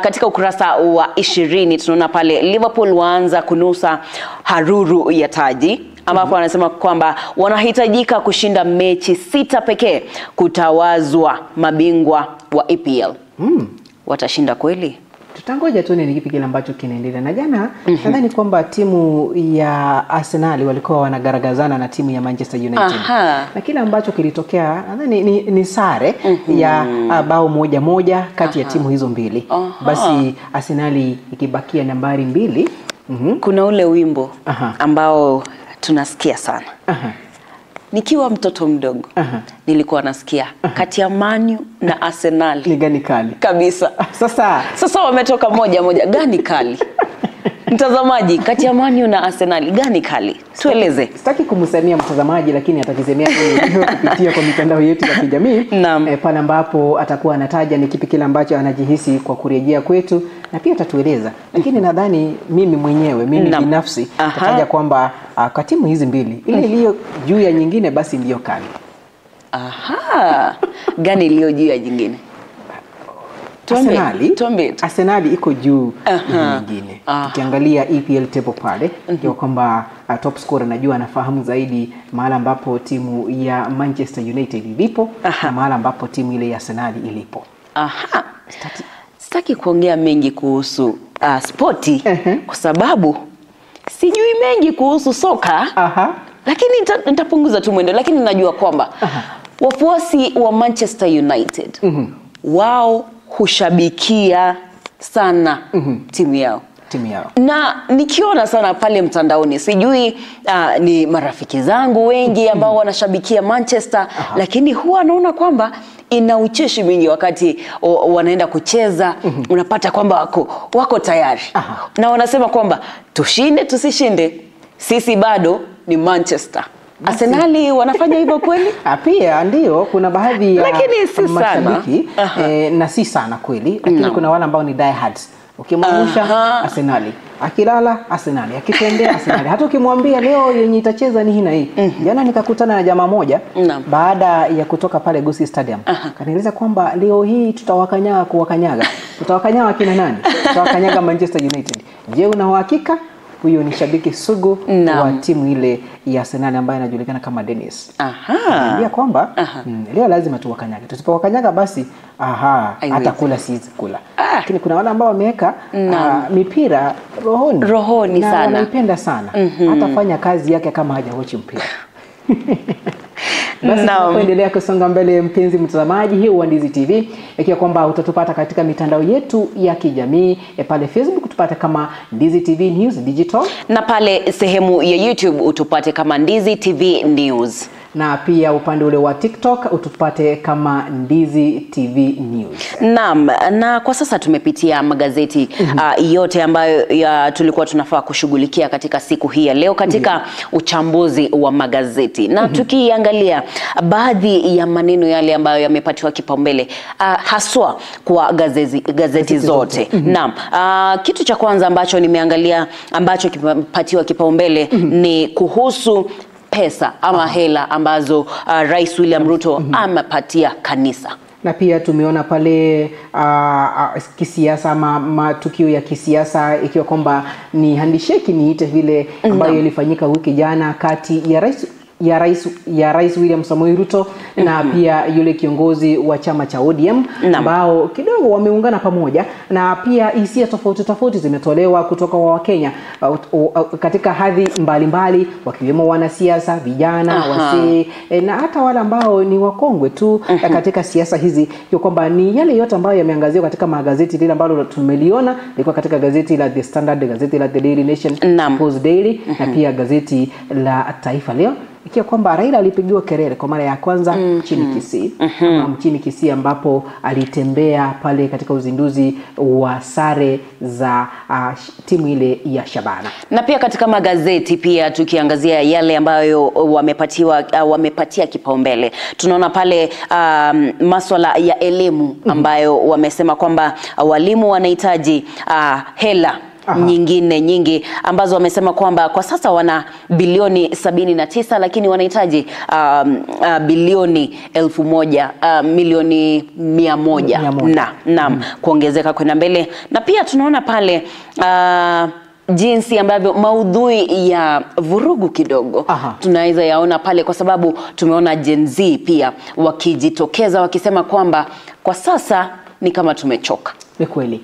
Katika ukurasa wa 20 tunaona pale Liverpool waanza kunusa haruru ya taji, ambapo anasema kwamba wanahitajika kushinda mechi 6 pekee kutawazwa mabingwa wa EPL. Watashinda kweli? Tutangoja tuone ni kipi kile ambacho kinaendelea. Na jana nadhani kwamba timu ya Arsenal walikuwa wanagaragazana na timu ya Manchester United. Na kile ambacho kilitokea nadhani ni sare ya bao 1-1 kati ya timu hizo mbili. Basi Arsenal ikibakia nambari 2. Kuna ule wimbo ambao tunasikia sana. Nikiwa mtoto mdogo nilikuwa nasikia kati ya Man U na Arsenal ni gani kali kabisa. Sasa wametoka moja gani kali? Mtazamaji, kati ya Man U na Arsenal gani kali? Tueleze. Sitaki kumsemea mtazamaji, lakini atakisemea kupitia kwa mitandao yetu ya kijamii. Pale ambapo atakuwa anataja ni kipi kile ambacho anajihisi kwa kurejea kwetu, na pia atatueleza. Lakini nadhani mimi binafsi nataja kwamba kwa timu hizi mbili ile iliyo juu ya nyingine basi ndio kali. Gani iliyo juu ya nyingine? Arsenal iko juu ya nyingine. Ukiangalia EPL table pale, ndio kwamba top scorer najua anafahamu zaidi mahali ambapo timu ya Manchester United ilipo na mahali ambapo timu ile ya Arsenal ilipo. sitaki kuongea mengi kuhusu spoti kwa sababu sijui mengi kuhusu soka. Lakini nitapunguza tu mwendo, lakini najua kwamba wafuasi wa Manchester United wao hushabikia sana timu yao. Na nikiona sana pale mtandaoni, sijui ni marafiki zangu wengi ambao wanashabikia Manchester, lakini huwa naona kwamba ina ucheshi mingi wakati wanaenda kucheza. Unapata kwamba wako tayari na wanasema kwamba tushinde tusishinde, sisi bado ni Manchester. Arsenali wanafanya hivyo kweli? Pia ndio kuna baadhi ya lakini si mashabiki na si sana kweli, lakini kuna wale ambao ni die hards. Ukimwamsha Arsenali, akilala Arsenali, akitembea Arsenali. Hata ukimwambia leo yenye itacheza ni hii na hii. Jana nikakutana na jamaa moja baada ya kutoka pale Gusii Stadium. Kanieleza kwamba leo hii tutawakanyaga. Tutawakanyaga kina nani? Tutawakanyaga Manchester United. Je, una uhakika? Huyo ni shabiki sugu wa timu ile ya Arsenal ambaye anajulikana kama Dennis. Ndio kwamba leo lazima tuwakanyage. Tusipowakanyaga basi atakula sisi kula. Lakini kuna wale ambao wameweka mipira rohoni na sana. Wanaipenda sana. Hatafanya kazi yake kama hajawachi mpira. Basi tunaendelea kusonga mbele, mpenzi mtazamaji, hii Uwandizi TV, ikiwa kwamba utatupata katika mitandao yetu ya kijamii, pale Facebook tupate kama Ndizi TV News Digital, na pale sehemu ya YouTube utupate kama Ndizi TV News, na pia upande ule wa TikTok utupate kama Ndizi TV News. Naam, na kwa sasa tumepitia magazeti yote ambayo tulikuwa tunafaa kushughulikia katika siku hii ya leo katika uchambuzi wa magazeti, na tukiangalia baadhi ya maneno yale ambayo yamepatiwa kipaumbele haswa kwa gazeti zote. Naam, kitu cha kwanza ambacho nimeangalia ambacho kimepatiwa kipaumbele ni kuhusu pesa ama hela ambazo Rais William Ruto amepatia kanisa. Na pia tumeona pale kisiasa ama matukio ya kisiasa, ikiwa kwamba ni handshake niite vile ambayo ilifanyika wiki jana kati ya Rais William Samoei Ruto na pia yule kiongozi wa chama cha ODM ambao kidogo wameungana pamoja, na pia hisia tofauti zimetolewa kutoka kwa Wakenya katika hadhi mbalimbali, wakiwemo wanasiasa, vijana, wasee na hata wale ambao ni wakongwe tu katika siasa hizi, kwa kwamba ni yale yote ambayo yameangaziwa katika magazeti lile ambalo tumeliona liko katika gazeti la The Standard, gazeti la The Daily Nation, Post Daily na pia gazeti la Taifa Leo, ikiwa kwamba Raila alipigiwa kelele kwa mara ya kwanza nchini Kisii, mchini Kisii ambapo alitembea pale katika uzinduzi wa sare za timu ile ya Shabana. Na pia katika magazeti pia tukiangazia yale ambayo wamepatia kipaumbele, tunaona pale masuala ya elimu ambayo wamesema kwamba walimu wanahitaji hela nyingi ambazo wamesema kwamba kwa sasa wana bilioni 79 lakini wanahitaji bilioni 1,000 milioni 100 na kuongezeka kwenda mbele. Na pia tunaona pale jinsi ambavyo maudhui ya vurugu kidogo tunaweza yaona pale, kwa sababu tumeona Gen Z pia wakijitokeza wakisema kwamba kwa sasa ni kama tumechoka. Ni kweli.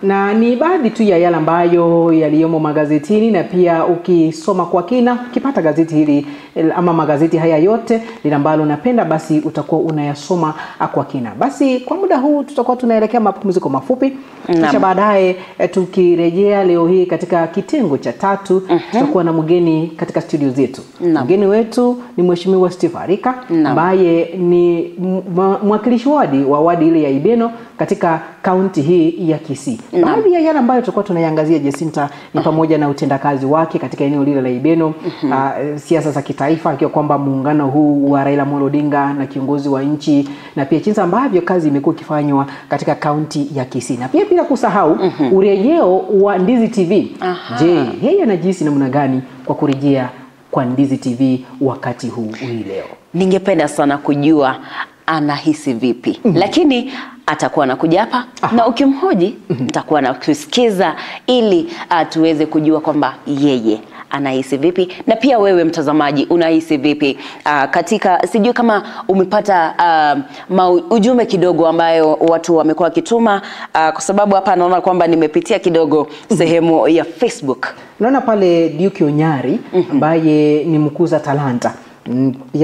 Na ni baadhi tu ya yale ambayo yaliyomo magazetini, na pia ukisoma kwa kina, ukipata gazeti hili ama magazeti haya yote lile ambalo unapenda, basi utakuwa unayasoma kwa kina. Basi kwa muda huu tutakuwa tunaelekea mapumziko mafupi, kisha baadaye tukirejea leo hii katika kitengo cha 3 tutakuwa na mgeni katika studio zetu. Mgeni wetu ni Mheshimiwa Steve Arika ambaye ni mwakilishi wa wadi ile ya Ibeno katika kaunti hii ya Kisii. Baadhi ya yale ambayo tutakuwa tunayangazia Jacinta ni pamoja na utendakazi wake katika eneo lile la Ibeno, siasa za kitaifa, ikiwa kwamba muungano huu wa Raila Amolo Odinga na kiongozi wa nchi, na pia jinsi ambavyo kazi imekuwa ikifanywa katika kaunti ya Kisii. Na pia bila kusahau urejeo wa Ndizi TV. Je, yeye anajihisi namna gani kwa kurejea kwa Ndizi TV wakati huu leo? Ningependa sana kujua anahisi vipi. Lakini atakuwa anakuja hapa na ukimhoji nitakuwa na kusikiza ili tuweze kujua kwamba yeye anahisi vipi, na pia wewe mtazamaji unahisi vipi katika, sijui kama umepata ujumbe kidogo ambayo watu wamekuwa kituma, kwa sababu hapa naona kwamba nimepitia kidogo sehemu ya Facebook. Naona pale Duke Onyari ambaye ni mkuza talanta,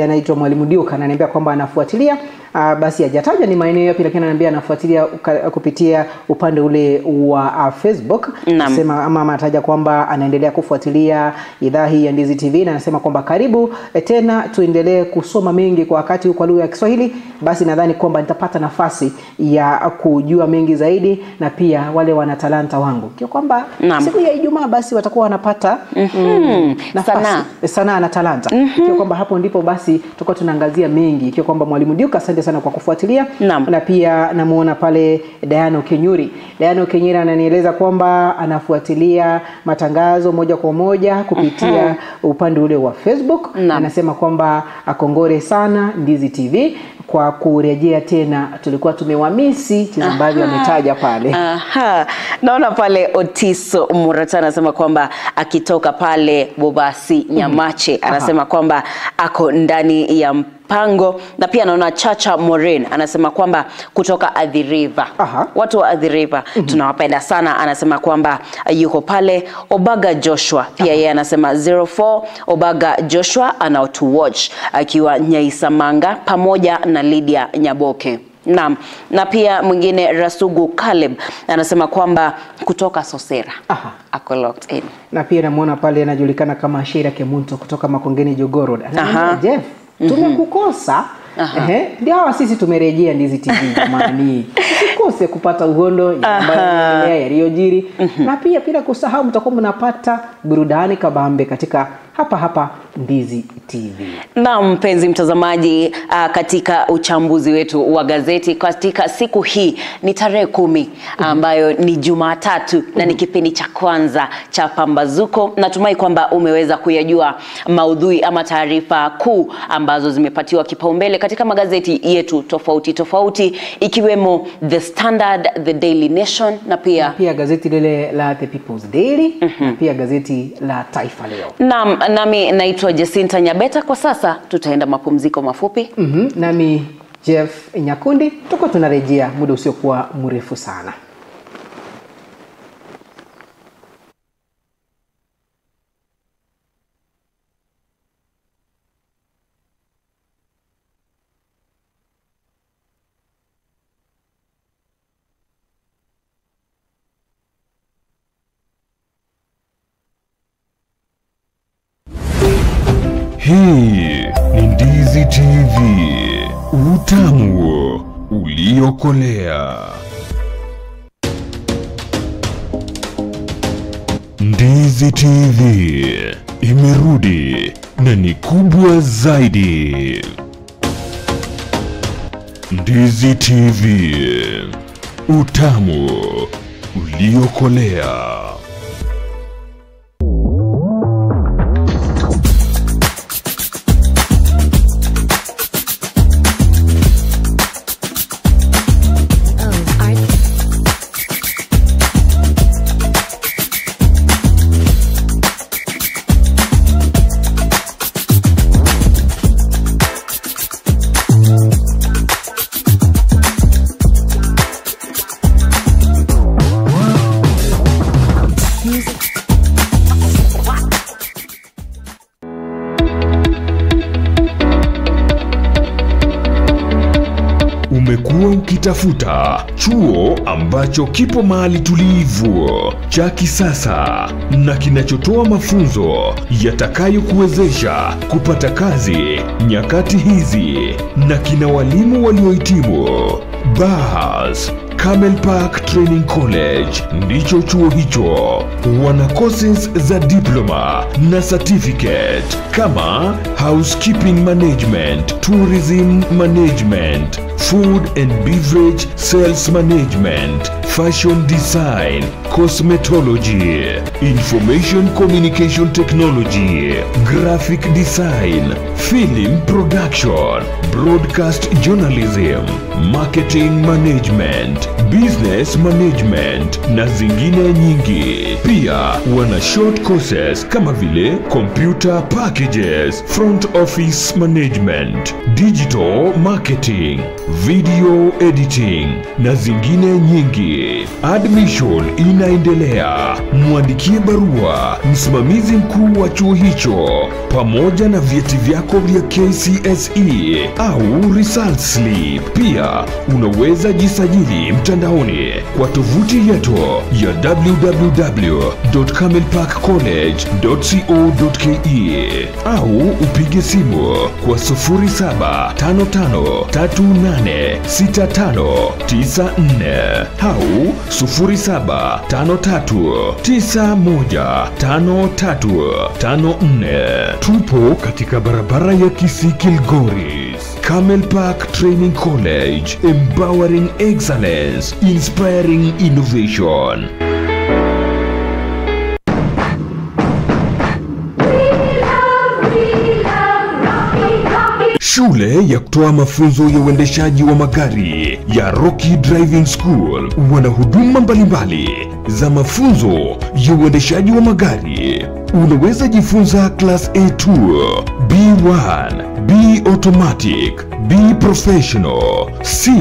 anaitwa Mwalimu Duke, ananiambia kwamba anafuatilia, basi hajataja ni maeneo yapi, lakini ananiambia anafuatilia kupitia upande ule wa Facebook. Anasema ama anataja kwamba anaendelea kufuatilia idhaa hii ya Ndizi TV, na anasema kwamba karibu tena tuendelee kusoma mengi kwa wakati kwa lugha ya Kiswahili. Basi nadhani kwamba nitapata nafasi ya kujua mengi zaidi, na pia wale wana talanta wangu kwa kwamba siku ya Ijumaa basi watakuwa wanapata sana na talanta. Kwa kwamba hapo ndipo basi tutakuwa tunaangazia mengi. Kwa kwamba Mwalimu Duke, asante sana kwa kufuatilia. Na pia namuona pale Diana Kenyuri. Diana Kenyuri ananieleza kwamba anafuatilia matangazo moja kwa moja kupitia upande ule wa Facebook. Anasema kwamba akongore sana Ndizi TV kwa kurejea tena, tulikuwa tumewamisi jinsi ambavyo ametaja pale. Naona pale Otiso Murata anasema kwamba akitoka pale Bobasi Nyamache, anasema kwamba ako ndani ya mpango. Na pia naona Chacha Morin anasema kwamba kutoka Athi River. Watu wa Athi River tunawapenda sana. Anasema kwamba yuko pale. Obaga Joshua pia yeye anasema 04 Obaga Joshua anautu watch akiwa Nyaisamanga pamoja na Lydia Nyaboke. Na pia mwingine Rasugu Caleb anasema kwamba kutoka Sosera. Ako locked in. Na pia namuona pale anajulikana kama Sheira Kemunto kutoka Makongeni Jogoo. Anasema Jeff, tumekukosa. Ndio hawa sisi tumerejea Ndizi TV jamani. Usikose kupata uhondo ambayo yaliyojiri. Na pia bila kusahau mtakuwa mnapata burudani kabambe katika hapa Ndizi TV. Na mpenzi mtazamaji, katika uchambuzi wetu wa gazeti katika siku hii ni tarehe 10 ambayo ni Jumatatu na ni kipindi cha kwanza cha Pambazuko. Natumai kwamba umeweza kuyajua maudhui ama taarifa kuu ambazo zimepatiwa kipaumbele katika magazeti yetu tofauti ikiwemo The Standard, The Daily Nation na pia gazeti lile la The People's Daily na pia gazeti la Taifa Leo. Nami naitwa Jacinta Nyabeta. Kwa sasa tutaenda mapumziko mafupi. Nami Jeff Nyakundi, tuko tunarejea muda usiokuwa mrefu sana. Hii ni Ndizi TV, utamu uliokolea. Ndizi TV imerudi na ni kubwa zaidi. Ndizi TV, utamu uliokolea. Umekuwa ukitafuta chuo ambacho kipo mahali tulivu, cha kisasa na kinachotoa mafunzo yatakayokuwezesha kupata kazi nyakati hizi, na kina walimu waliohitimu. Bahas Camel Park Training College ndicho chuo hicho. Wana courses za diploma na certificate kama housekeeping management, tourism management, food and beverage sales management, fashion design, cosmetology, information communication technology, graphic design, film production, broadcast journalism, marketing management, business management na zingine nyingi. Pia wana short courses kama vile computer packages, front office management, digital marketing, video editing na zingine nyingi. Admission inaendelea. Mwandikie barua msimamizi mkuu wa chuo hicho pamoja na vyeti vyako vya KCSE au result slip. Pia unaweza jisajili mtandaoni kwa tovuti yetu ya www.camelparkcollege.co.ke au upige simu kwa 0755386594 au 0753915354. Tupo katika barabara ya Kisii Kilgoris. Camel Park Training College, empowering excellence, inspiring innovation. Shule ya kutoa mafunzo ya uendeshaji wa magari ya Rocky Driving School wana huduma mbalimbali za mafunzo ya uendeshaji wa magari. Unaweza jifunza class A2, B1, B automatic, B professional, C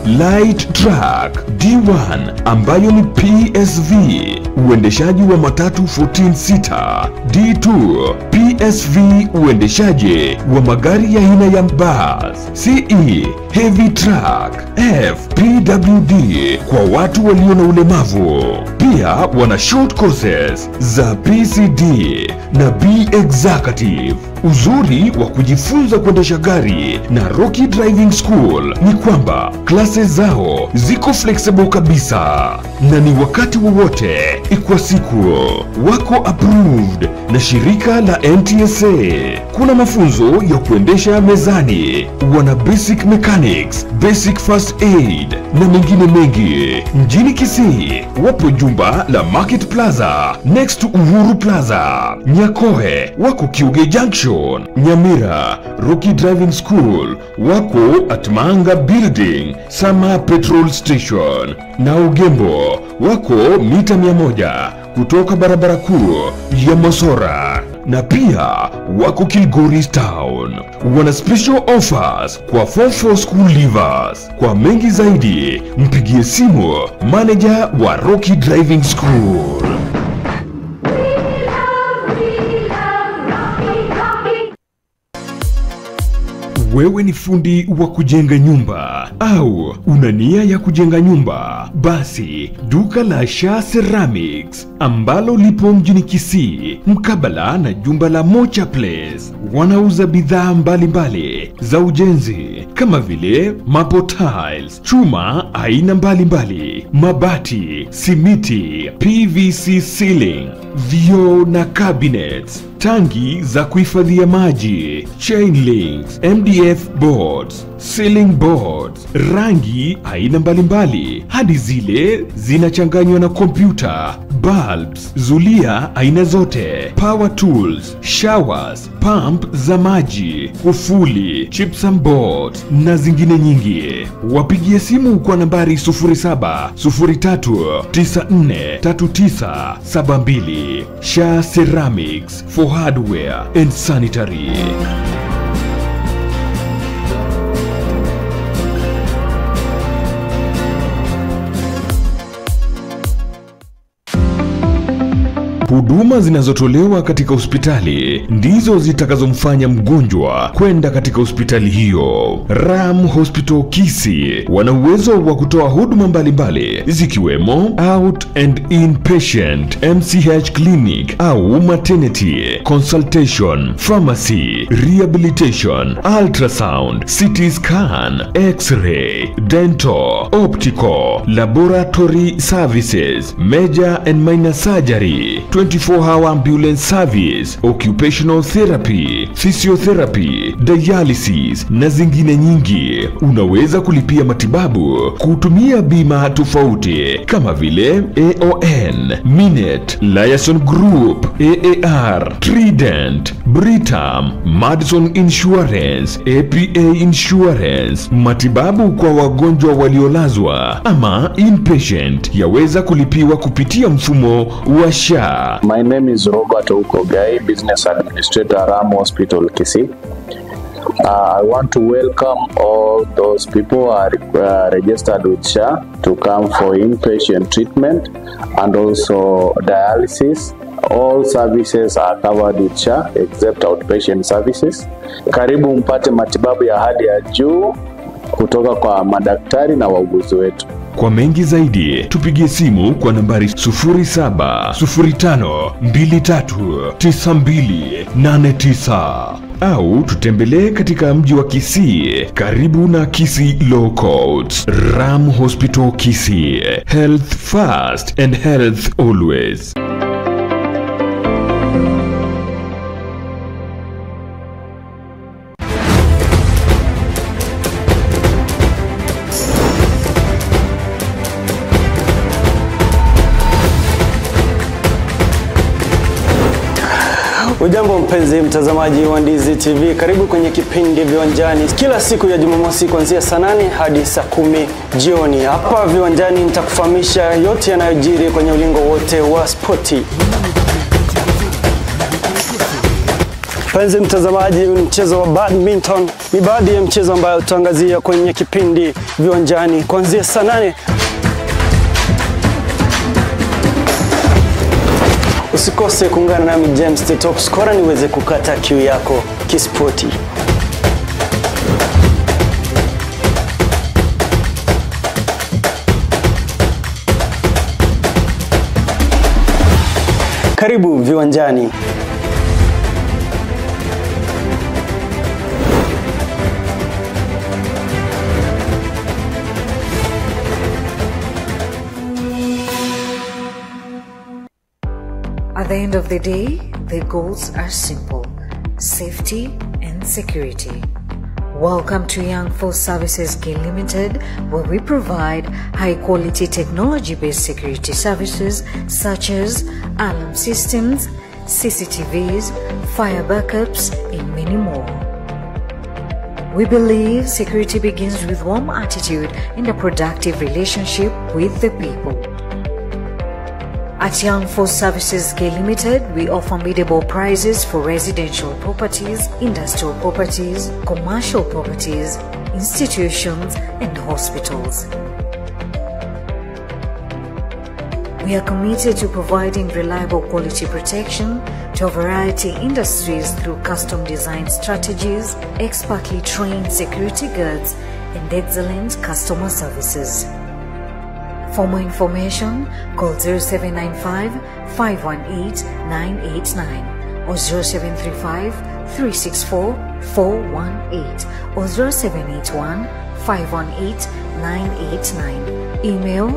light truck, D1 ambayo ni PSV, uendeshaji wa matatu 14 sita, D2 PSV, uendeshaji wa magari ya aina ya bus, CE heavy truck, F PWD kwa watu walio na ulemavu. Pia wana short courses za PCD na B executive. Uzuri wa kujifunza kuendesha gari na Rocky Driving School ni kwamba klase zao ziko flexible kabisa na ni wakati wowote kwa siku. Wako approved na shirika la NTSA. Kuna mafunzo ya kuendesha mezani, wana basic mechanics, basic first aid na mengine mengi. Mjini Kisii wapo jumba la Market Plaza next to Uhuru Plaza. Nyakoe wako Kiuge Junction. Nyamira Rocky Driving School wako at Manga Building Sama Petrol Station, na Ugembo wako mita 100 kutoka barabara kuu ya Mosora, na pia wako Kilgoris Town. Wana special offers kwa form 4 school leavers. Kwa mengi zaidi mpigie simu manager wa Rocky Driving School. Wewe ni fundi wa kujenga nyumba au una nia ya kujenga nyumba? Basi duka la Sha Ceramics ambalo lipo mjini Kisii mkabala na jumba la Mocha Place wanauza bidhaa mbalimbali za ujenzi kama vile maple tiles, chuma aina mbalimbali, mabati, simiti, PVC ceiling, vioo na cabinets, tangi za kuhifadhia maji, chain links, MDF boards, ceiling boards, rangi aina mbalimbali hadi zile zinachanganywa na kompyuta, bulbs, zulia aina zote, power tools, showers, pump za maji, kufuli, gypsum boards na zingine nyingi. Wapigie simu kwa nambari 0703943972. Sha Ceramics for hardware and sanitary. Huduma zinazotolewa katika hospitali ndizo zitakazomfanya mgonjwa kwenda katika hospitali hiyo. Ram Hospital Kisii wana uwezo wa kutoa huduma mbalimbali zikiwemo out and inpatient, MCH clinic au maternity, consultation, pharmacy, rehabilitation, ultrasound, CT scan, x-ray, dental, optical, laboratory services, major and minor surgery, 24-hour ambulance service, occupational therapy, physiotherapy, dialysis na zingine nyingi. Unaweza kulipia matibabu kutumia bima tofauti kama vile AON, Minet, Liason Group, AAR, Trident, Britam, Madison Insurance, APA Insurance. Matibabu kwa wagonjwa waliolazwa ama inpatient yaweza kulipiwa kupitia mfumo wa SHA. My name is Robert Ukogai, Business Administrator, Ramo Hospital, Kisii. I want to welcome all those people who are registered with SHA to come for inpatient treatment and also dialysis. All services are covered with SHA except outpatient services. Karibu mpate matibabu ya hali ya juu kutoka kwa madaktari na wauguzi wetu. Kwa mengi zaidi, tupigie simu kwa nambari 0705239289 au tutembelee katika mji wa Kisii karibu na Kisii Law Courts. Ram Hospital Kisii. Health first and health always. Ujambo mpenzi mtazamaji wa Ndizi TV, karibu kwenye kipindi Viwanjani kila siku ya Jumamosi kuanzia saa 8 hadi saa 10 jioni. Hapa Viwanjani nitakufahamisha yote yanayojiri kwenye ulingo wote wa spoti. Mpenzi mtazamaji, mchezo wa badminton ni baadhi ya mchezo ambayo tutaangazia kwenye kipindi Viwanjani kuanzia saa 8. Usikose kuungana nami James the Top Scorer niweze kukata kiu yako kispoti. Karibu Viwanjani. At the end of the day, the goals are simple: safety and security. Welcome to Young Force Services K Limited, where we provide high-quality technology-based security services such as alarm systems, CCTVs, fire backups, and many more. We believe security begins with warm attitude and a productive relationship with the people. At Young Force Services K Limited, we offer biddable prices for residential properties, industrial properties, commercial properties, institutions, and hospitals. We are committed to providing reliable quality protection to a variety of industries through custom design strategies, expertly trained security guards, and excellent customer services. For more information, call 0795 518 989 or 0735 364 418 or 0781 518 989. Email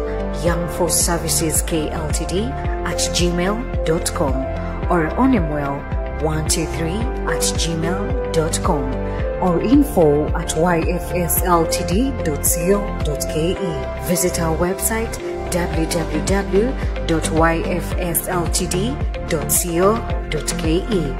youngforceserviceskltd@gmail.com or onemwell123@gmail.com or info@yfsltd.co.ke. Visit our website www.yfsltd.co.ke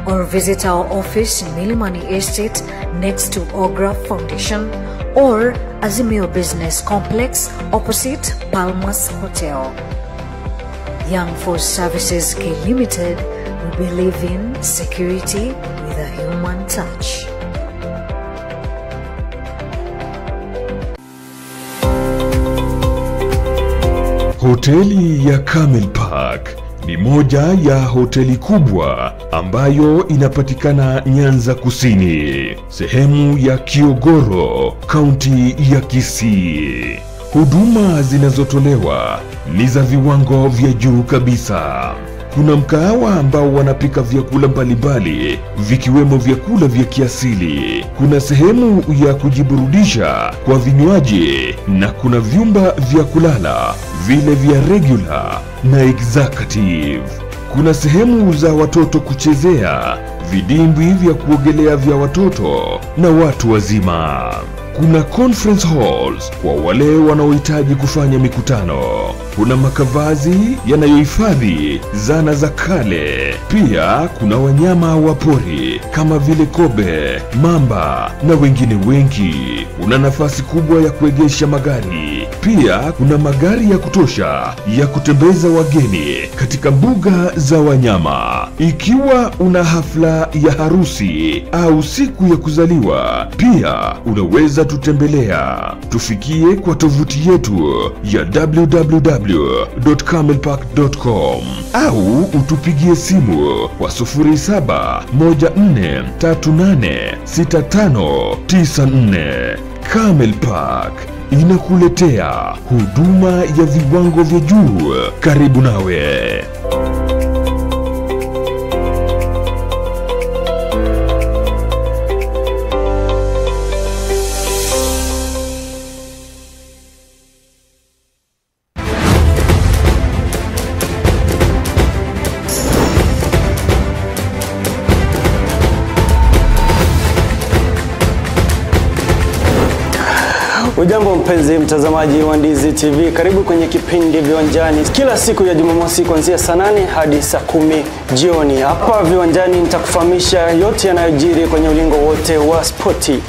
or visit our office in Milimani Estate next to Ogra Foundation or Azimio Business Complex opposite Palmas Hotel. Young Force Services K Limited, we believe in security with a human touch. Hoteli ya Camel Park ni moja ya hoteli kubwa ambayo inapatikana Nyanza Kusini, sehemu ya Kiogoro, kaunti ya Kisii. Huduma zinazotolewa ni za viwango vya juu kabisa. Kuna mkahawa ambao wanapika vyakula mbalimbali vikiwemo vyakula vya kiasili. Kuna sehemu ya kujiburudisha kwa vinywaji na kuna vyumba vya kulala vile vya regular na executive. Kuna sehemu za watoto kuchezea vidimbwi vya kuogelea vya watoto na watu wazima. Kuna conference halls kwa wale wanaohitaji kufanya mikutano. Kuna makavazi yanayohifadhi zana za kale. Pia kuna wanyama wa pori kama vile kobe, mamba na wengine wengi. Kuna nafasi kubwa ya kuegesha magari. Pia kuna magari ya kutosha ya kutembeza wageni katika mbuga za wanyama. Ikiwa una hafla ya harusi au siku ya kuzaliwa, pia unaweza tutembelea. Tufikie kwa tovuti yetu ya www.camelpark.com au utupigie simu kwa 0714386594. Camel Park inakuletea huduma ya viwango vya juu karibu nawe. Ujambo mpenzi mtazamaji wa Ndizi TV, karibu kwenye kipindi Viwanjani kila siku ya Jumamosi kuanzia saa 8 hadi saa 10 jioni. Hapa Viwanjani nitakufahamisha yote yanayojiri kwenye ulingo wote wa spoti.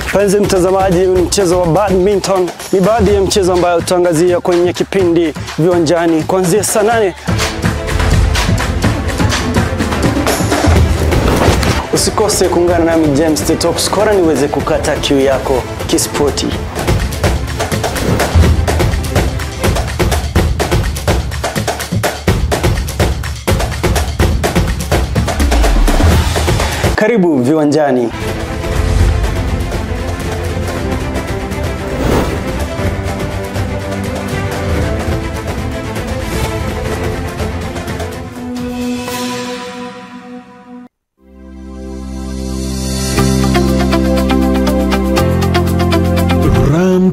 Mpenzi mtazamaji, mchezo wa badminton ni baadhi ya mchezo ambayo tutaangazia kwenye kipindi Viwanjani kuanzia saa 8. Usikose kuungana nami James the Top Scorer niweze kukata kiu yako kispoti. Karibu Viwanjani.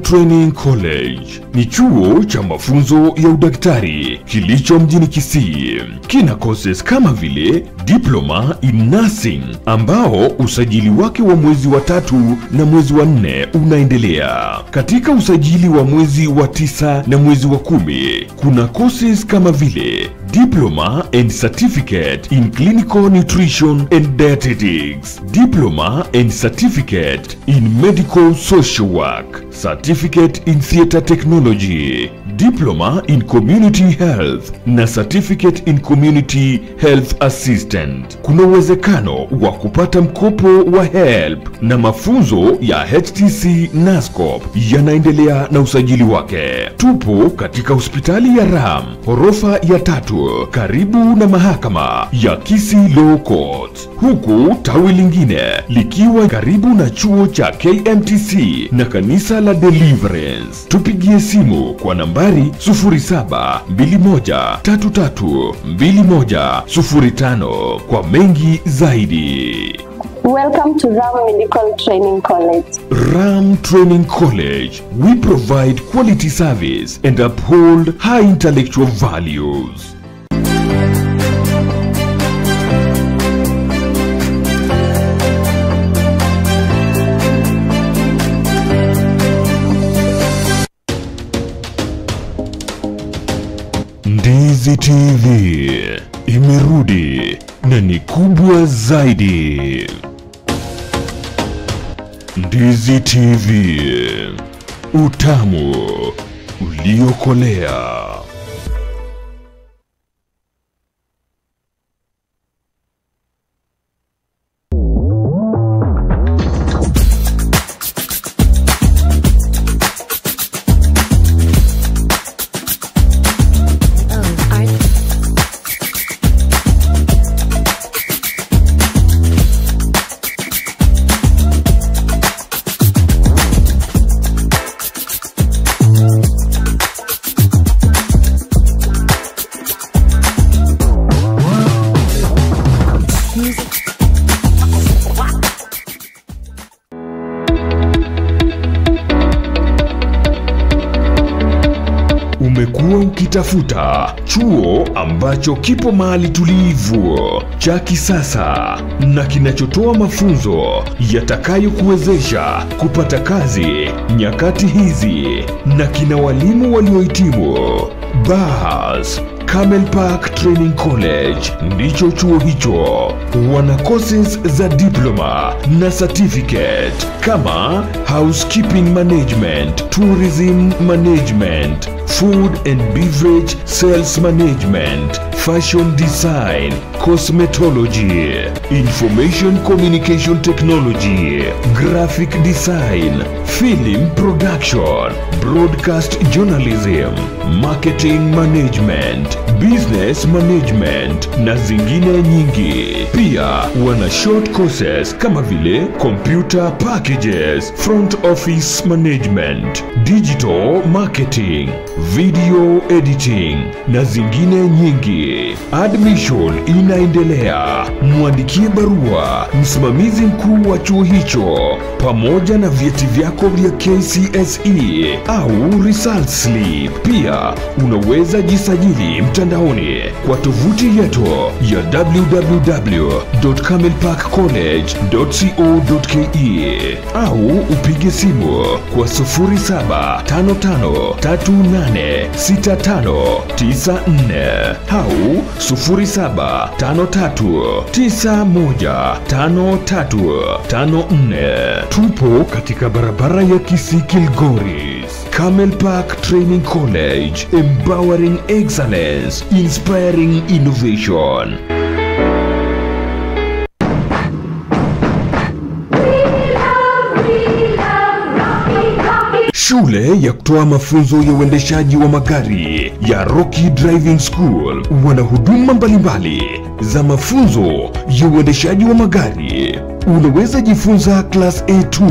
Training College ni chuo cha mafunzo ya udaktari kilicho mjini Kisii. Kina courses kama vile Diploma in Nursing ambao usajili wake wa mwezi wa 3 na mwezi wa 4 unaendelea. Katika usajili wa mwezi wa 9 na mwezi wa 10 kuna courses kama vile Diploma and Certificate in Clinical Nutrition and Dietetics, Diploma and Certificate in Medical Social Work, Certificate in Theatre Technology, Diploma in Community Health na Certificate in Community Health Assistant. Kuna uwezekano wa kupata mkopo wa HELP na mafunzo ya HTC NASCOP yanaendelea na usajili wake. Tupo katika hospitali ya Ram, ghorofa ya 3, karibu na mahakama ya Kisii Law Court, huku tawi lingine likiwa karibu na chuo cha KMTC na kanisa la Deliverance. Tupigie simu kwa nambari 0721332105 kwa mengi zaidi. Welcome to Ram Medical Training College. Ram Training College. We provide quality service and uphold high intellectual values. Ndizi TV imerudi na ni kubwa zaidi. Ndizi TV, utamu uliokolea. umekuwa ukitafuta chuo ambacho kipo mahali tulivu, cha kisasa na kinachotoa mafunzo yatakayokuwezesha kupata kazi nyakati hizi, na kina walimu waliohitimu, basi Camel Park Training College ndicho chuo hicho. Wana courses za diploma na certificate kama housekeeping management, tourism management, food and beverage sales management, fashion design, cosmetology, information communication technology, graphic design, film production, broadcast journalism, marketing management, business management na zingine nyingi. Pia wana short courses kama vile computer packages, front office management, digital marketing, video editing na zingine nyingi. Admission inaendelea. Mwandikie barua msimamizi mkuu wa chuo hicho pamoja na vyeti vyako vya KCSE au result slip. Pia unaweza jisajili mtandaoni kwa tovuti yetu ya www.camelparkcollege.co.ke au upige simu kwa 0755386594 au 0753915354. Tupo katika barabara ya Kisii Kilgoris. Camel Park Training College, empowering excellence, inspiring innovation. Shule ya kutoa mafunzo ya uendeshaji wa magari ya Rocky Driving School wana huduma mbalimbali za mafunzo ya uendeshaji wa magari. Unaweza jifunza class A2,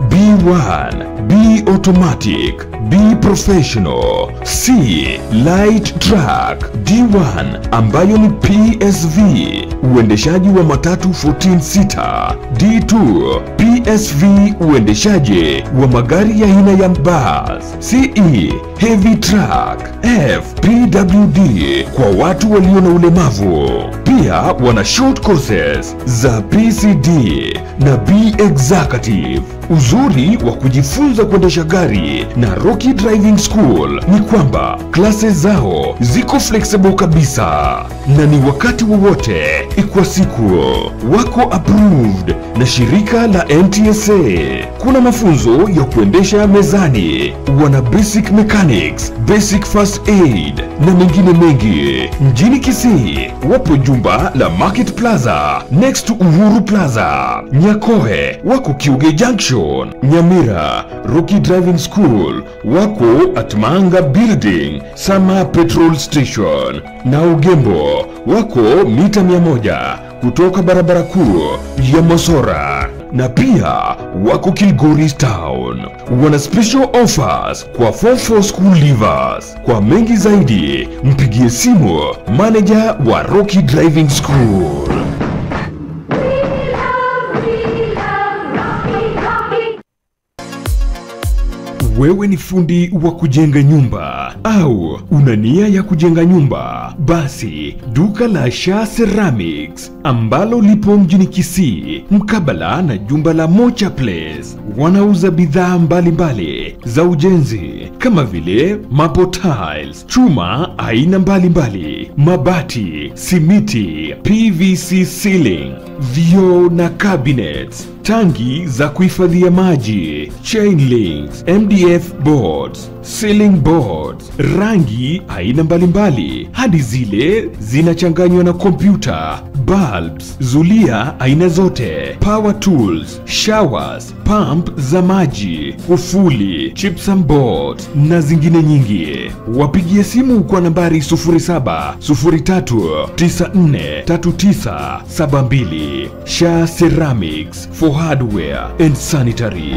B1, B automatic, B professional, C light truck, D1 ambayo ni PSV, uendeshaji wa matatu 14 sita, D2 PSV, uendeshaji wa magari ya aina ya bus, CE heavy truck, F PWD kwa watu walio na ulemavu. Pia wana short courses za PCD na B executive. Uzuri wa kujifunza kuendesha gari na Rocky Driving School ni kwamba klase zao ziko flexible kabisa na ni wakati wowote kwa siku. Wako approved na shirika la NTSA. Kuna mafunzo ya kuendesha mezani, wana basic mechanics, basic first aid na mengine mengi. Mjini Kisii wapo jumba la Market Plaza next to Uhuru Plaza. Nyakohe wako Kiuge Junction. Nyamira Rocky Driving School wako at Manga Building, Sama Petrol Station. Na Ugembo wako mita 100 kutoka barabara kuu ya Mosora. Na pia wako Kilgoris Town. Wana special offers kwa form 4 school leavers. Kwa mengi zaidi mpigie simu manager wa Rocky Driving School. Wewe ni fundi wa kujenga nyumba au una nia ya kujenga nyumba? Basi duka la Shah Ceramics ambalo lipo mjini Kisii mkabala na jumba la Mocha Place wanauza bidhaa mbalimbali za ujenzi kama vile mapo tiles, chuma aina mbalimbali, mabati, simiti, PVC ceiling, vioo na cabinets, tangi za kuhifadhia maji, chain links, MDF boards, ceiling boards, rangi aina mbalimbali hadi zile zinachanganywa na kompyuta, bulbs, zulia aina zote, power tools, showers, pump za maji, kufuli, gypsum boards na zingine nyingi. Wapigie simu kwa nambari 0703943972. Shah Ceramics for hardware and sanitary.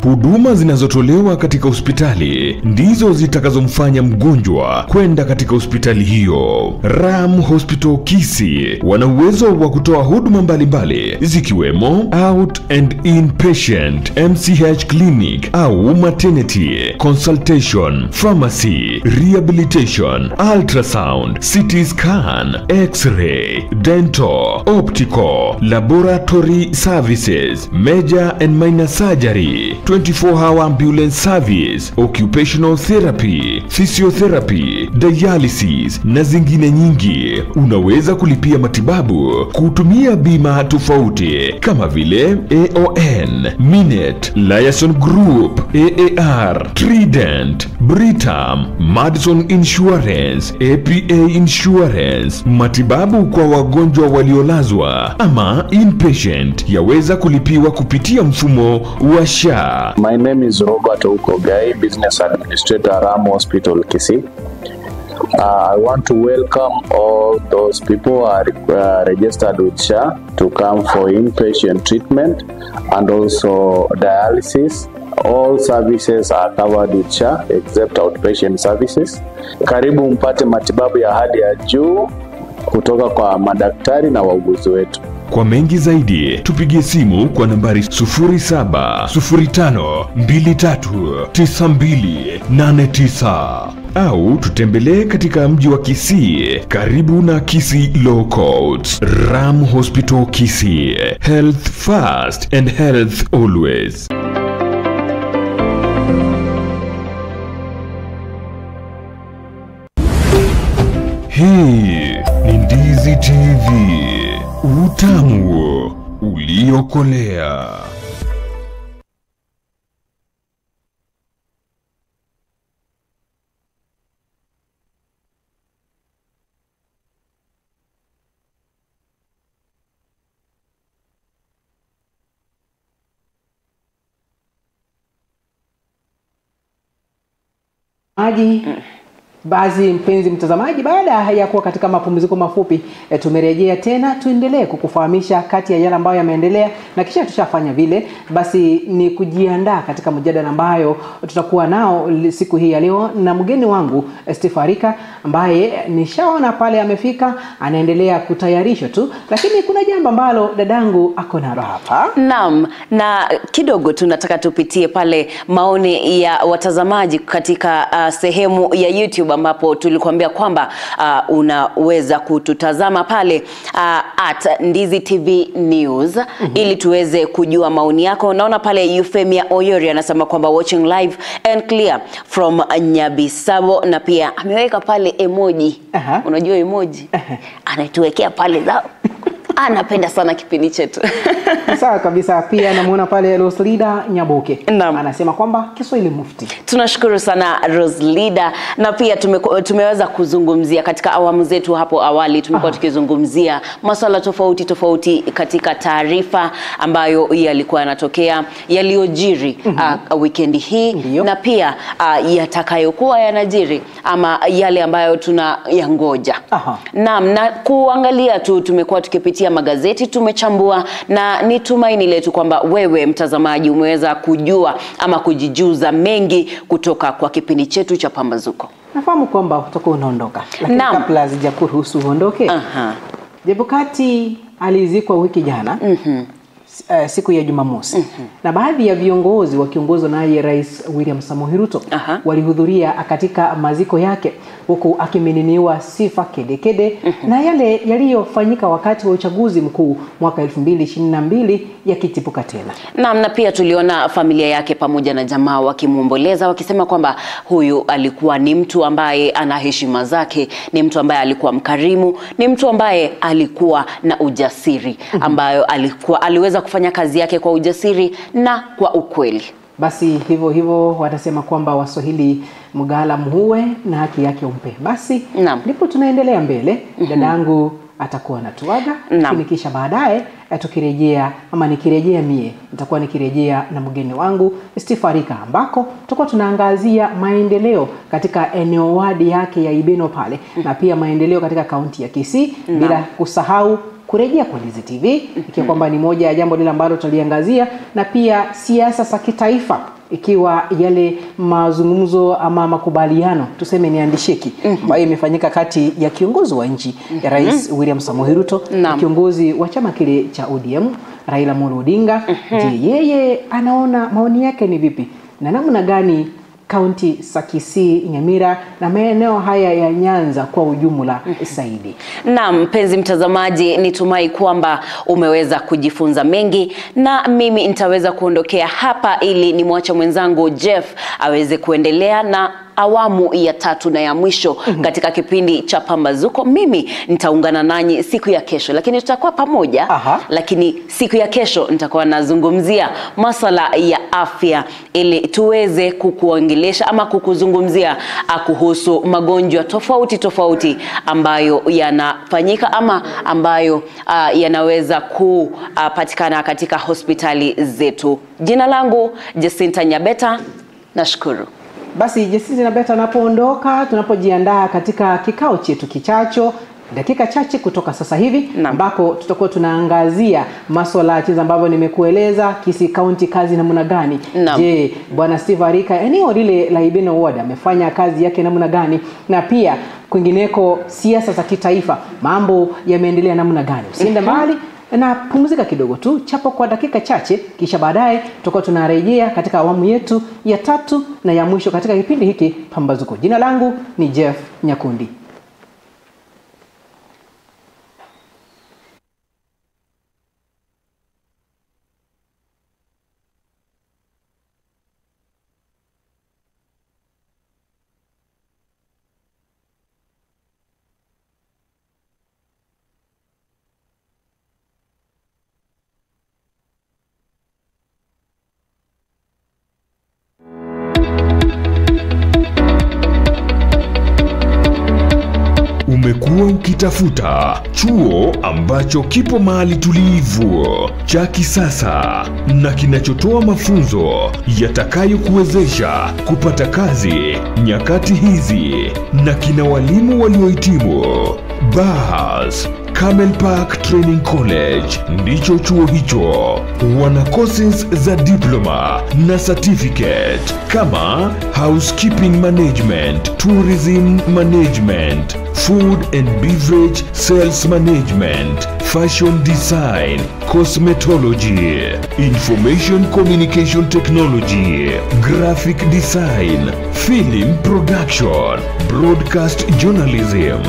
Huduma zinazotolewa katika hospitali ndizo zitakazomfanya mgonjwa kwenda katika hospitali hiyo. Ram Hospital Kisii wana uwezo wa kutoa huduma mbalimbali zikiwemo out and inpatient, MCH clinic au maternity, consultation, pharmacy, rehabilitation, ultrasound, CT scan, x-ray, dental, optical, laboratory services, major and minor surgery, 24-hour ambulance service, occupational therapy, physiotherapy, dialysis na zingine nyingi. Unaweza kulipia matibabu kutumia bima tofauti kama vile AON, Minet, Liaison Group, AAR, Trident, Britam, Madison Insurance, APA Insurance. Matibabu kwa wagonjwa waliolazwa ama inpatient yaweza kulipiwa kupitia mfumo wa SHA. My name is Robert Ukogai, Business Administrator, Ram Hospital Kisii. I want to welcome all those people who are registered with SHA to come for inpatient treatment and also dialysis. All services are covered with SHA except outpatient services. Karibu mpate matibabu ya hali ya juu kutoka kwa madaktari na wauguzi wetu. Kwa mengi zaidi, tupigie simu kwa nambari 0705239289 au tutembelee katika mji wa Kisii karibu na Kisii Law Courts. Ram Hospital Kisii, health first and health always. Hii ni Ndizi TV, utamu uliokolea. Basi mpenzi mtazamaji, baada ya kuwa katika mapumziko mafupi tumerejea tena. Tuendelee kukufahamisha kati ya yale ambayo yameendelea, na kisha tushafanya vile basi ni kujiandaa katika mjadala ambayo tutakuwa nao siku hii ya leo na mgeni wangu Stefarika, ambaye nishaona pale amefika, anaendelea kutayarisha tu, lakini kuna jambo ambalo dadangu ako nalo hapa. Naam, na kidogo tunataka tupitie pale maoni ya watazamaji katika sehemu ya YouTube ambapo tulikuambia kwamba unaweza kututazama pale at Ndizi TV News ili tuweze kujua maoni yako. Naona pale Euphemia Oyori anasema kwamba watching live and clear from Nyabisabo, na pia ameweka pale emoji. Unajua emoji? Anatuwekea pale za anapenda sana kipindi chetu. Sawa kabisa. Pia namuona pale Roslida Nyaboke. Anasema kwamba Kiswahili mufti. Tunashukuru sana Roslida, na pia tumeweza kuzungumzia katika awamu zetu hapo awali, tumekuwa tukizungumzia masuala tofauti katika taarifa ambayo yalikuwa yanatokea, yaliyojiri weekend hii. na pia yatakayokuwa yanajiri ama yale ambayo tunayangoja. Naam, na kuangalia tu tumekuwa tukipitia magazeti, tumechambua, na ni tumaini letu kwamba wewe mtazamaji umeweza kujua ama kujijuza mengi kutoka kwa kipindi chetu cha Pambazuko. Nafahamu kwamba utakuwa unaondoka, lakini kabla sijakuruhusu uondoke, Jebukati alizikwa wiki jana. Siku ya Jumamosi. Na baadhi ya viongozi wakiongozwa naye Rais William Samoei Ruto walihudhuria katika maziko yake, huku akimeniniwa sifa kedekede na yale yaliyofanyika wakati wa uchaguzi mkuu mwaka 2022 yakitipuka tena. Naam, na pia tuliona familia yake pamoja na jamaa wakimuomboleza, wakisema kwamba huyu alikuwa ni mtu ambaye ana heshima zake, ni mtu ambaye alikuwa mkarimu, ni mtu ambaye alikuwa na ujasiri, ambayo aliweza kufanya kazi yake kwa ujasiri na kwa ukweli. Basi hivyo watasema kwamba Waswahili mgala muue na haki yake umpe. Basi ndipo tunaendelea mbele. Dadangu atakuwa anatuaga, kisha baadaye tukirejea ama nikirejea mie nitakuwa nikirejea na mgeni wangu Stefarika, ambako tutakuwa tunaangazia maendeleo katika eneo wadi yake ya Ibeno pale, na pia maendeleo katika kaunti ya Kisii, bila kusahau kurejea kwa Ndizi TV ikiwa kwamba ni moja ya jambo lile ambalo tuliangazia, na pia siasa za kitaifa ikiwa yale mazungumzo ama makubaliano tuseme ni andishiki ambayo imefanyika kati ya kiongozi wa nchi ya Rais William Samoei Ruto na kiongozi wa chama kile cha ODM Raila Amolo Odinga. Je, yeye anaona maoni yake ni vipi na namna gani kaunti za Kisii, Nyamira na maeneo haya ya Nyanza kwa ujumla zaidi? Naam, mpenzi mtazamaji, nitumai kwamba umeweza kujifunza mengi na mimi nitaweza kuondokea hapa ili nimwache mwenzangu Jeff aweze kuendelea na awamu ya 3 na ya mwisho katika kipindi cha Pambazuko. Mimi nitaungana nanyi siku ya kesho, lakini tutakuwa pamoja. Lakini siku ya kesho nitakuwa nazungumzia masuala ya afya ili tuweze kukuongelesha ama kukuzungumzia kuhusu magonjwa tofauti ambayo yanafanyika ama ambayo yanaweza kupatikana katika hospitali zetu. Jina langu Jacinta Nyabeta, nashukuru. Basi Jacinta Nyabeta anapoondoka, tunapojiandaa katika kikao chetu kichacho dakika chache kutoka sasa hivi ambako tutakuwa tunaangazia masuala ya jinsi ambavyo nimekueleza Kisii County kazi namna gani. Je, bwana Steve Arika eneo lile la Ibeno Ward amefanya kazi yake namna gani, na pia kwingineko siasa za kitaifa mambo yameendelea namna gani? Usiende mbali na pumzika kidogo tu, chapo kwa dakika chache, kisha baadaye tutakuwa tunarejea katika awamu yetu ya 3 na ya mwisho katika kipindi hiki Pambazuko. Jina langu ni Jeff Nyakundi. Umekuwa ukitafuta chuo ambacho kipo mahali tulivu, cha kisasa na kinachotoa mafunzo yatakayokuwezesha kupata kazi nyakati hizi, na kina walimu waliohitimu. Bas Camel Park Training College ndicho chuo hicho. Wana courses za diploma na certificate kama housekeeping management, tourism management, food and beverage sales management, fashion design, cosmetology, information communication technology, graphic design, film production, broadcast journalism,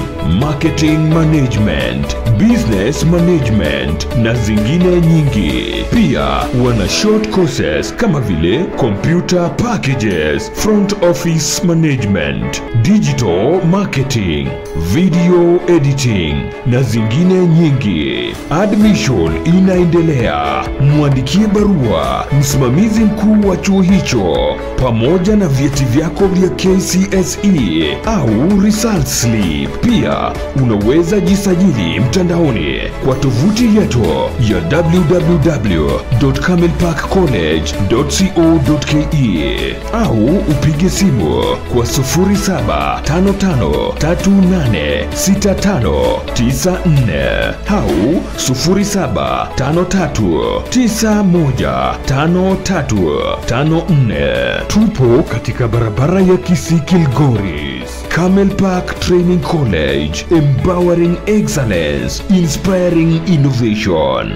marketing management, business management na zingine nyingi. Pia wana short courses kama vile computer packages, front office management, digital marketing, video editing na zingine nyingi. Admission inaendelea. Mwandikie barua msimamizi mkuu wa chuo hicho pamoja na vyeti vyako vya KCSE au result slip. Pia unaweza jisajili mtandaoni kwa tovuti yetu ya www.camelparkcollege.co.ke au upige simu kwa 0755386594 au 0753915354. Tupo katika barabara ya Kisii Kilgoris. Camel Park Training College, empowering excellence, inspiring innovation.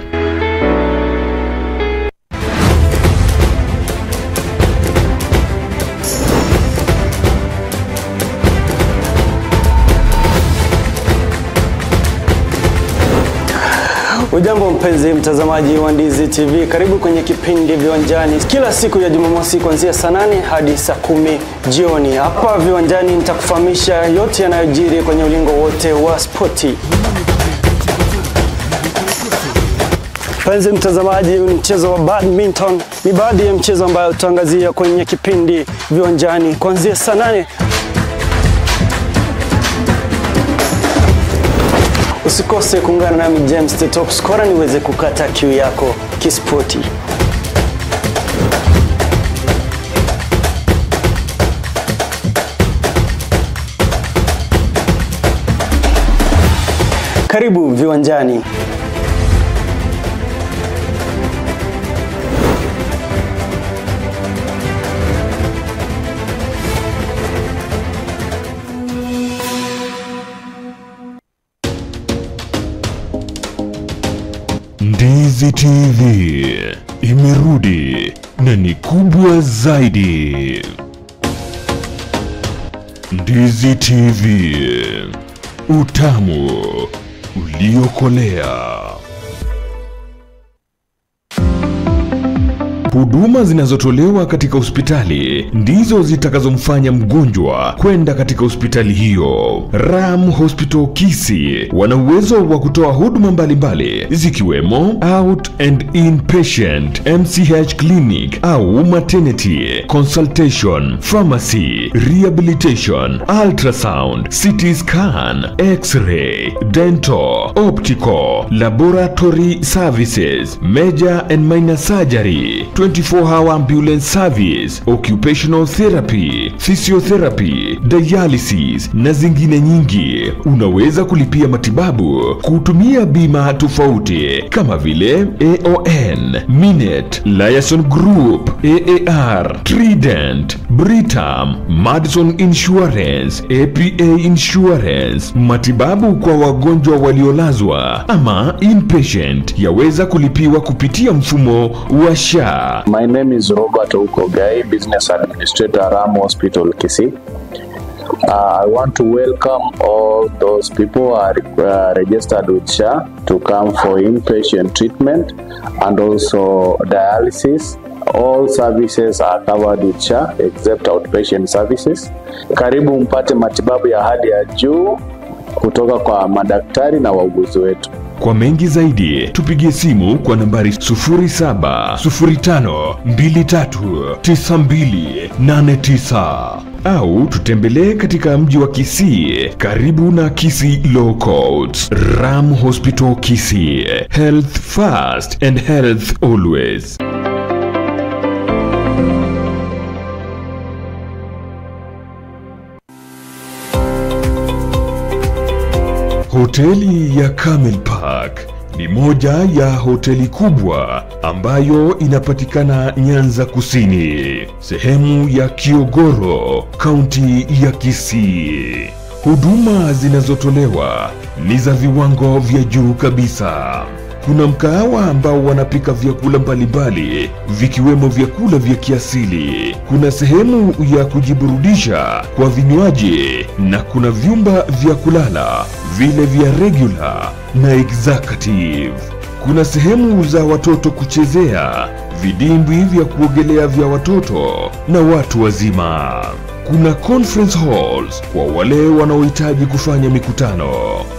Ujambo mpenzi mtazamaji wa Ndizi TV, karibu kwenye kipindi Viwanjani kila siku ya Jumamosi kuanzia saa 8 hadi saa 10 jioni. Hapa Viwanjani nitakufahamisha yote yanayojiri kwenye ulingo wote wa spoti. Mpenzi mtazamaji, ni mchezo wa badminton. Ni baadhi ya mchezo ambayo tutaangazia kwenye kipindi Viwanjani kuanzia saa 8. Usikose kuungana nami James the Top Scorer niweze kukata kiu yako kispoti. Karibu Viwanjani. Ndizi TV imerudi na ni kubwa zaidi. Ndizi TV, utamu uliokolea. Huduma zinazotolewa katika hospitali ndizo zitakazomfanya mgonjwa kwenda katika hospitali hiyo. Ram Hospital Kisii wana uwezo wa kutoa huduma mbalimbali zikiwemo out and inpatient, MCH clinic au maternity, consultation, pharmacy, rehabilitation, ultrasound, CT scan, x-ray, dental, optical, laboratory services, major and minor surgery, 24-hour ambulance service, occupational therapy, physiotherapy, dialysis na zingine nyingi. Unaweza kulipia matibabu kutumia bima tofauti kama vile AON, Minet, Liaison Group, AAR, Trident, Britam, Madison Insurance, APA Insurance. Matibabu kwa wagonjwa waliolazwa ama inpatient yaweza kulipiwa kupitia mfumo wa SHA. My name is Robert Ukogai, Business Administrator, Ram Hospital Kisii. I want to welcome all those people who are registered with SHA to come for inpatient treatment and also dialysis. All services are covered with SHA except outpatient services. Karibu mpate matibabu ya hali ya juu kutoka kwa madaktari na wauguzi wetu. Kwa mengi zaidi, tupigie simu kwa nambari 0705239289 au tutembelee katika mji wa Kisii karibu na Kisii Law Courts. Ram Hospital Kisii, health first and health always. Hoteli ya Camel Park ni moja ya hoteli kubwa ambayo inapatikana Nyanza Kusini, sehemu ya Kiogoro, kaunti ya Kisii. Huduma zinazotolewa ni za viwango vya juu kabisa. Kuna mkahawa ambao wanapika vyakula mbalimbali vikiwemo vyakula vya kiasili. Kuna sehemu ya kujiburudisha kwa vinywaji na kuna vyumba vya kulala vile vya regular na executive. Kuna sehemu za watoto kuchezea, vidimbwi vya kuogelea vya watoto na watu wazima. Kuna conference halls kwa wale wanaohitaji kufanya mikutano.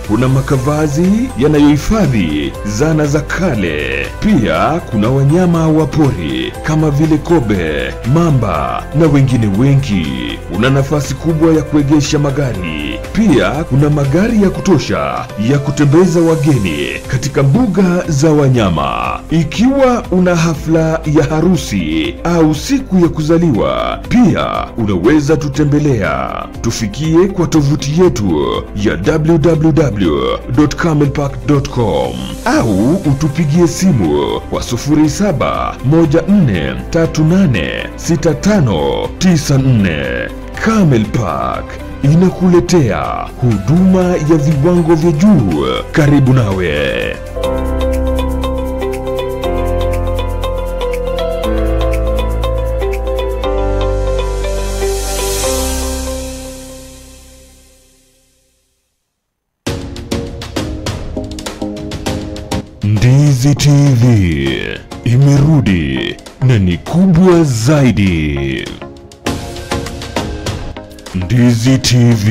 Kuna makavazi yanayohifadhi zana za kale. Pia kuna wanyama wa pori kama vile kobe, mamba na wengine wengi. Kuna nafasi kubwa ya kuegesha magari. Pia kuna magari ya kutosha ya kutembeza wageni katika mbuga za wanyama. Ikiwa una hafla ya harusi au siku ya kuzaliwa, pia unaweza tutembelea. Tufikie kwa tovuti yetu ya www.camelpark.com au utupigie simu kwa 0714386594. Camel Park inakuletea huduma ya viwango vya juu karibu nawe. Ndizi TV imerudi na ni kubwa zaidi. Ndizi TV,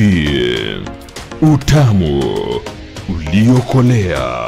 utamu uliokolea.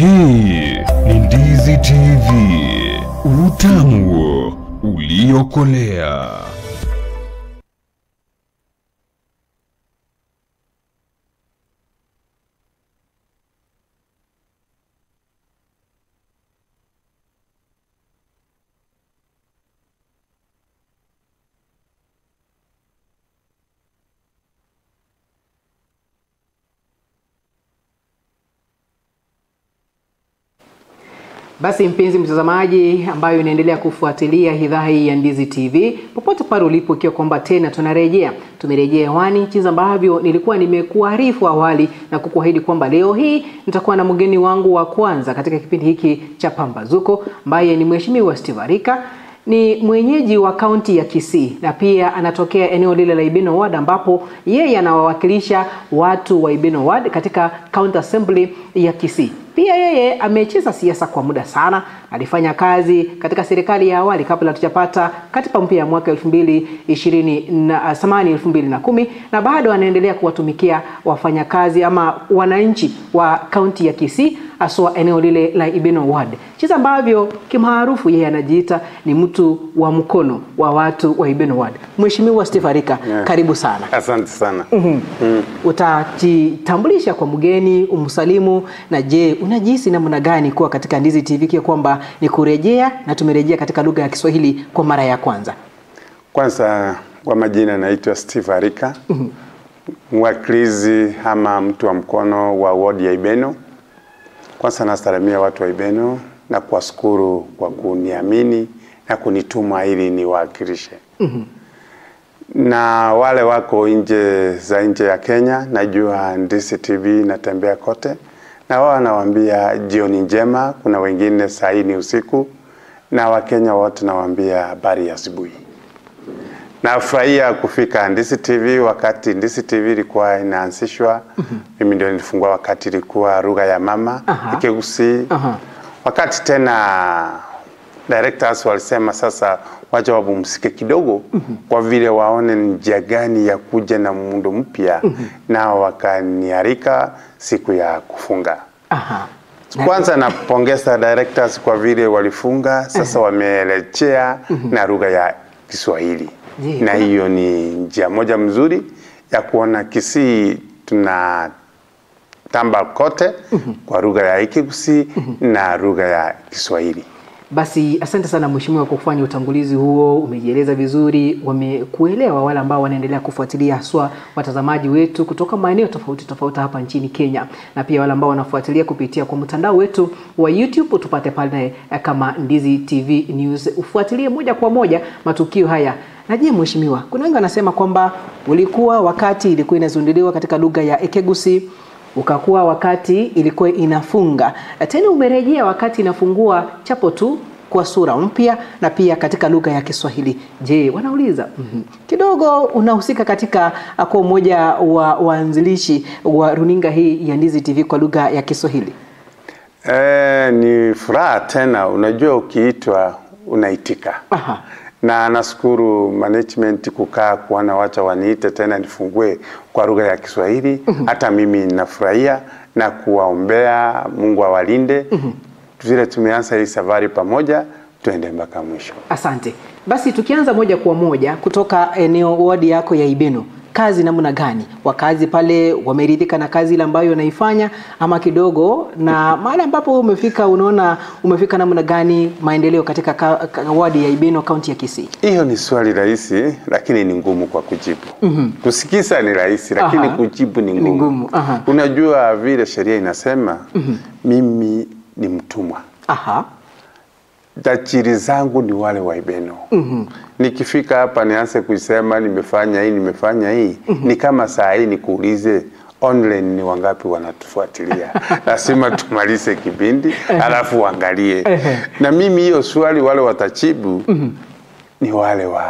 Hii ni Ndizi TV, utamu uliokolea. Basi mpenzi mtazamaji ambayo inaendelea kufuatilia idhaa hii ya Ndizi TV, popote pale ulipo, ikiwa kwamba tena tumerejea hewani, jinsi ambavyo nilikuwa nimekuarifu awali na kukuahidi kwamba leo hii nitakuwa na mgeni wangu wa kwanza katika kipindi hiki cha Pambazuko, ambaye ni Mheshimiwa Steve Arika. Ni mwenyeji wa kaunti ya Kisii na pia anatokea eneo lile la Ibeno Ward, ambapo yeye anawawakilisha watu wa Ibeno Ward katika County Assembly ya Kisii. Pia yeye amecheza siasa kwa muda sana. Alifanya kazi katika serikali ya awali kabla tujapata katiba mpya ya mwaka 2010, na bado anaendelea kuwatumikia wafanyakazi ama wananchi wa kaunti ya Kisii, aswa eneo lile la Ibeno Ward. Jinsi ambavyo kimaarufu yeye anajiita ni mtu wa mkono wa watu wa Ibeno Ward. Mheshimiwa Steve Arika, karibu sana. Asante sana. Utajitambulisha kwa mgeni, umsalimu, na je, unajihisi namna gani kuwa katika Ndizi TV kia kwamba ni kurejea na tumerejea katika lugha ya Kiswahili kwa mara ya kwanza? Kwanza kwa majina naitwa Steve Arika. Mwakilizi ama mtu wa mkono wa ward ya Ibeno. Kwanza nasalimia watu wa Ibeno na kuwashukuru kwa kuniamini na kunituma ili niwakilishe. Na wale wako nje ya Kenya, najua Ndizi TV natembea kote, na wao nawaambia jioni njema. Kuna wengine saa hii ni usiku, na Wakenya wote nawaambia habari ya asubuhi. Nafurahia kufika Ndizi TV wakati Ndizi TV ilikuwa inaanzishwa. Mimi ndio nilifungua wakati ilikuwa lugha ya mama Kigusi. Wakati tena directors walisema sasa wacha wapumzike kidogo kwa vile waone njia gani ya kuja na muundo mpya, na wakanialika siku ya kufunga. Kwanza napongeza directors kwa vile walifunga, sasa wameelekea na lugha ya Kiswahili. Na hiyo ni njia moja mzuri ya kuona Kisii tuna tamba kote kwa lugha ya Kigusi na lugha ya Kiswahili. Basi asante sana mheshimiwa kwa kufanya utangulizi huo, umejieleza vizuri, wamekuelewa wale ambao wanaendelea kufuatilia, haswa watazamaji wetu kutoka maeneo tofauti hapa nchini Kenya, na pia wale ambao wanafuatilia kupitia kwa mtandao wetu wa YouTube. Tupate pale kama Ndizi TV News, ufuatilie moja kwa moja matukio haya. Na je mheshimiwa, kuna wengi wanasema kwamba ulikuwa wakati ilikuwa inazinduliwa katika lugha ya Kigusi, ukakuwa wakati ilikuwa inafunga, tena umerejea wakati inafungua chapo tu kwa sura mpya na pia katika lugha ya Kiswahili. Je, wanauliza kidogo unahusika katika kwa mmoja wa waanzilishi wa runinga hii ya Ndizi TV kwa lugha ya Kiswahili? Ni furaha tena, unajua ukiitwa unaitika. Na nashukuru management kukaa kuona wacha waniite tena nifungue kwa lugha ya Kiswahili. Hata mimi ninafurahia na kuwaombea Mungu awalinde. Vile tumeanza hii safari pamoja, tuende mpaka mwisho. Asante. Basi tukianza moja kwa moja kutoka eneo wadi yako ya Ibeno, kazi namna gani? Wakazi pale wameridhika na kazi ile ambayo unaifanya ama kidogo? Na mahali ambapo umefika, unaona umefika namna gani maendeleo katika wadi ya Ibeno, kaunti ya Kisii? Hiyo ni swali rahisi lakini ni ngumu kwa kujibu. Kusikiza ni rahisi lakini kujibu ni ngumu. Unajua vile sheria inasema, mimi ni mtumwa. Tajiri zangu ni wale wa Ibeno. Nikifika hapa nianze kusema nimefanya hii, ni kama saa hii nikuulize online ni wangapi wanatufuatilia. Lazima tumalize kipindi alafu uangalie. Na mimi hiyo swali wale watajibu ni wale wa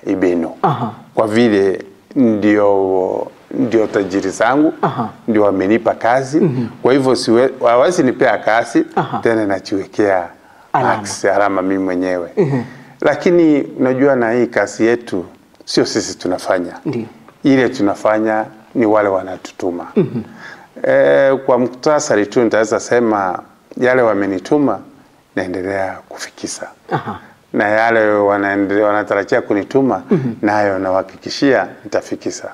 Ibeno. Kwa vile ndio tajiri zangu, ndio wamenipa kazi. Kwa hivyo hawezi nipea kazi tena najiwekea alama mimi mwenyewe. Lakini unajua na hii kazi yetu sio sisi tunafanya. Ile tunafanya ni wale wanatutuma. Kwa muktasari tu nitaweza sema yale wamenituma naendelea kufikisha. Aha. Na yale wanatarajia kunituma nayo nawahakikishia nitafikisha.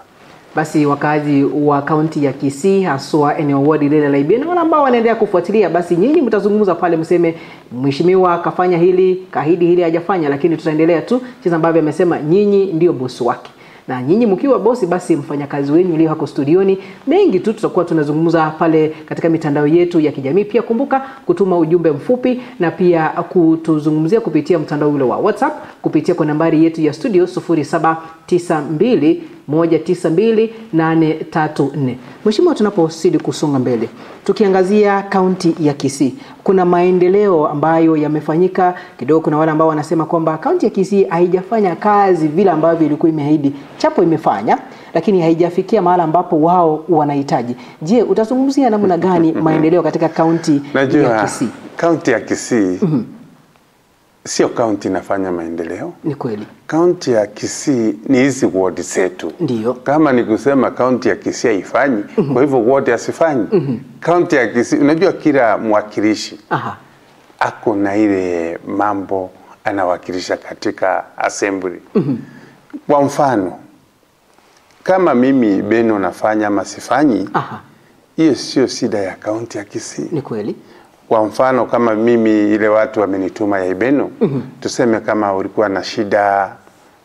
Basi wakazi wa kaunti ya Kisii haswa eneo wadi lile la Ibeno wale ambao wanaendelea kufuatilia, basi nyinyi mtazungumza pale mseme mheshimiwa kafanya hili, kahidi hili hajafanya, lakini tutaendelea tu jinsi ambavyo amesema nyinyi ndio bosi wake. Na nyinyi mkiwa bosi basi mfanyakazi wenu leo hako studioni, mengi tu tutakuwa tunazungumza pale katika mitandao yetu ya kijamii. Pia kumbuka kutuma ujumbe mfupi na pia kutuzungumzia kupitia mtandao ule wa WhatsApp kupitia kwa nambari yetu ya studio 0792192834. Mheshimiwa, tunapozidi kusonga mbele, tukiangazia kaunti ya Kisii, kuna maendeleo ambayo yamefanyika kidogo. Kuna wale ambao wanasema kwamba kaunti ya Kisii haijafanya kazi vile ambavyo ilikuwa imeahidi. Chapo imefanya, lakini haijafikia mahali ambapo wao wanahitaji. Je, utazungumzia namna gani maendeleo katika kaunti ya Kisii? Kaunti ya Kisii sio kaunti inafanya maendeleo. Ni kweli. Kaunti ya Kisii ni hizi ward zetu. Ndio. Kama ni kusema kaunti ya Kisii haifanyi, kwa hivyo ward asifanyi. Kaunti ya Kisii, unajua kila mwakilishi ako na ile mambo anawakilisha katika assembly. Kwa mfano, kama mimi Beno nafanya ama sifanyi, hiyo sio shida ya kaunti ya Kisii. Ni kweli. Kwa mfano kama mimi ile watu wamenituma ya Ibeno, tuseme kama ulikuwa na shida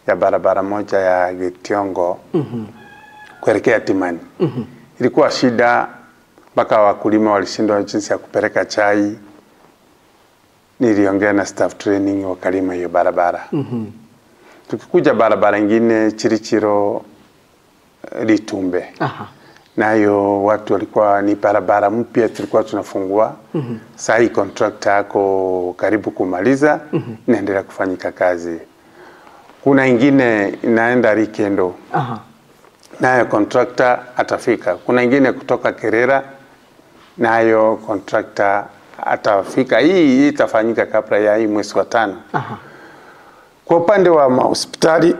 ya barabara moja ya Gitiongo kuelekea Timani. Ilikuwa shida mpaka wakulima walishindwa jinsi ya kupeleka chai. Niliongea na staff training wakalima hiyo barabara. Tukikuja barabara nyingine Chirichiro Litumbe. Nayo watu walikuwa ni barabara mpya tulikuwa tunafungua. Sasa hii contractor yako karibu kumaliza, inaendelea kufanyika kazi. Kuna ingine inaenda Rikendo. Nayo contractor atafika. Kuna ingine kutoka Kerera, nayo contractor atafika. Hii itafanyika kabla ya hii mwezi wa 5. Kwa upande wa hospitali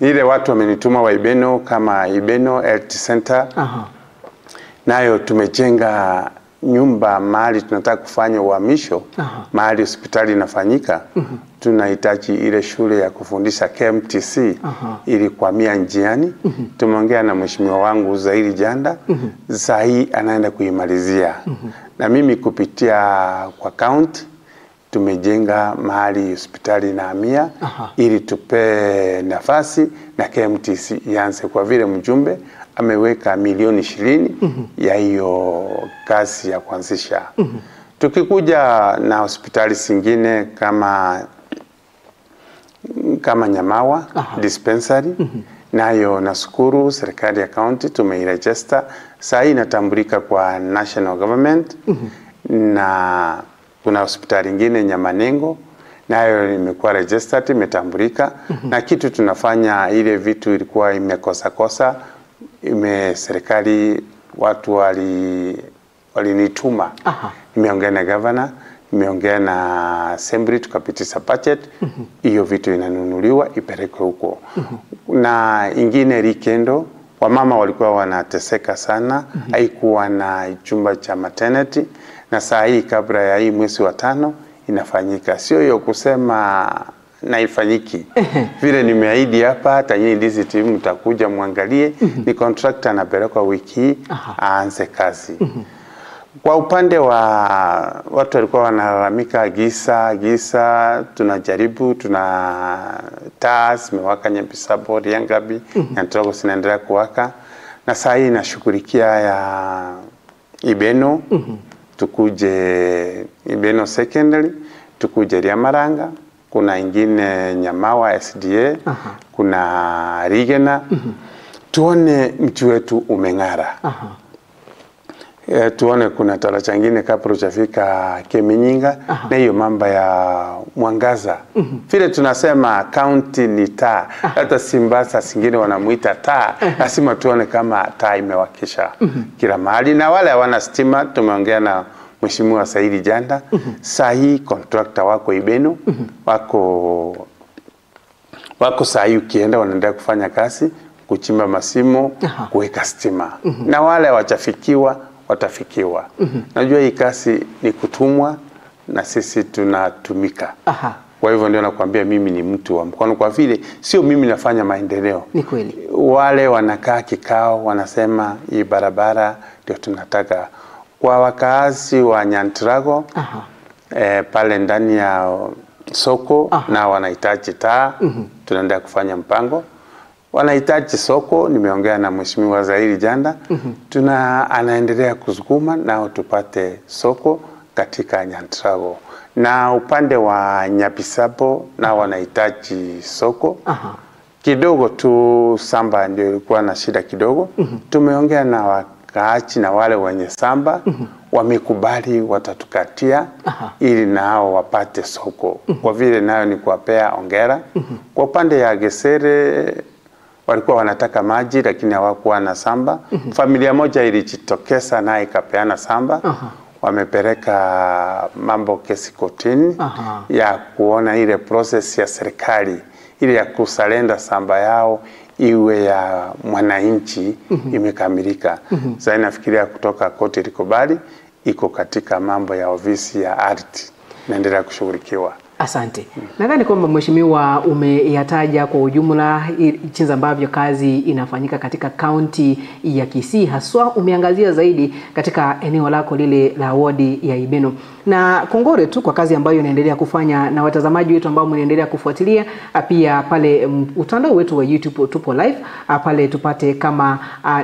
ile watu wamenituma wa Ibeno kama Ibeno Health Center. Nayo tumejenga nyumba mahali tunataka kufanya uhamisho. Mahali hospitali inafanyika. Tunahitaji ile shule ya kufundisha KMTC ili kuhamia njiani. Tumeongea na mheshimiwa wangu Zairi Janda. Sasa hii anaenda kuimalizia. Na mimi kupitia kwa county tumejenga mahali hospitali inahamia ili tupe nafasi na KMTC ianze, kwa vile mjumbe ameweka milioni 20 ya hiyo kazi ya kuanzisha. Tukikuja na hospitali zingine kama Nyamawa dispensary, nayo nashukuru serikali ya county tumeiregister. Sasa inatambulika kwa national government. Na kuna hospitali nyingine Nyamanengo nayo imekuwa registered, imetambulika. Na kitu tunafanya ile vitu ilikuwa imekosa serikali watu walinituma. Nimeongea na governor, nimeongea na assembly, tukapitisha budget. Hiyo vitu inanunuliwa ipelekwe huko. Na ingine Rikendo, wamama walikuwa wanateseka sana, haikuwa na chumba cha maternity. Na saa hii kabla ya hii mwezi wa 5 inafanyika. Sio hiyo kusema na ifanyiki. Vile nimeahidi hapa, hata nyinyi ndizi TV mtakuja muangalie. Ni contractor anapelekwa wiki hii aanze kazi. Kwa upande wa watu walikuwa wanalalamika gisa, tunajaribu, taa zimewaka Nyambisabo, Riangabi, Nyantogo zinaendelea kuwaka. Na saa hii nashughulikia ya Ibeno. Tukuje Ibeno Secondary, tukuje Riamaranga, kuna ingine Nyamawa SDA, kuna Rigena. Tuone mji wetu umeng'ara. Tuone kuna taracha nyingine kapro chafika Keminyinga. Na hiyo mambo ya mwangaza. Vile tunasema county ni taa. Hata Simbasa zingine wanamuita taa. Lazima tuone kama taa imewakisha kila mahali. Na wale hawana stima tumeongea na Mheshimiwa Zairi Janda. Saa hii contractor wako Ibeno wako saa hii ukienda wanaendelea kufanya kazi kuchimba masimo, kuweka stima. Na wale wachafikiwa watafikiwa. Najua hii kazi ni kutumwa na sisi tunatumika. Kwa hivyo ndio nakwambia mimi ni mtu wa mkono, kwa vile sio mimi nafanya maendeleo. Ni kweli. Wale wanakaa kikao wanasema hii barabara ndio tunataka. Kwa wakaazi wa Nyantrago pale ndani ya soko na wanahitaji taa, tunaendelea kufanya mpango. Wanahitaji soko, nimeongea na Mheshimiwa Zairi Janda, anaendelea kusukuma nao tupate soko katika Nyantrago. Na upande wa Nyabisapo na wanahitaji soko. Kidogo tu samba ndio ilikuwa na shida kidogo. Tumeongea na wakaaji na wale wenye samba, wamekubali watatukatia ili nao wapate soko. Kwa vile nayo ni kuwapea hongera. Kwa upande ya Gesere walikuwa wanataka maji lakini hawakuwa na samba. Familia moja ilijitokeza na ikapeana samba. Wamepeleka mambo kesi kotini ya kuona ile process ya serikali ile ya kusalenda samba yao iwe ya mwananchi imekamilika. Sasa nafikiria kutoka koti ilikubali, iko katika mambo ya ofisi ya ardhi naendelea kushughulikiwa. Asante. Nadhani kwamba mheshimiwa umeyataja kwa ujumla jinsi ambavyo kazi inafanyika katika kaunti ya Kisii, haswa umeangazia zaidi katika eneo lako lile la wadi ya Ibeno. Na kongore tu kwa kazi ambayo inaendelea kufanya, na watazamaji wetu ambao mnaendelea kufuatilia pia pale utandao wetu wa YouTube tupo live pale tupate kama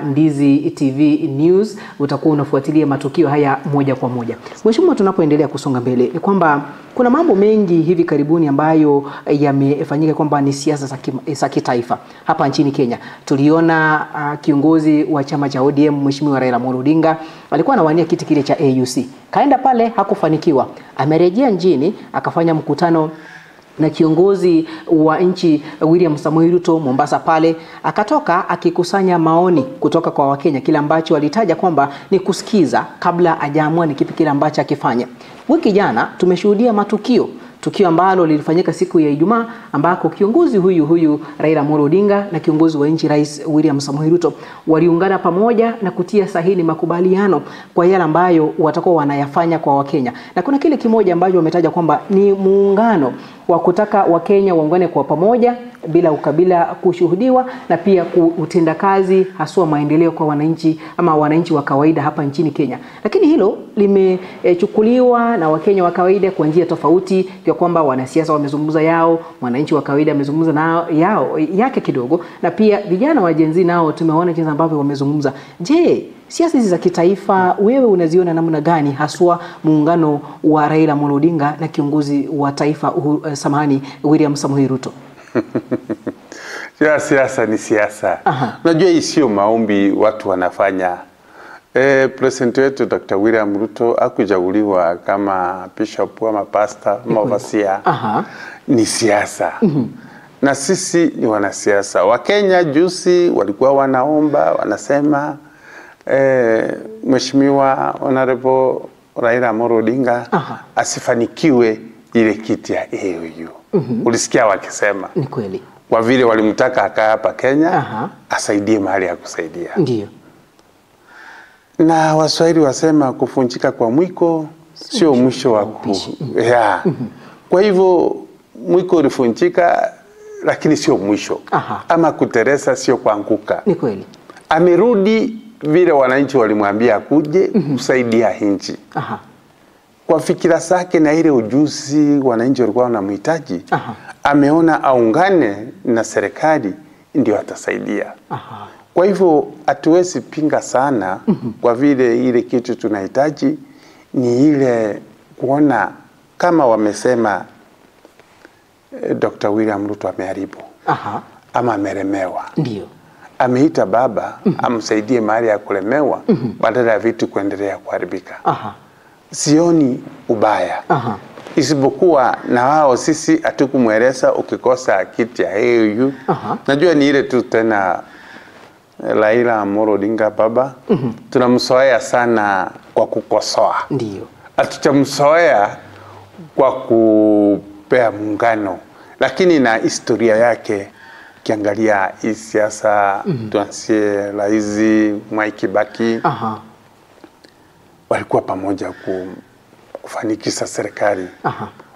Ndizi TV News, utakuwa unafuatilia matukio haya moja kwa moja. Mheshimiwa, tunapoendelea kusonga mbele ni kwamba kuna mambo mengi hivi karibuni ambayo yamefanyika kwamba ni siasa za kitaifa hapa nchini Kenya. Tuliona kiongozi wa chama cha ODM Mheshimiwa Raila Amolo Odinga alikuwa anawania kiti kile cha AUC. Kaenda pale hakufanikiwa. Amerejea nchini akafanya mkutano na kiongozi wa nchi William Samoei Ruto Mombasa pale, akatoka akikusanya maoni kutoka kwa Wakenya, kile ambacho walitaja kwamba ni kusikiza kabla hajaamua ni kipi kile ambacho akifanya. Wiki jana tumeshuhudia tukio ambalo lilifanyika siku ya Ijumaa, ambako kiongozi huyu Raila Amolo Odinga na kiongozi wa nchi Rais William Samoei Ruto waliungana pamoja na kutia sahihi makubaliano kwa yale ambayo watakuwa wanayafanya kwa Wakenya. Na kuna kile kimoja ambacho wametaja kwamba ni muungano wa kutaka Wakenya waungane kwa pamoja bila ukabila kushuhudiwa, na pia kutenda kazi haswa maendeleo kwa wananchi ama wananchi wa kawaida hapa nchini Kenya. Lakini hilo limechukuliwa na Wakenya wa kawaida kwa njia tofauti, kwa kwamba wanasiasa wamezungumza yao, wananchi wa kawaida wamezungumza nao yake kidogo, na pia vijana wa Gen Z nao tumeona jinsi ambavyo wamezungumza. Je, siasa hizi za kitaifa wewe unaziona namna gani, haswa muungano wa Raila Amolo Odinga na kiongozi wa taifa William Samoei Ruto? Siasa ni siasa. Unajua hii sio maombi watu wanafanya. President wetu Dr. William Ruto hakuchaguliwa kama bishop ama pastor ama overseer. Ni siasa. Na sisi ni wanasiasa. Wakenya juzi walikuwa wanaomba, wanasema Mheshimiwa Honorable Raila Amolo Odinga asifanikiwe ile kiti ya AU. Ulisikia wakisema? Ni kweli. Kwa vile walimtaka akaa hapa Kenya, asaidie mahali ya kusaidia. Ndio. Na Waswahili wasema kufunjika kwa mwiko sio mwisho wa Kwa hivyo mwiko ulifunjika lakini sio mwisho. Ama kuteresa sio kuanguka. Ni kweli. Amerudi vile wananchi walimwambia akuje kusaidia nchi. Kwa fikira zake na ile ujuzi wananchi walikuwa wanamhitaji, ameona aungane na serikali ndio atasaidia. Kwa hivyo hatuwezi pinga sana kwa vile ile kitu tunahitaji ni ile kuona kama wamesema Dr. William Ruto ameharibu ama ameremewa. Ndio. Ameita baba amsaidie mahali ya kulemewa badala ya vitu kuendelea kuharibika. Sioni ubaya. Isipokuwa na wao sisi hatukumweleza ukikosa kiti ya AU. Najua ni ile tu tena Raila Amolo Odinga baba. Tunamsoea sana kwa kukosoa. Ndio. Hatutamsoea kwa kupea muungano. Lakini na historia yake kiangalia hii siasa tuanzie Rais Mwai Kibaki. walikuwa pamoja kufanikisha serikali.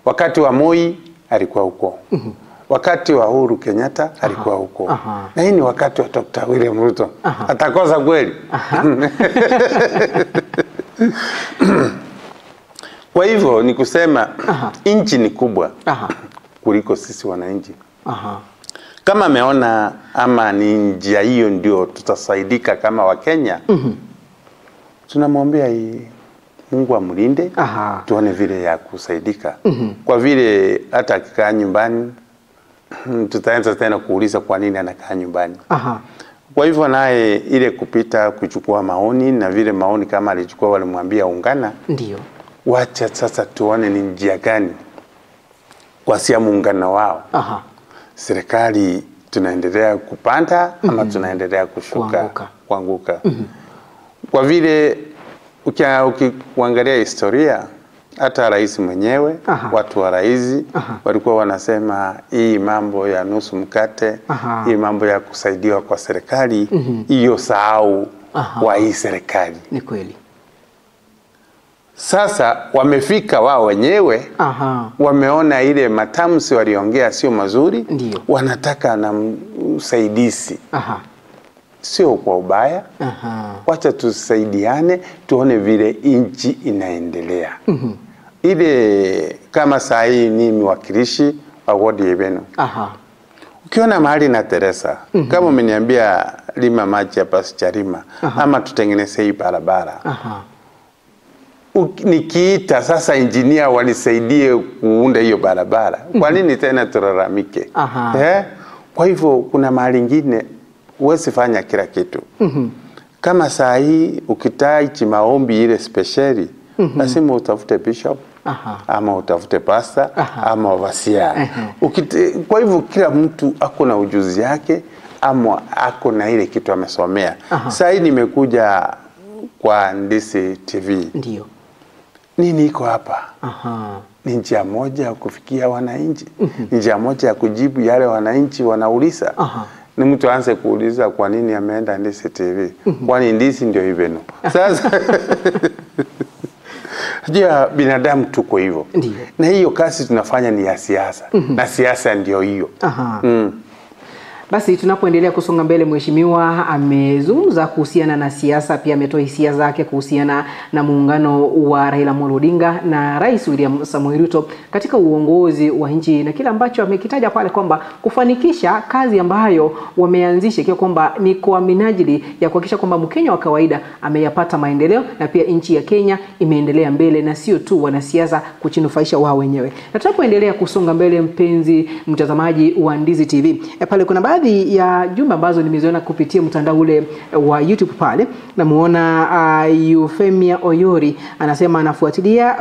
Wakati wa Moi alikuwa huko. Wakati wa Uhuru Kenyatta alikuwa huko. Na hii ni wakati wa Dr. William Ruto. Atakosa kweli? Kwa hivyo ni kusema nchi ni kubwa kuliko sisi wananchi. Kama ameona ama ni njia hiyo ndio tutasaidika kama Wakenya, tunamwombea Mungu amlinde, tuone vile ya kusaidika. Kwa vile hata akikaa nyumbani, tutaanza tena kuuliza kwa nini anakaa nyumbani. Kwa hivyo naye ile kupita kuchukua maoni, na vile maoni kama alichukua walimwambia ungana, ndio wacha sasa tuone ni njia gani kwa sia muungano wao. Serikali tunaendelea kupanda ama tunaendelea kushuka, kuanguka. Kwa vile ukiangalia historia, hata rais mwenyewe, watu wa rais walikuwa wanasema hii mambo ya nusu mkate, hii mambo ya kusaidiwa kwa serikali, hiyo sahau wa hii serikali. Ni kweli. Sasa wamefika wao wenyewe, wameona ile matamshi waliongea sio mazuri, wanataka na usaidizi. Sio kwa ubaya. Wacha tusaidiane, tuone vile nchi inaendelea. Ile kama saa hii ni mwakilishi wa wodi yenu. Ukiona mahali na Teresa, kama umeniambia lima maji hapa sijarima, ama tutengeneze hii barabara. Nikiita sasa engineer wanisaidie kuunda hiyo barabara, kwa nini tena tulalamike? Kwa hivyo kuna mahali ingine huwezi fanya kila kitu. Kama saa hii ukitaji maombi ile speciali, lazima utafute bishop, ama utafute pastor, ama wasia. Kwa hivyo kila mtu ako na ujuzi yake, ama ako na ile kitu amesomea. Saa hii nimekuja kwa Ndizi TV. Ndio. Nini iko hapa? Ni njia moja ya kufikia wananchi. Ni njia moja ya kujibu yale wananchi wanauliza. Ni mtu aanze kuuliza kwa nini ameenda Ndizi TV. Kwani Ndizi ndio hivyo. Sasa ndio binadamu tuko hivyo. Na hiyo kazi tunafanya ni ya siasa. Na siasa ndio hiyo. Basi tunapoendelea kusonga mbele, mheshimiwa amezungumza kuhusiana na siasa, pia ametoa hisia zake kuhusiana na muungano wa Raila Amolo Odinga na Rais William Samoei Ruto katika uongozi wa nchi, na kila ambacho amekitaja pale kwamba kufanikisha kazi ambayo wameanzisha, kwa kwamba ni kwa minajili ya kuhakikisha kwamba Mkenya wa kawaida ameyapata maendeleo na pia nchi ya Kenya imeendelea mbele, na sio tu wanasiasa kuchinufaisha wao wenyewe. Na tunapoendelea kusonga mbele, mpenzi mtazamaji wa Ndizi TV, pale kuna baadhi ya jumbe ambazo nimeziona kupitia mtandao ule wa YouTube pale. Namuona Eufemia Oyori anasema anafuatilia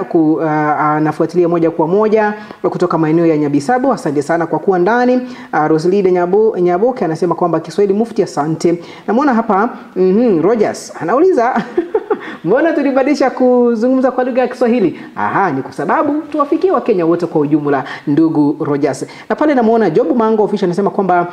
moja kwa moja kutoka maeneo ya Nyabisabu. Asante sana kwa kuwa ndani. Roslide Nyaboke anasema kwamba Kiswahili mufti, asante. Namuona hapa Rogers anauliza mbona tulibadilisha kuzungumza kwa lugha ya Kiswahili? Ni kwa sababu tuwafikie Wakenya wote kwa ujumla, ndugu Rogers. Na pale namuona Job Mango official anasema kwamba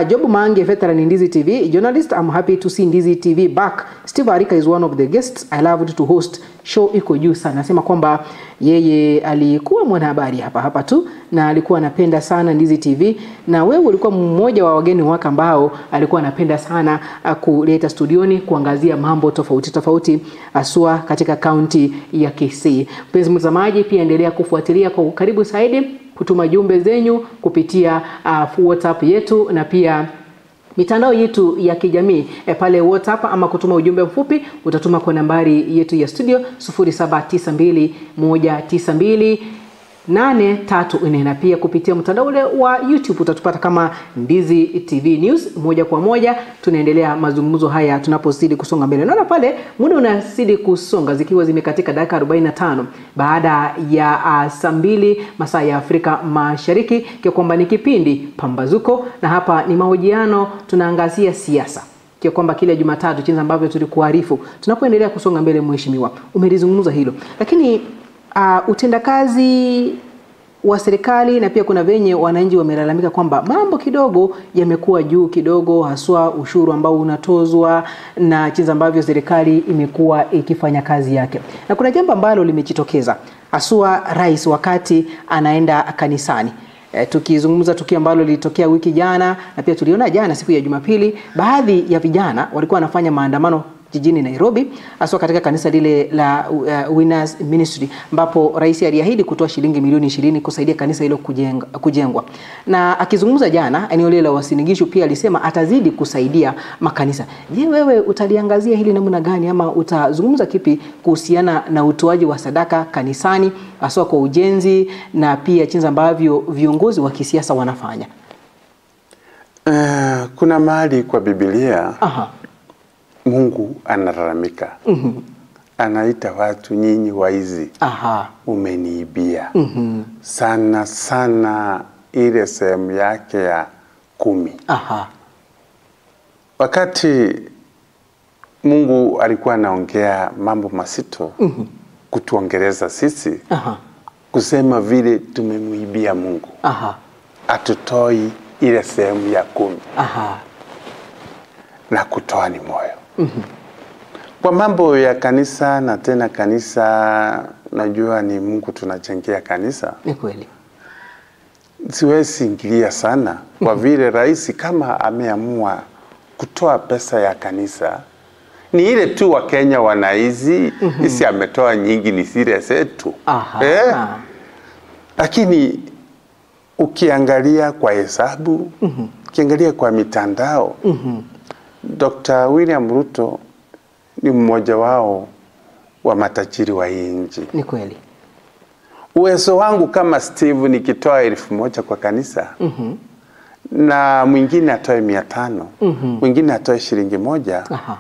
Job Mange, veteran in Ndizi TV journalist, I'm happy to see Ndizi TV back. Steve Arika is one of the guests I loved to host. Show iko juu sana. Anasema kwamba yeye alikuwa mwanahabari hapa tu na alikuwa anapenda sana Ndizi TV, na wewe ulikuwa mmoja wa wageni wake ambao alikuwa anapenda sana kuleta studioni kuangazia mambo tofauti aswa katika kaunti ya Kisii. Mpenzi mtazamaji, pia endelea kufuatilia kwa karibu zaidi, kutuma jumbe zenyu kupitia WhatsApp yetu na pia mitandao yetu ya kijamii pale WhatsApp, ama kutuma ujumbe mfupi utatuma kwa nambari yetu ya studio 0792192834, na pia kupitia mtandao ule wa YouTube utatupata kama Ndizi TV News moja kwa moja. Tunaendelea mazungumzo haya tunapozidi kusonga mbele. Naona pale muda unazidi kusonga, zikiwa zimekatika dakika 45 baada ya saa 2 masaa ya Afrika Mashariki, kwa kwamba ni kipindi Pambazuko, na hapa ni mahojiano, tunaangazia siasa, kwa kwamba kila Jumatatu jinsi ambavyo tulikuarifu. Tunapoendelea kusonga mbele, mheshimiwa, umelizungumza hilo, lakini utendakazi wa serikali na pia kuna venye wananchi wamelalamika kwamba mambo kidogo yamekuwa juu kidogo, haswa ushuru ambao unatozwa na jinsi ambavyo serikali imekuwa ikifanya kazi yake. Na kuna jambo ambalo limejitokeza haswa rais wakati anaenda kanisani. Tukizungumza tukio ambalo lilitokea wiki jana na pia tuliona jana siku ya Jumapili, baadhi ya vijana walikuwa wanafanya maandamano jijini Nairobi, haswa katika kanisa lile la Winners Ministry, ambapo rais aliahidi kutoa shilingi milioni 20 kusaidia kanisa hilo kujengwa. Na akizungumza jana eneo lile la Uasin Gishu pia alisema atazidi kusaidia makanisa. Je, wewe utaliangazia hili namna gani, ama utazungumza kipi kuhusiana na utoaji wa sadaka kanisani haswa kwa ujenzi na pia jinsi ambavyo viongozi wa kisiasa wanafanya? Kuna mahali kwa Biblia Mungu analalamika. Anaita watu, nyinyi waizi. Umeniibia. Sana sana ile sehemu yake ya 10. Wakati Mungu alikuwa anaongea mambo mazito kutuongeleza sisi, kusema vile tumemuibia Mungu. Atutoi ile sehemu ya 10. Na kutoa ni moyo. Kwa mambo ya kanisa, na tena kanisa najua ni Mungu tunajengea kanisa. Ni kweli. Siwezi ingilia sana kwa vile rais kama ameamua kutoa pesa ya kanisa, ni ile tu wa Kenya wanaizi, isi ametoa nyingi ni zile zetu. Lakini ukiangalia kwa hesabu, ukiangalia kwa mitandao, Dr. William Ruto ni mmoja wao wa matajiri wa hii nchi. Ni kweli. Uwezo wangu kama Steve nikitoa 1,000 kwa kanisa, na mwingine atoe 500, mwingine atoe shilingi 1,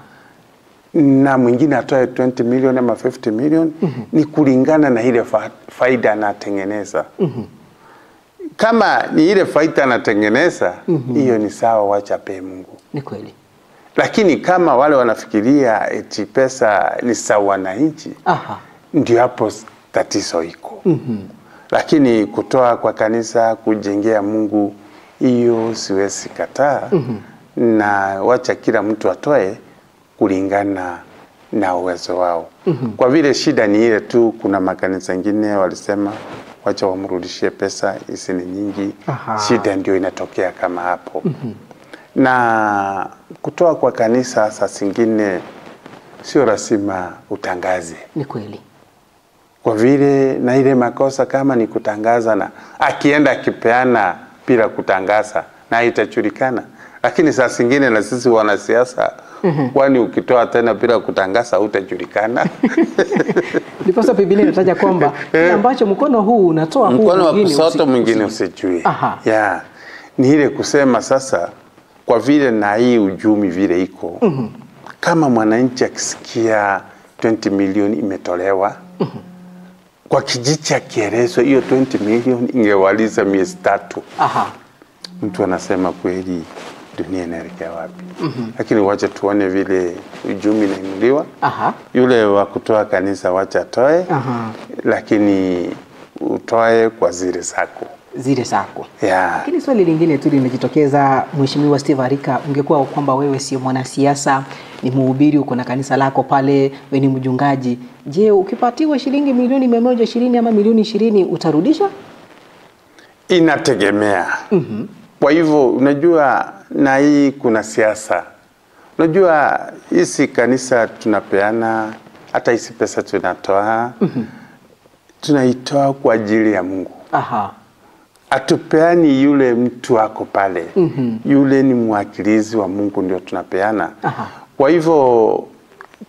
na mwingine atoe 20 million ama 50 million, ni kulingana na ile faida anatengeneza. Kama ni ile faida anatengeneza, hiyo ni sawa, wacha pe Mungu. Ni kweli. Lakini kama wale wanafikiria eti pesa ni sawa na nchi, ndio hapo tatizo iko. Lakini kutoa kwa kanisa, kujengea Mungu, hiyo siwezi kataa. Na wacha kila mtu atoe kulingana na uwezo wao. Kwa vile shida ni ile tu, kuna makanisa mengine walisema wacha wamrudishie pesa, isi ni nyingi. Shida ndio inatokea kama hapo. Na kutoa kwa kanisa saa zingine sio lazima utangaze. Ni kweli. Kwa vile na ile makosa kama ni kutangaza, na akienda akipeana bila kutangaza na itajulikana. Lakini saa zingine na sisi wanasiasa, kwani ukitoa tena bila kutangaza utajulikana. Ndipo sasa Biblia inataja kwamba ambacho mkono huu unatoa, huu mkono wa kushoto mwingine usijui. Ni ile kusema sasa, kwa vile na hii ujumi vile iko, kama mwananchi akisikia 20 milioni imetolewa, kwa kijiji akielezwa hiyo 20 milioni ingewaliza miezi 3. Mtu anasema kweli dunia inaelekea wapi? Lakini wacha tuone vile ujumi inainuliwa. Yule wa kutoa kanisa wacha toe, lakini utoe kwa zile zako. Zile zako. Lakini swali lingine tu limejitokeza, Mheshimiwa Steve Harika, ungekuwa kwamba wewe sio mwanasiasa, ni mhubiri, uko na kanisa lako pale, wewe ni mchungaji, je, ukipatiwa shilingi milioni 120 ama milioni 20 utarudisha? Inategemea. Kwa hivyo unajua, na hii kuna siasa. Unajua hizi kanisa tunapeana, hata hizi pesa tunatoa, tunaitoa kwa ajili ya Mungu. Atupeani yule mtu wako pale. Yule ni mwakilizi wa Mungu, ndio tunapeana. Kwa hivyo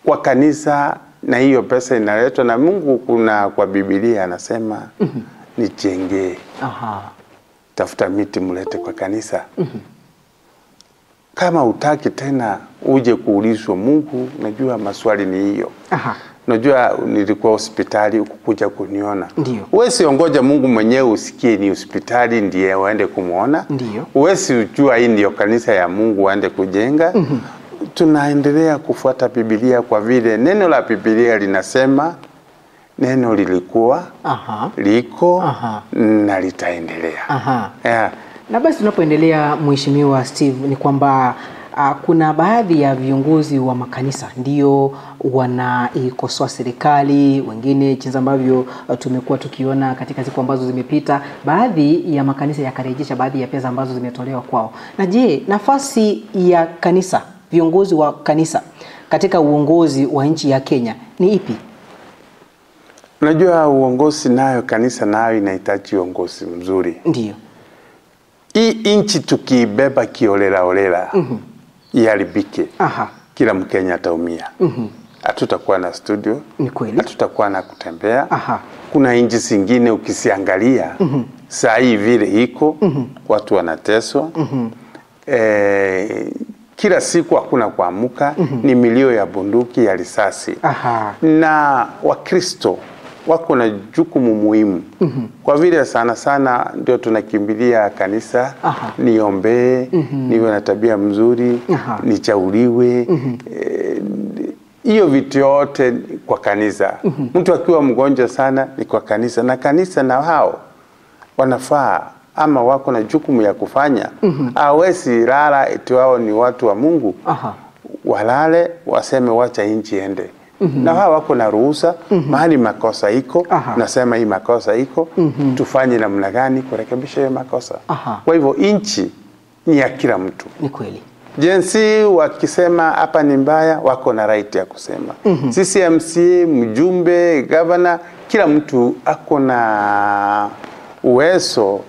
kwa kanisa, na hiyo pesa inaletwa na Mungu. Kuna kwa Biblia anasema nijenge. Tafuta miti mulete kwa kanisa. Kama utaki tena uje kuulizwa Mungu, najua maswali ni hiyo. Najua nilikuwa hospitali ukukuja kuniona. Wewe siongoja Mungu mwenyewe usikie ni hospitali ndiye waende kumuona. Wewe si ujua hii ndio kanisa ya Mungu waende kujenga. Tunaendelea kufuata Biblia kwa vile neno la Biblia linasema neno lilikuwa, liko, na litaendelea. Yeah. Na basi tunapoendelea, Mheshimiwa Steve, ni kwamba kuna baadhi ya viongozi wa makanisa ndio wanaikosoa serikali, wengine jinsi ambavyo tumekuwa tukiona katika siku ambazo zimepita, baadhi ya makanisa yakarejesha baadhi ya pesa ambazo zimetolewa kwao. Na je, nafasi ya kanisa, viongozi wa kanisa katika uongozi wa nchi ya Kenya ni ipi? Unajua uongozi nayo, kanisa nayo inahitaji uongozi mzuri. Ndio. Hii nchi tukibeba kiolela iharibike, kila Mkenya ataumia. Hatutakuwa na studio, ni kweli, hatutakuwa na kutembea. Kuna nchi zingine ukisiangalia saa hii vile iko, watu wanateswa. Kila siku hakuna kuamuka, ni milio ya bunduki, ya risasi. Na Wakristo wako na jukumu muhimu. Kwa vile sana sana ndio tunakimbilia kanisa, niombe, niwe na tabia mzuri, nichauriwe. Hiyo vitu yote kwa kanisa. Mtu akiwa mgonjwa sana ni kwa kanisa, na kanisa na hao wanafaa ama wako na jukumu ya kufanya. Hawezi lala eti wao ni watu wa Mungu. Walale waseme wacha nchi ende. Na hao wako na ruhusa, mahali makosa iko, nasema hii makosa iko, tufanye namna gani kurekebisha hiyo makosa. Kwa hivyo nchi ni ya kila mtu. Ni kweli. Jensi wakisema hapa ni mbaya, wako na right ya kusema. Sisi MCA, mjumbe, governor, kila mtu ako na uwezo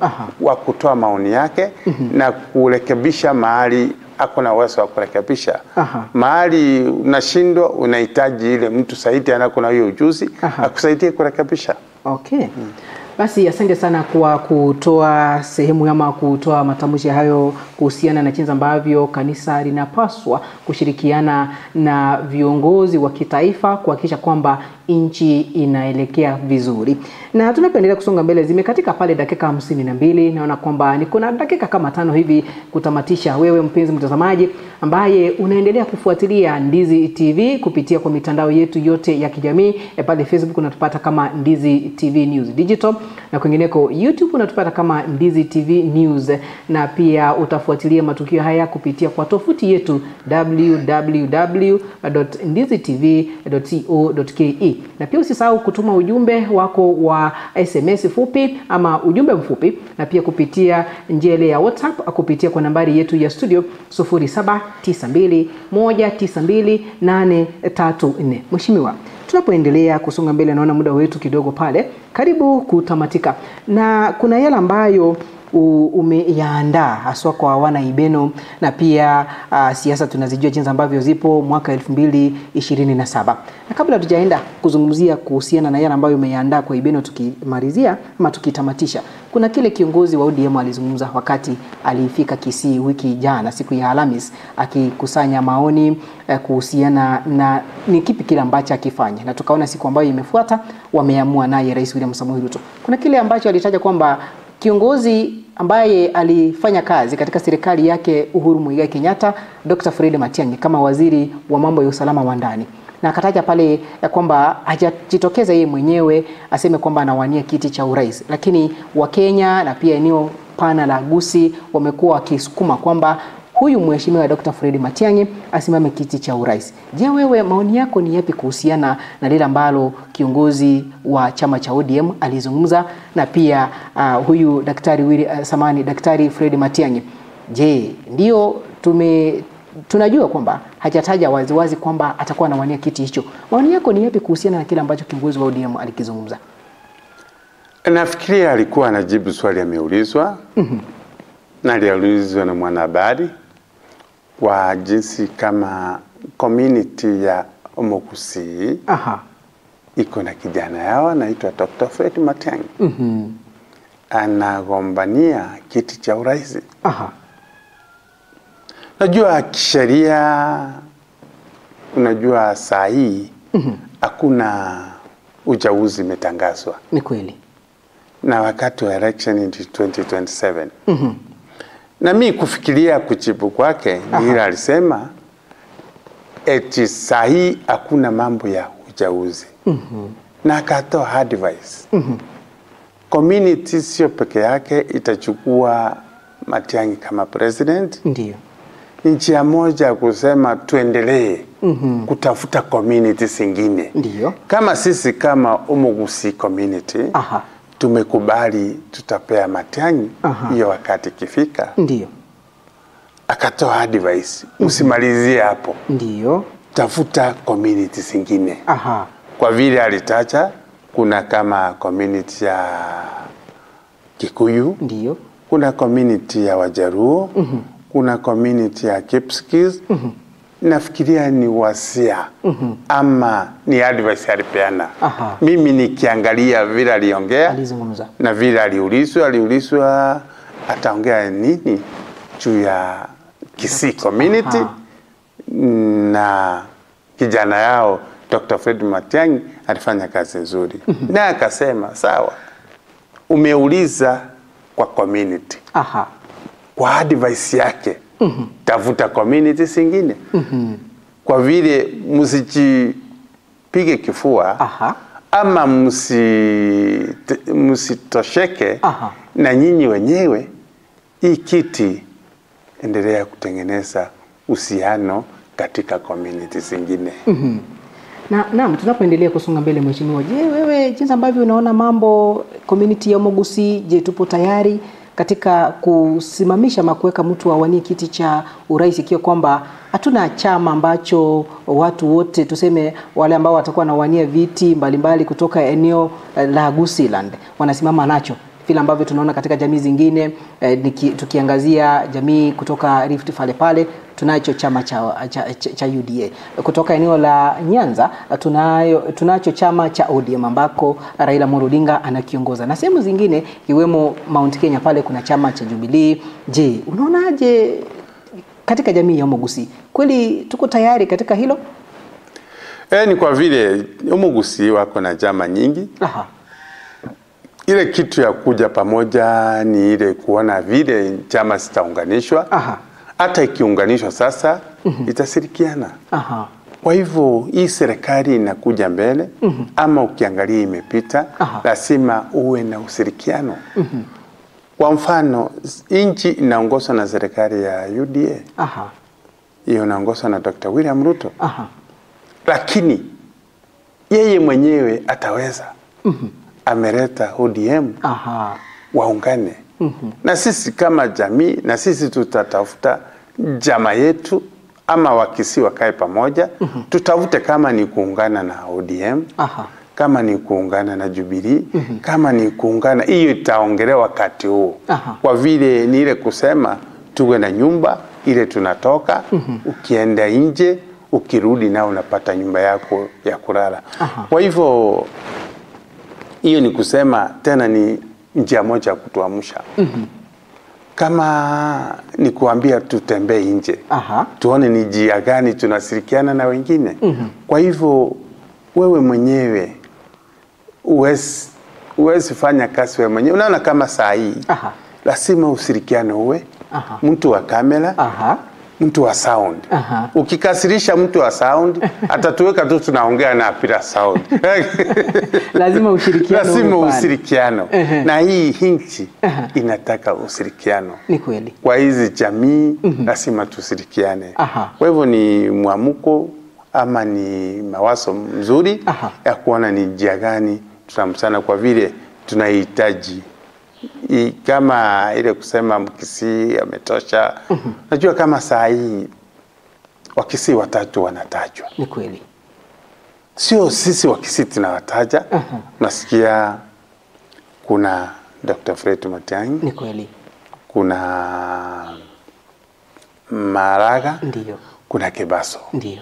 wa kutoa maoni yake na kurekebisha mahali ako na uwezo wa kurekebisha. Mahali unashindwa, unahitaji ile mtu saidi anako na hiyo ujuzi akusaidie kurekebisha. Okay. Basi asante sana kwa kutoa sehemu ama kutoa matamshi hayo kuhusiana na jinsi ambavyo kanisa linapaswa kushirikiana na viongozi wa kitaifa kuhakikisha kwamba nchi inaelekea vizuri. Na tunapoendelea kusonga mbele, zimekatika pale dakika 52, naona kwamba niko na dakika kama 5 hivi kutamatisha. Wewe mpenzi mtazamaji ambaye unaendelea kufuatilia Ndizi TV kupitia kwa mitandao yetu yote ya kijamii, pale Facebook unatupata kama Ndizi TV News Digital, na kwingineko YouTube unatupata kama Ndizi TV News, na pia utafuatilia matukio haya kupitia kwa tovuti yetu www.ndizitv.co.ke. Na pia usisahau kutuma ujumbe wako wa SMS fupi ama ujumbe mfupi, na pia kupitia njia ya WhatsApp kupitia kwa nambari yetu ya studio 0792192834. Mheshimiwa, tunapoendelea kusonga mbele, naona muda wetu kidogo pale karibu kutamatika, na kuna yale ambayo umeyaandaa haswa kwa wana Ibeno, na pia siasa tunazijua jinsi ambavyo zipo mwaka 2027. Na kabla tujaenda kuzungumzia kuhusiana na yale ambayo umeyaandaa kwa Ibeno, tukimalizia ama tukitamatisha, kuna kile kiongozi wa ODM alizungumza wakati alifika Kisii wiki jana siku ya Alhamis, akikusanya maoni kuhusiana na ni kipi kile ambacho akifanya, na tukaona siku ambayo imefuata wameamua naye Rais William Samoei Ruto. Kuna kile ambacho alitaja kwamba kiongozi ambaye alifanya kazi katika serikali yake Uhuru Muigai Kenyatta, Dr. Fred Matiang'i kama waziri wa mambo ya usalama wa ndani, na akataja pale kwamba hajajitokeza yeye mwenyewe aseme kwamba anawania kiti cha urais, lakini Wakenya na pia eneo pana la Gusii wamekuwa wakisukuma kwamba huyu mheshimiwa Dr. Fred Matiang'i asimame kiti cha urais. Je, wewe maoni yako ni yapi kuhusiana na lile ambalo kiongozi wa chama cha ODM alizungumza, na pia huyu Daktari Fred Matiang'i? Je, ndio tunajua kwamba hajataja waziwazi kwamba atakuwa anawania kiti hicho. Maoni yako ni yapi kuhusiana na kile ambacho kiongozi wa ODM alikizungumza? Nafikiria alikuwa anajibu swali ameulizwa. Na aliulizwa na mwanahabari wa jinsi kama community ya Gusii iko na kijana yao anaitwa Dr. Fred Matiang'i. Anagombania kiti cha urais. Najua kisheria, unajua saa hii hakuna uchaguzi umetangazwa. Ni kweli. Na wakati wa election in 2027. Na mimi kufikiria kujibu kwake ni alisema eti saa hii hakuna mambo ya uchaguzi. na akatoa advice. Community sio peke yake itachukua Matiang'i kama president. Ndio. Njia moja kusema tuendelee kutafuta community zingine. Ndio. Kama sisi kama Umugusi community tumekubali tutapea Matiang'i hiyo wakati kifika. Ndio. Akatoa advice, usimalizie hapo. Ndio. Tafuta community zingine. Kwa vile alitaja kuna kama community ya Kikuyu. Ndio. Kuna community ya Wajaruo. Kuna community ya Kipsigis. Nafikiria ni wasia ama ni advice alipeana. Mimi nikiangalia vile aliongea, alizungumza na vile aliulizwa ataongea nini juu ya Kisii community. Na kijana yao Dr. Fred Matiang'i alifanya kazi nzuri. Na akasema sawa, umeuliza kwa community. Kwa advice yake tafuta community zingine. Kwa vile msijipige kifua ama msitosheke na nyinyi wenyewe, hii kiti endelea kutengeneza uhusiano katika community zingine. Naam, tunapoendelea kusonga mbele mheshimiwa, je, wewe jinsi ambavyo unaona mambo community ya Umugusi, je, tupo tayari katika kusimamisha ama kuweka mtu awanie kiti cha urais, ikiwa kwamba hatuna chama ambacho watu wote tuseme wale ambao watakuwa wanawania viti mbalimbali kutoka eneo la Gusiland wanasimama nacho, vile ambavyo tunaona katika jamii zingine. Tukiangazia jamii kutoka Rift Valley pale tunacho chama cha UDA, kutoka eneo la Nyanza tunacho chama cha ODM ambako Raila Amolo Odinga anakiongoza, na sehemu zingine ikiwemo Mount Kenya pale kuna chama cha Jubilee. Je, unaonaje katika jamii ya Umugusi? Kweli tuko tayari katika hilo? Ni kwa vile Umugusi wako na chama nyingi. Ile kitu ya kuja pamoja ni ile kuona vile chama zitaunganishwa. Hata ikiunganishwa sasa itasirikiana. Kwa hivyo hii serikali inakuja mbele ama ukiangalia imepita, lazima uwe na usirikiano. Kwa mfano nchi inaongozwa na serikali ya UDA. Hiyo inaongozwa na Dr. William Ruto. Lakini yeye mwenyewe ataweza. Ameleta ODM waungane. Na sisi kama jamii, na sisi tutatafuta jama yetu ama Wakisii wakae pamoja. Tutafute kama ni kuungana na ODM, kama ni kuungana na Jubilee, kama ni kuungana, hiyo itaongelewa wakati huo. Kwa vile ni ile kusema tuwe na nyumba ile tunatoka, ukienda nje ukirudi na unapata nyumba yako ya kulala. Kwa hivyo hiyo ni kusema tena ni njia moja ya kutuamsha. Kama ni kuambia tutembee nje, tuone ni njia gani tunashirikiana na wengine. Kwa hivyo wewe mwenyewe uwezi fanya kazi wewe mwenyewe. Unaona kama saa hii lazima ushirikiane uwe mtu wa kamera, mtu wa sound. Ukikasirisha mtu wa sound atatuweka tu tunaongea na bila sound. Lazima ushirikiano. Lazima ushirikiano. Na hii nchi inataka ushirikiano. Ni kweli. Kwa hizi jamii lazima tushirikiane. Kwa hivyo ni muamuko ama ni mawazo mzuri ya kuona ni njia gani tutamsana, kwa vile tunahitaji kama ile kusema Mkisii ametosha. Najua kama saa hii Wakisii watatu wanatajwa. Ni kweli. Sio sisi Wakisii tunawataja. Nasikia kuna Dr. Fred Matiang'i. Ni kweli. Kuna Maraga. Ndio. Kuna Kebaso. Ndio.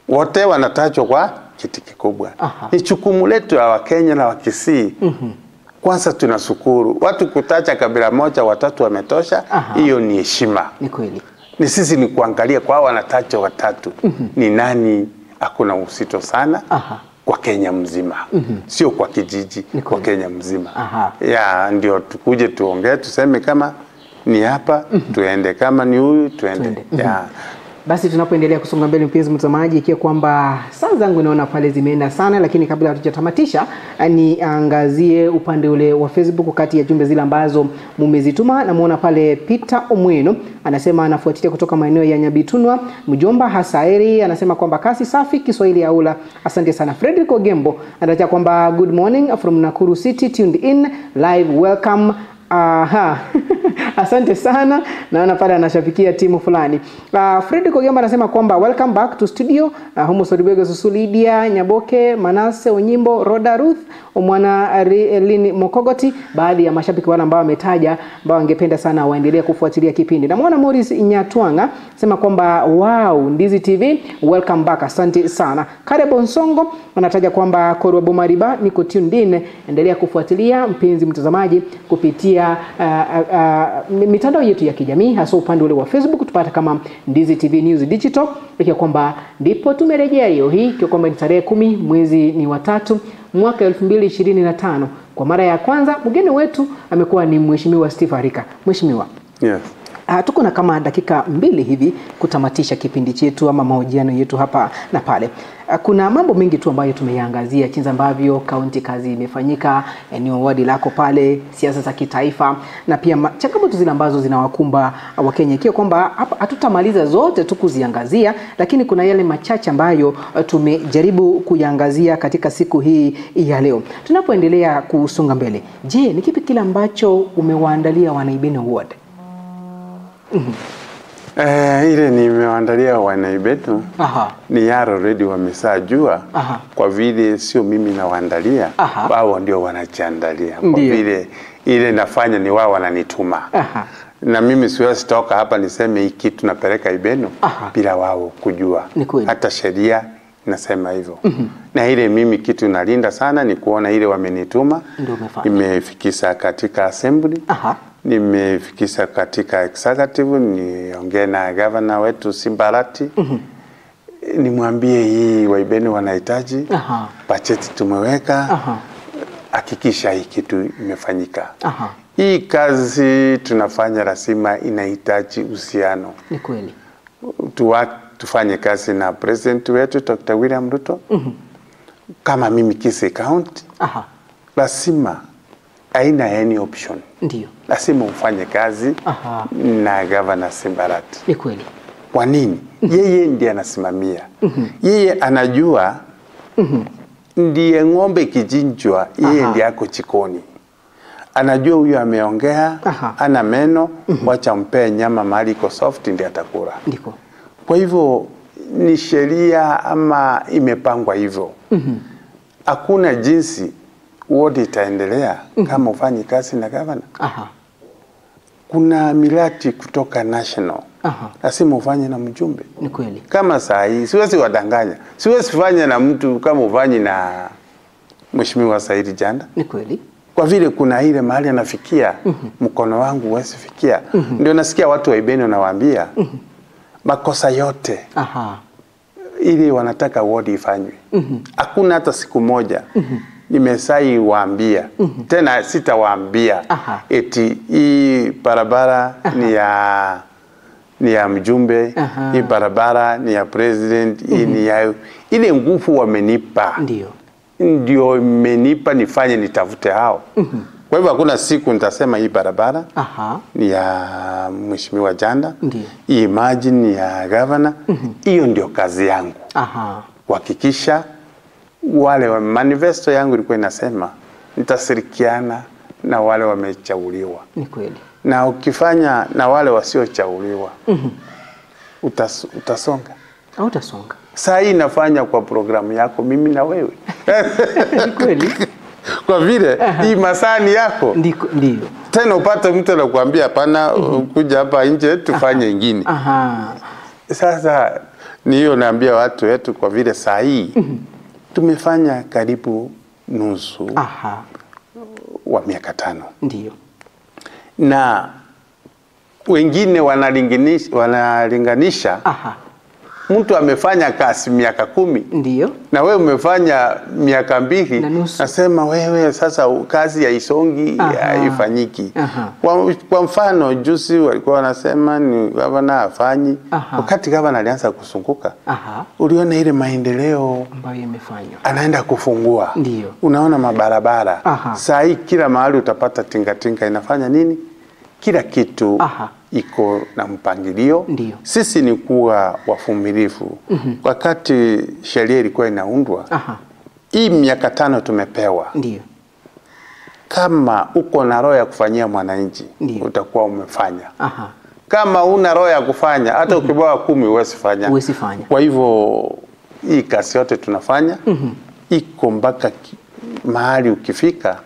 Wote wanatajwa kwa kiti kikubwa. Ni jukumu letu ya Wakenya na Wakisii. Kwanza tunashukuru. Watu kutaja kabila moja watatu wametosha, hiyo ni heshima. Ni kweli. Ni sisi ni kuangalia kwa wanataja watatu. Ni nani hakuna usito sana kwa Kenya mzima. Sio kwa kijiji, kwa Kenya mzima. Ya ndio tukuje tuongee tuseme kama ni hapa tuende, kama ni huyu tuende. Ya Basi tunapoendelea kusonga mbele mpenzi mtazamaji, ikiwa kwamba saa zangu naona pale zimeenda sana, lakini kabla hatujatamatisha niangazie upande ule wa Facebook kati ya jumbe zile ambazo mumezituma. Namuona pale Peter Omweno anasema anafuatilia kutoka maeneo ya Nyabitunwa. Mjomba Hasaeri anasema kwamba kasi safi Kiswahili ya ula. Asante sana. Frederick Ogembo anataja kwamba good morning from Nakuru City, tuned in live, welcome. Aha. Asante sana. Naona pale anashabikia timu fulani. Freddy Kogema anasema kwamba welcome back to studio. Homo Sodibego Susulidia, Nyaboke, Manase Onyimbo, Roda Ruth, Omwana Lini Mokogoti, baadhi ya mashabiki wale ambao wametaja ambao wangependa sana waendelee kufuatilia kipindi. Na muona Morris Nyatwanga anasema kwamba wow, Ndizi TV welcome back. Asante sana. Karebo Nsongo anataja kwamba Korwa Bomariba niko tuned in. Endelea kufuatilia mpenzi mtazamaji kupitia mitandao yetu ya kijamii, hasa upande ule wa Facebook tupata kama Ndizi TV News Digital. Ikiwa kwamba ndipo tumerejea leo hii, ikiwa kwamba ni tarehe 10 mwezi ni wa 3 mwaka 2025. Kwa mara ya kwanza mgeni wetu amekuwa ni Mheshimiwa Steve Harika. Mheshimiwa. Yes. Tuko na kama dakika 2 hivi kutamatisha kipindi chetu ama mahojiano yetu hapa na pale. Kuna mambo mengi tu ambayo tumeyaangazia, jinsi ambavyo kaunti kazi imefanyika, eneo wadi lako pale, siasa za kitaifa, na pia changamoto zile ambazo zinawakumba Wakenya. Ikiwa kwamba hatutamaliza zote tu kuziangazia, lakini kuna yale machache ambayo tumejaribu kuyaangazia katika siku hii ya leo. Tunapoendelea kusonga mbele, je, ni kipi kile ambacho umewaandalia wanaibeno ward? Ile nimewaandalia wanaibetu ni yaro already wamesajua. Kwa vile sio mimi nawaandalia, wao ndio wanajiandalia. Kwa vile ile nafanya ni wao wananituma. Na mimi siwezi toka hapa niseme hiki kitu napeleka Ibeno bila wao kujua. Hata sheria nasema hivyo. Na ile mimi kitu nalinda sana ni kuona ile wamenituma imefikisha katika assembly. Nimefikisha katika executive, niongee na governor wetu Simbarati. Nimwambie hii Waibeni wanahitaji, budget tumeweka, hakikisha hii kitu imefanyika. Hii kazi tunafanya lazima inahitaji uhusiano. Ni kweli. Tufanye kazi na president wetu Dr. William Ruto. Kama mimi Kisii County, lazima haina any option. Ndio. Lazima ufanye kazi na Governor Simbarati. Ni kweli. Kwa nini? Yeye ndiye anasimamia. Yeye anajua ndiye ng'ombe kijinjwa, yeye ndiye ako jikoni. Anajua huyu ameongea, ana meno, wacha mpe nyama mahali iko soft ndiye atakula. Ndiko. Kwa hivyo ni sheria ama imepangwa hivyo. Hakuna jinsi wodi itaendelea kama ufanye kazi na governor. Kuna miradi kutoka national. Lazima ufanye na mjumbe. Ni kweli. Kama saa hii siwezi wadanganya. Siwezi fanya na mtu kama ufanye na Mheshimiwa Saidi Janda. Ni kweli. Kwa vile kuna ile mahali anafikia, mkono wangu huwezi fikia. Ndio nasikia watu wa Ibeno nawaambia makosa yote. Ili wanataka wodi ifanywe. Hakuna hata siku moja. Nimesai waambia. Tena sitawaambia. Eti hii barabara ni ya mjumbe, hii barabara ni ya president, hii ni ya ile nguvu wamenipa. Ndio imenipa nifanye nitafute hao. Kwa hivyo hakuna siku nitasema hii barabara ni ya Mheshimiwa Janda. Hii maji ni ya governor. Hiyo ndio kazi yangu. Kuhakikisha wale wa manifesto yangu ilikuwa inasema nitashirikiana na wale wamechaguliwa. Ni kweli. Na ukifanya na wale wasiochaguliwa utasonga. Utasonga. Saa hii nafanya kwa programu yako mimi na wewe. Ni kweli. Kwa vile hii masani yako. Ndio. Tena upate mtu anakuambia hapana, kuja hapa nje tufanye ingine. Sasa ni hiyo naambia watu wetu, kwa vile saa hii tumefanya karibu nusu wa miaka 5. Ndio. Na wengine wanalinganisha mtu amefanya kazi miaka 10 ndio na wewe umefanya miaka 2 nasema wewe sasa kazi ya isongi haifanyiki. Kwa mfano juzi walikuwa wanasema ni gavana afanyi, wakati gavana alianza kusunguka uliona ile maendeleo ambayo imefanywa, anaenda kufungua. Ndio. Unaona mabarabara saa hii kila mahali utapata tingatinga inafanya nini, kila kitu iko na mpangilio. Ndio. Sisi ni kuwa wavumilivu. Wakati sheria ilikuwa inaundwa hii miaka 5 tumepewa. Ndio. Kama uko na roho ya kufanyia mwananchi utakuwa umefanya. Kama una roho ya kufanya hata ukibawa 10 huwezi fanya. Kwa hivyo hii kazi yote tunafanya iko mpaka mahali ukifika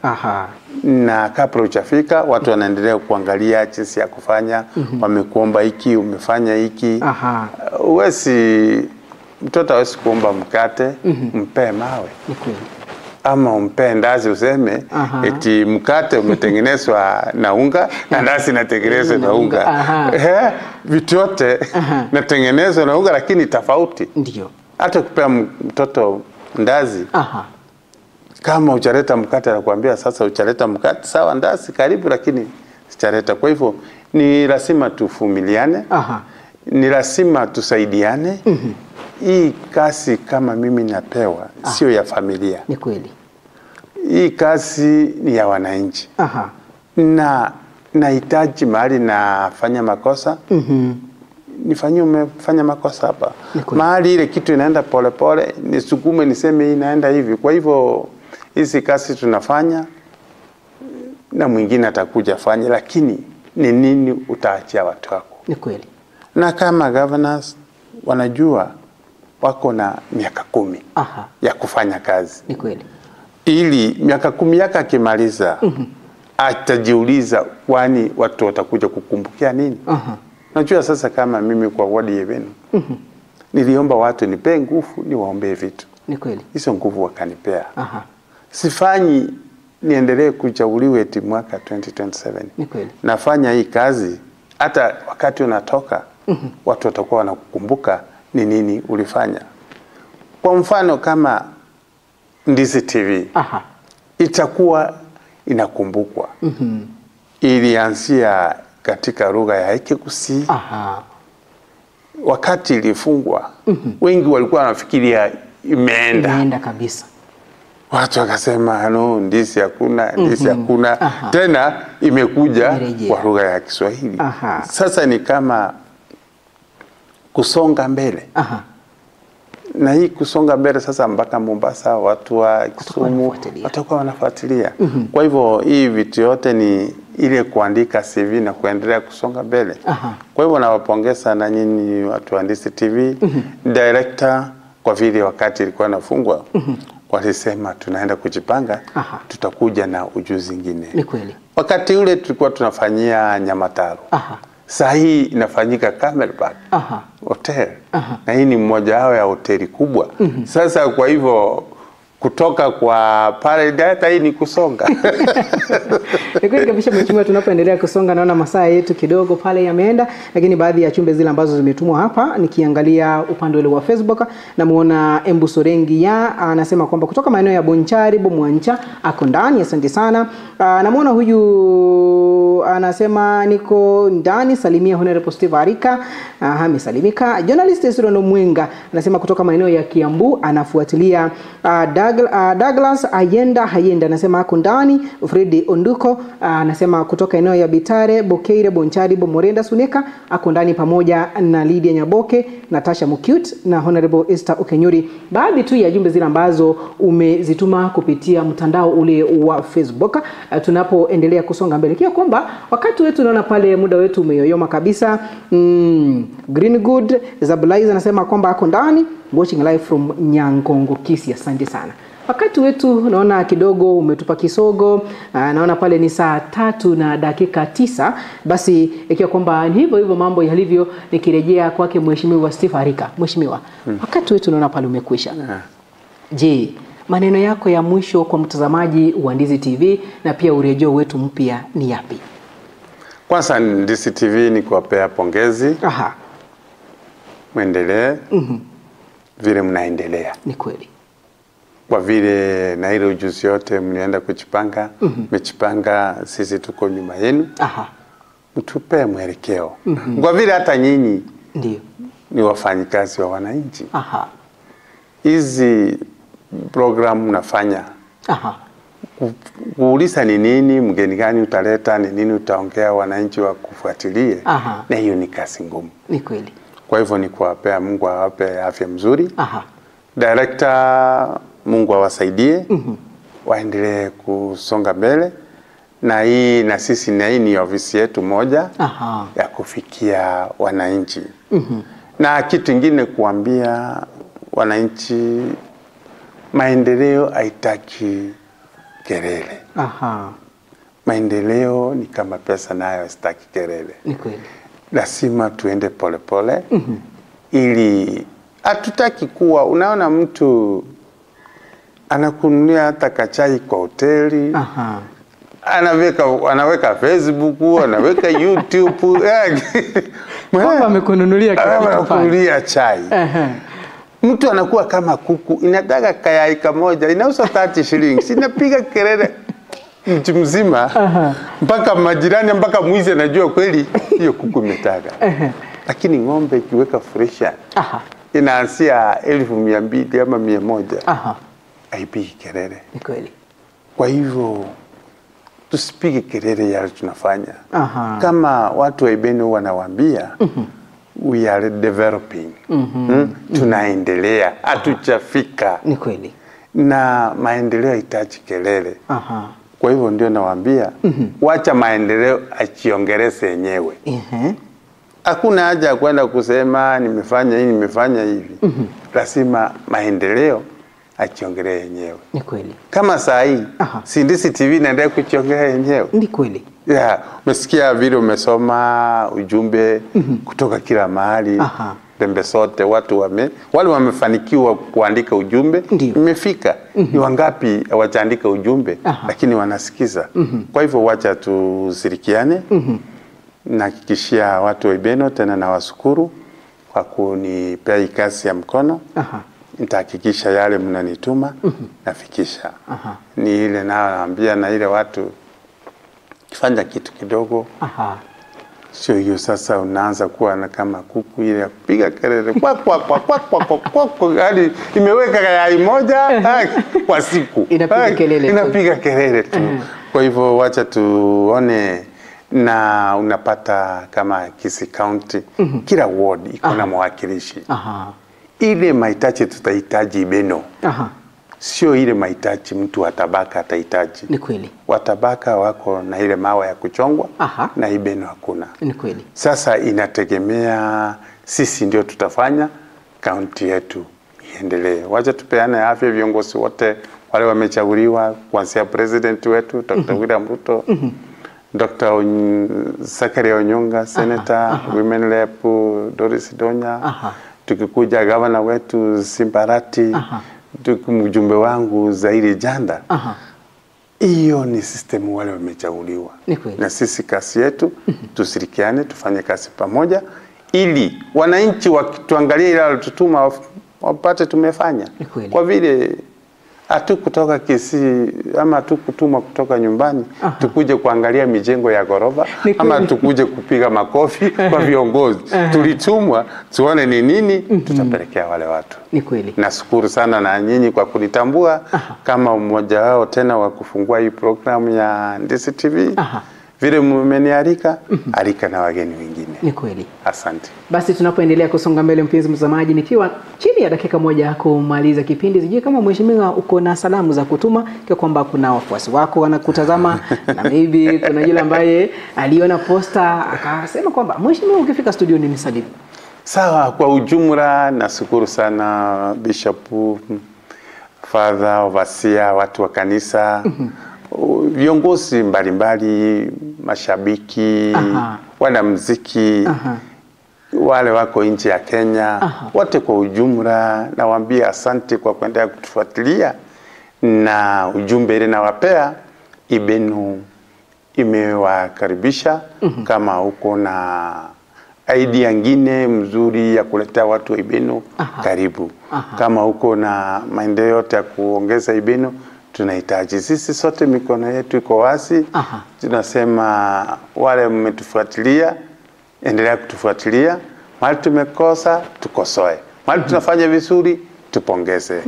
na kabla hujafika watu wanaendelea kuangalia jinsi ya kufanya. Wamekuomba hiki, umefanya hiki. Uwezi, mtoto hawezi kuomba mkate mpe mawe. Ni kweli. Ama umpe ndazi useme eti mkate umetengenezwa na unga na ndazi inatengenezwa na unga. Vitu yote natengenezwa na unga lakini tofauti. Ndio. Hata kupea mtoto ndazi kama uchaleta mkate anakuambia sasa uchaleta mkate sawa, ndazi karibu lakini sichaleta. Kwa hivyo ni lazima tuvumiliane. Ni lazima tusaidiane. Hii kazi kama mimi napewa sio ya familia. Ni kweli. Hii kazi ni ya wananchi. Na nahitaji mahali nafanya makosa nifanyie umefanya makosa hapa. Mahali ile kitu inaenda pole pole nisukume niseme hii inaenda hivi. Kwa hivyo hizi kazi tunafanya na mwingine atakuja fanya, lakini ni nini utaachia watu wako. Ni kweli. Na kama governors wanajua wako na miaka 10 ya kufanya kazi. Ni kweli. Ili miaka 10 yake akimaliza atajiuliza kwani watu watakuja kukumbukia nini. Najua sasa kama mimi kwa wadi yenu niliomba watu nipe nguvu niwaombee vitu. Ni kweli. Hizo nguvu wakanipea. Sifanyi niendelee kuchaguliwa eti mwaka 2027. Ni kweli. Nafanya hii kazi hata wakati unatoka watu watakuwa wanakukumbuka ni nini ulifanya. Kwa mfano kama Ndizi TV itakuwa inakumbukwa. Ilianzia katika lugha ya Ekekusi. Wakati ilifungwa wengi walikuwa wanafikiria imeenda kabisa. Watu wakasema no, ndizi hakuna, ndizi hakuna. Tena imekuja kwa lugha ya Kiswahili. Sasa ni kama kusonga mbele. Na hii kusonga mbele sasa mpaka Mombasa watu wa Kisumu watakuwa wanafuatilia. Kwa hivyo hii vitu yote ni ile kuandika CV na kuendelea kusonga mbele. Kwa hivyo nawapongeza na nyinyi watu wa Ndizi TV. Director kwa vile wakati ilikuwa nafungwa walisema tunaenda kujipanga, tutakuja na ujuzi mwingine. Ni kweli. Wakati ule tulikuwa tunafanyia Nyamataro. Saa hii inafanyika Camelback Hotel. Na hii ni mmoja wao ya hoteli kubwa. Sasa kwa hivyo kutoka kwa pale data hii ni kusonga. Ni kweli kabisa mheshimiwa, tunapoendelea kusonga naona masaa yetu kidogo pale yameenda, lakini baadhi ya chumbe zile ambazo zimetumwa hapa nikiangalia upande ule wa Facebook namuona Embu Sorengi ya anasema kwamba kutoka maeneo ya Bonchari Bomwancha ako ndani, asante sana. Namuona huyu anasema niko ndani, salimia Honorable Steve Arika. Amesalimika. Journalist Esirono Mwenga anasema kutoka maeneo ya Kiambu anafuatilia. Douglas Hayenda anasema ako ndani. Freddy Onduko anasema kutoka eneo ya Bitare, Bokeire, Bonchari, Bomorenda Suneka ako ndani pamoja na Lydia Nyaboke, Natasha Mukute na Honorable Esther Okenyuri. Baadhi tu ya jumbe zile ambazo umezituma kupitia mtandao ule wa Facebook. Tunapoendelea kusonga mbele kia kwamba wakati wetu naona pale muda wetu umeyoyoma kabisa. Green Good Zabulaiza anasema kwamba ako ndani watching live from Nyangongo Kisii, asante sana. Wakati wetu naona kidogo umetupa kisogo. Naona pale ni saa 3:09. Basi ikiwa kwamba ni hivyo mambo yalivyo, nikirejea kwake mheshimiwa Steve Arika. Mheshimiwa, wakati wetu naona pale umekwisha. Je, maneno yako ya mwisho kwa mtazamaji wa Ndizi TV na pia urejeo wetu mpya ni yapi? Kwanza Ndizi TV ni kuwapea pongezi. muendelee vile mnaendelea. Ni kweli. Kwa vile na ile ujuzi yote mlienda kuchipanga, mmechipanga, sisi tuko nyuma yenu. Mtupe mwelekeo. Kwa vile hata nyinyi ndio ni wafanyikazi wa wananchi. Hizi program mnafanya. Kuuliza ni nini, mgeni gani utaleta, ni nini utaongea, wananchi wa kufuatilie. Na hiyo ni kazi ngumu. Ni kweli. Kwa hivyo ni kuwapea, Mungu awape afya mzuri. Director, Mungu awasaidie. Waendelee kusonga mbele. Na hii na sisi na hii ni ofisi yetu moja ya kufikia wananchi. Na kitu kingine kuambia wananchi, maendeleo haitaki kelele. Maendeleo ni kama pesa, nayo sitaki kelele. Ni kweli. Lazima tuende polepole ili hatutaki kuwa unaona mtu anakununia hata kachai kwa hoteli. Anaweka Facebook, anaweka YouTube. Kwamba amekununulia chai. Mtu anakuwa kama kuku, inataka kayai kamoja, inauza 30 shillings, inapiga kelele mtu mzima, mpaka majirani, mpaka mwizi anajua kweli hiyo kuku imetaka. Lakini ng'ombe ikiweka fresha, inaanzia 1200 ama 100. Haipigi kelele. Ni kweli. Kwa hivyo tusipige kelele yale tunafanya. Kama watu wa Ibeno wanawaambia, we are developing. Tunaendelea, hatujafika. Ni kweli. Na maendeleo hitaji kelele. Kwa hivyo ndio nawaambia, wacha maendeleo achiongeleze yenyewe. Hakuna haja ya kwenda kusema nimefanya hii, nimefanya hivi. Lazima maendeleo achiongelee yenyewe. Ni kweli. Kama saa hii, Sindisi TV inaendelea kuchiongelea yenyewe. Ni kweli. Umesikia vile umesoma ujumbe kutoka kila mahali. Pembe sote watu wale wamefanikiwa kuandika ujumbe, imefika. Ni wangapi hawajaandika ujumbe lakini wanasikiza. Kwa hivyo wacha tushirikiane. Nahakikishia watu wa Ibeno tena na washukuru kwa kunipea kazi ya mkono. Nitahakikisha yale mnanituma nafikisha. Ni ile naambia na ile watu kifanya kitu kidogo. Sio hiyo sasa unaanza kuwa na kama kuku ile piga kelele kwa hadi imeweka yai moja kwa siku. Inapiga kelele tu. Kwa hivyo wacha tuone, na unapata kama Kisii County kila ward iko na mwakilishi. Ile mahitaji tutahitaji Ibeno. Sio ile mahitaji mtu wa tabaka atahitaji. Ni kweli. Watabaka wako na ile mawe ya kuchongwa na Ibeno hakuna. Ni kweli. Sasa inategemea sisi ndio tutafanya kaunti yetu iendelee. Wacha tupeane afya viongozi wote wale wamechaguliwa, kuanzia president wetu Dr. William Ruto, Dr. Zakaria Onyonga, Senator Women Rep Doris Donya, tukikuja gavana wetu Simbarati, mjumbe wangu Zairi Janda. Hiyo ni system wale wamechaguliwa. Na sisi kazi yetu tushirikiane, tufanye kazi pamoja ili wananchi wakituangalia ile tutuma wapate tumefanya. Kwa vile hatu kutoka Kisii ama hatu kutuma kutoka nyumbani tukuje kuangalia mijengo ya gorofa ama tukuje kupiga makofi kwa viongozi. Tulitumwa tuone ni nini tutapelekea wale watu. Ni kweli. Nashukuru sana na nyinyi kwa kunitambua kama mmoja wao tena wa kufungua hii program ya Ndisi TV. Vile mmenialika, alika na wageni wengine. Ni kweli. Asante. Basi tunapoendelea kusonga mbele, mpenzi mtazamaji, nikiwa chini ya dakika moja kumaliza kipindi, sijui kama mheshimiwa uko na salamu za kutuma, kwa kwamba kuna wafuasi wako wanakutazama na maybe kuna yule ambaye aliona posta akasema kwamba mheshimiwa ukifika studio ni nisalimu. Sawa, kwa ujumla nashukuru sana Bishop, Father, Overseer, watu wa kanisa, viongozi mbalimbali, mashabiki, wanamuziki, wale wako nje ya Kenya, wote kwa ujumla nawaambia asante kwa kuendelea kutufuatilia, na ujumbe ile nawapea, Ibeno imewakaribisha. Kama uko na idea nyingine mzuri ya kuletea watu wa Ibeno karibu. Kama uko na maendeleo yote ya kuongeza Ibeno, tunahitaji. Sisi sote mikono yetu iko wazi. Tunasema wale mmetufuatilia, endelea kutufuatilia. Mahali tumekosa, tukosoe. Mahali tunafanya vizuri, tupongeze.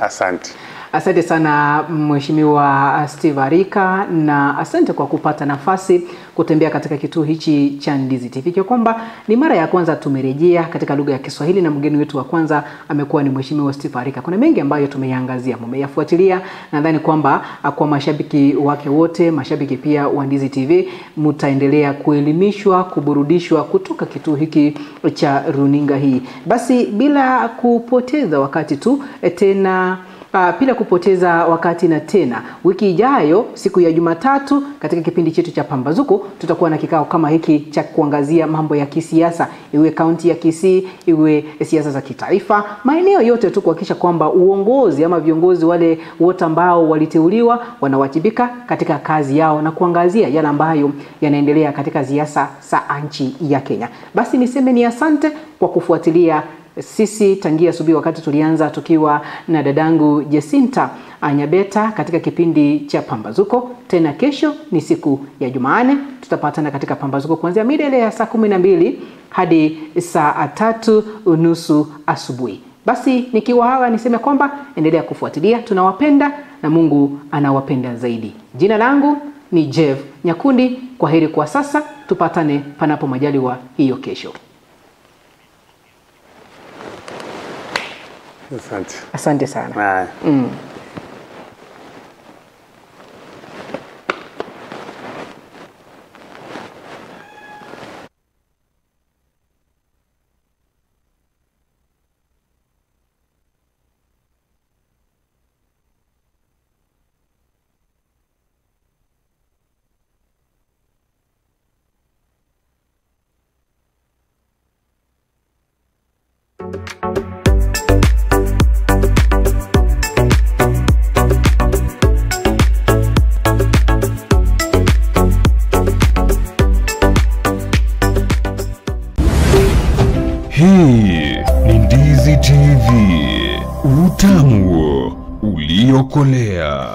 Asante. Asante sana Mheshimiwa Steve Arika, na asante kwa kupata nafasi kutembea katika kituo hichi cha Ndizi TV. Kwa kwamba ni mara ya kwanza tumerejea katika lugha ya Kiswahili na mgeni wetu wa kwanza amekuwa ni Mheshimiwa Steve Arika. Kuna mengi ambayo tumeyaangazia, mmeyafuatilia. Nadhani kwamba kwa mashabiki wake wote, mashabiki pia wa Ndizi TV, mtaendelea kuelimishwa, kuburudishwa kutoka kituo hiki cha runinga hii. Basi bila kupoteza wakati tu tena bila kupoteza wakati na tena, wiki ijayo siku ya Jumatatu katika kipindi chetu cha Pambazuko tutakuwa na kikao kama hiki cha kuangazia mambo ya kisiasa, iwe kaunti ya Kisii, iwe siasa za kitaifa, maeneo yote tu, kuhakikisha kwamba uongozi ama viongozi wale wote ambao waliteuliwa wanawajibika katika kazi yao na kuangazia yale ambayo yanaendelea katika siasa za nchi ya Kenya. Basi niseme ni asante kwa kufuatilia sisi tangia asubuhi wakati tulianza tukiwa na dadangu Jacinta Anyabeta katika kipindi cha Pambazuko. Tena kesho ni siku ya Jumanne, tutapatana katika Pambazuko kuanzia mida ile ya saa 12 hadi saa 3:30 asubuhi. Basi nikiwa hawa niseme kwamba endelea kufuatilia, tunawapenda na Mungu anawapenda zaidi. Jina langu ni Jeff Nyakundi. Kwaheri kwa sasa, tupatane panapo majaliwa hiyo kesho. Asante. Asante sana. Hii ni Ndizi TV, utamu uliokolea.